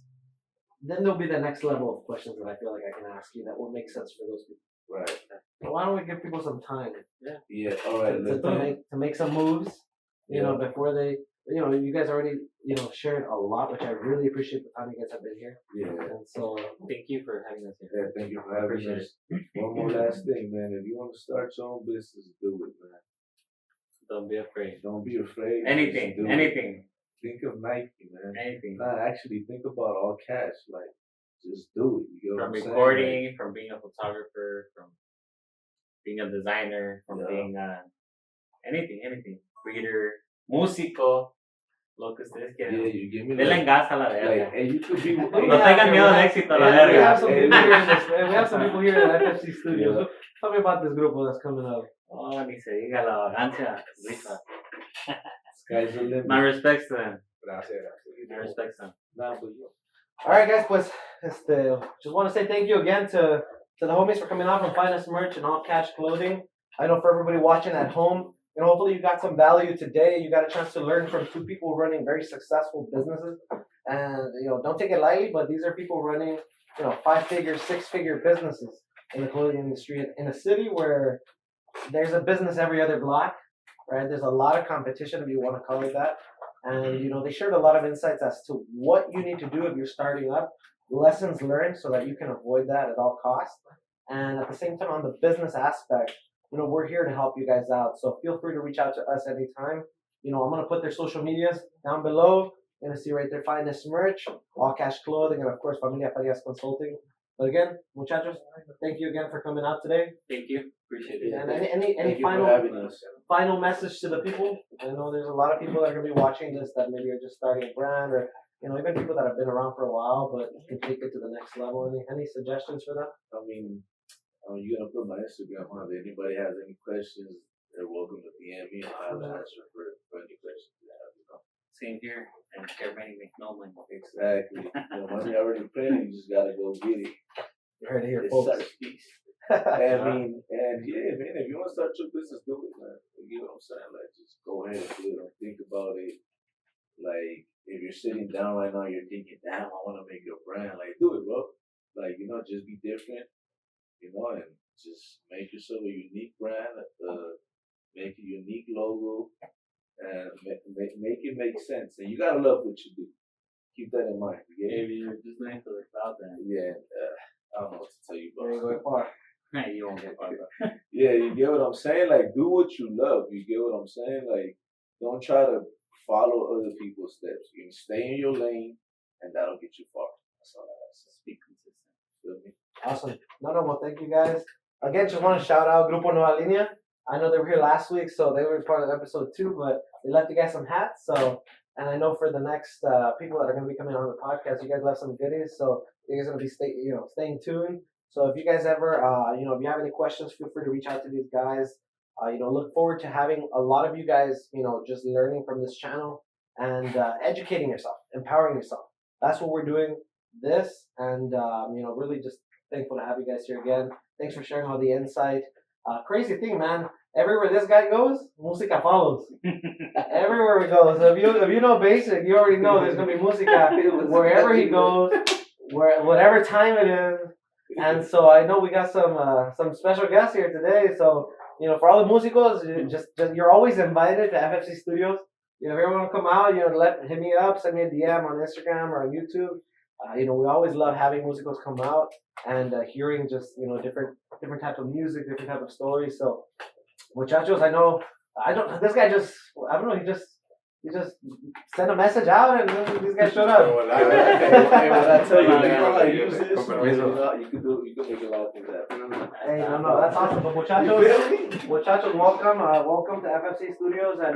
then there'll be the next level of questions that I feel like I can ask you that will make sense for those people. Right. So why don't we give people some time? Yeah. All right. To make some moves, before they, you guys already, shared a lot, which I really appreciate the time you guys have been here. Yeah. And so, Thank you for having us here. Yeah, thank you for having us. One more last thing, man. If you want to start your own business, do it, man. Don't be afraid. Don't be afraid. Anything. Just do it. Anything. Think of Nike, man. Anything. Nah, actually, think about all cash. Like, just do it. You get From what I'm saying? recording, from being a photographer, from being a designer, from Yeah. being anything. Reader, músico, lo que ustedes Yeah, quieran. you give me Denle gas a la like, verga. hey, you could be. No tengan miedo al éxito, a la we verga. have some people here in this, we have some people here at FFC Studios. Yeah. Tell me about this grupo that's coming up. Oh, ni se diga la vagancia. Rifa. Sky's the limit. My respects to them. Gracias. My respects to them. Nah, but you. All right, guys, pues, just want to say thank you again to the homies for coming out from Finestt Merch and All Cash Clothing. I know for everybody watching at home, hopefully you got some value today. You got a chance to learn from two people running very successful businesses. And, don't take it lightly, but these are people running, 5-figure, 6-figure businesses in the clothing industry in a city where there's a business every other block, right? There's a lot of competition, if you want to call it that. And, they shared a lot of insights as to what you need to do if you're starting up, lessons learned so that you can avoid that at all costs. And at the same time, on the business aspect, we're here to help you guys out. So feel free to reach out to us anytime. I'm going to put their social medias down below. You're going to see right there, Finestt Merch, All Cash Clothing, and of course, Familia Farias Consulting. But again, muchachos, thank you again for coming out today. Thank you. Appreciate it. And any Thank you for having us. final message to the people? I know there's a lot of people that are going to be watching this that maybe are just starting a brand, or even people that have been around for a while but can take it to the next level. Any suggestions for them? I mean, you're gonna put my Instagram on. If anybody has any questions, they're welcome to DM me, and I'll answer for any questions you have. Same here. And everybody make no money. Exactly. Money already printed. You just gotta go get it. You heard it here, It's folks. such peace. I mean, and yeah, man, if you want to start your business, do it, man. You get what I'm saying? Like, just go ahead and do it. Don't think about it. Like, if you're sitting down right now, you're thinking, damn, I want to make a brand. Like, do it, bro. Like, just be different, and just make yourself a unique brand, make a unique logo, and make it make sense. And you got to love what you do. Keep that in mind. You get it? Maybe you're just going for the cloud then. Yeah, I don't know what to tell you, You ain't bro. going far. You won't get far, bro. Yeah, you get what I'm saying? Like, do what you love. You get what I'm saying? Like, don't try to follow other people's steps. You can stay in your lane, and that'll get you far. That's all I have to say. Be consistent. Feel me? Awesome. No, well, thank you guys. Again, just want to shout out Grupo Nueva Linea. I know they were here last week, so they were part of episode 2, but they left you guys some hats. So, and I know for the next people that are going to be coming on the podcast, you guys left some goodies. So you guys are going to be staying tuned. So if you guys ever, if you have any questions, feel free to reach out to these guys. Look forward to having a lot of you guys, just learning from this channel and educating yourself, empowering yourself. That's what we're doing this. And, really just thankful to have you guys here again. Thanks for sharing all the insight. Crazy thing, man. Everywhere this guy goes, música follows. Everywhere we go. So if you know basic, you already know there's gonna be música wherever he goes, whatever time it is. And so I know we got some special guests here today. So for all the músicos, just you're always invited to FFC Studios. If you ever want to come out, hit me up, send me a DM on Instagram or on YouTube. We always love having músicos come out and hearing just different types of music, different type of stories. So, muchachos, I don't know. He just You just send a message out and then these guys showed up. What I tell you, Yeah. you know how to use this. Con permiso. You can make a lot of things happen. Hey, no, that's awesome. But muchachos, welcome to FFC Studios. And,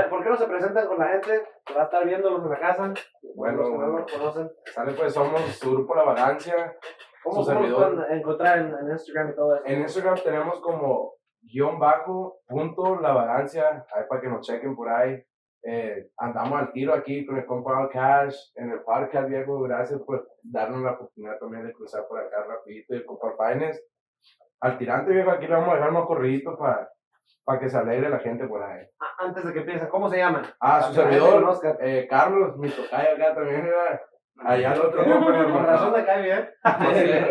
¿por qué no se presentan con la gente que va a estar viéndolos en la casa? Bueno, Los que no los conocen. Sale pues, somos su grupo La Vagancia. ¿Cómo Su los servidor. pueden encontrar en Instagram y todo eso? En Instagram tenemos como _la vagancia, ahí para que nos chequen por ahí. Andamos al tiro aquí con el compa Cash en el podcast, viejo. Gracias por darnos la oportunidad también de cruzar por acá rapidito. Y el compa Finestt, al tirante, viejo, aquí le vamos a dejar unos corriditos para que se alegre la gente por ahí. Antes de que empiecen, ¿cómo se llaman? Su Para que la gente servidor, conozca. Carlos, mi tocayo acá también, ¿verdad? Allá el otro compa en el Con razón bar. me cae bien.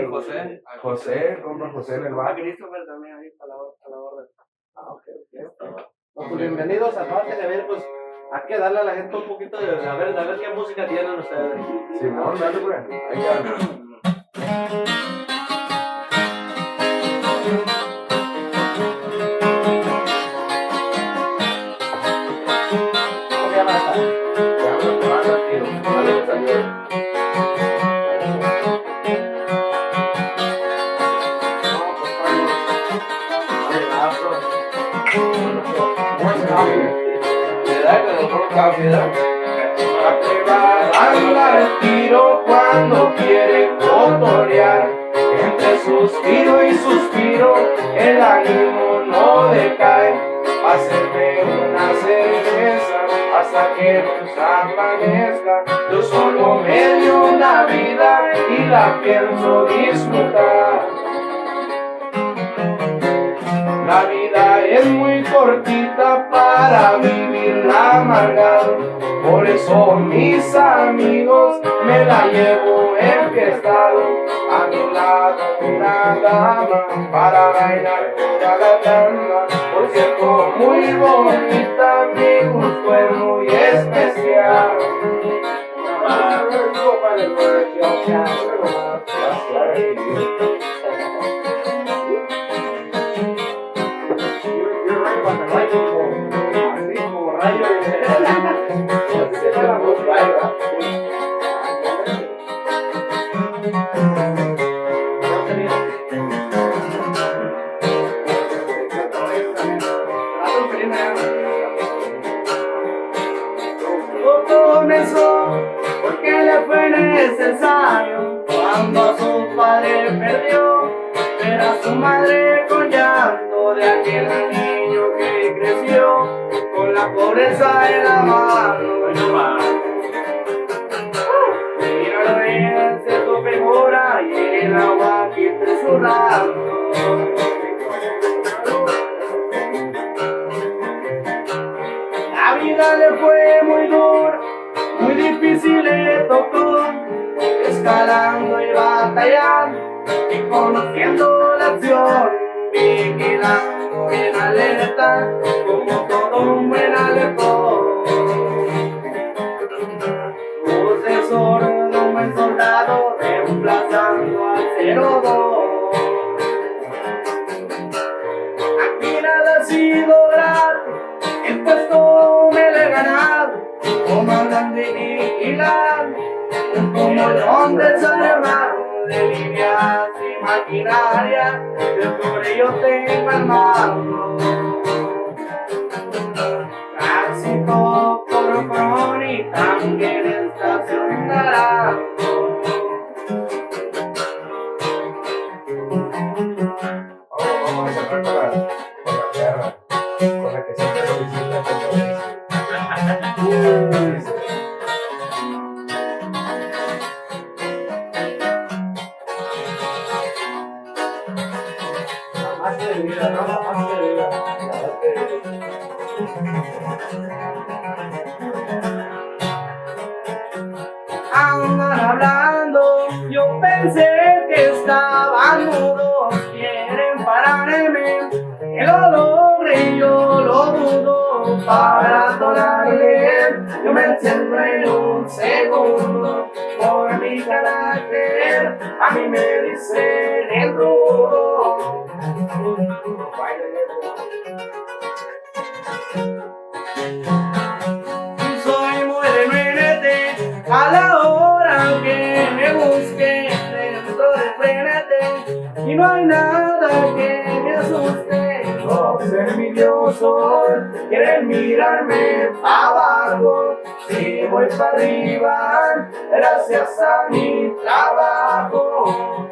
José. José, compa José en el bar. Christopher también ahí para la orden. Ah, ok. Pues bienvenidos, aparte de ver, pues hay que darle a la gente un poquito de a ver qué música tienen ustedes. Simón, dale pues. Ahí queda. ¿Cómo se llama esta? Ya vamos a tomar al tiro. Dale, pues, adiós. Anda el tiro cuando quiere cotorrear. Entre suspiro y suspiro, el ánimo no decae. Hacerme una cerveza hasta que nos amanezca. Yo solo me dio una vida y la pienso disfrutar. La vida es muy cortita para vivirla amargado. Por eso mis amigos me la llevo enfiestado. A mi lado una dama para bailar toda la tanda. Por cierto, muy bonita, mi gusto es muy especial. You're right on the light bulb. Así como rayo. Así se llama los rayos. Todo comenzó porque le fue necesario cuando su padre perdió ver a su madre con llanto de aquel niño que creció con la pobreza en la mano. Míralo bien, se tope mora y el agua aquí susurrando. La vida le fue muy dura, muy difícil le tocó, escalando y batallando, y conociendo la acción, vigilando bien alerta, como todo un buen alertón. Voz de sordo, un buen soldado, reemplazando al 02. Aquí nada ha sido grato, el puesto me lo he ganado, comandante y vigilante, como el hombre sagrado de líneas y maquinaria, el cobre yo tengo armado. Tránsito por y también estación Naranjo. Vamos a cerrar con la tierra, con la que siempre lo visita cuando dice. Más de vida, no, más de vida. Andan hablando, yo pensé que estaban mudos, quieren pararme, que lo logre y yo lo dudo, para adorarle, yo me enciendo en un segundo, por mi carácter, a mí me dicen el rudo. a la hora que me busque dentro de PNT y no hay nada que me asuste. Los envidiosos quieren mirarme abajo, si voy para arriba gracias a mi trabajo.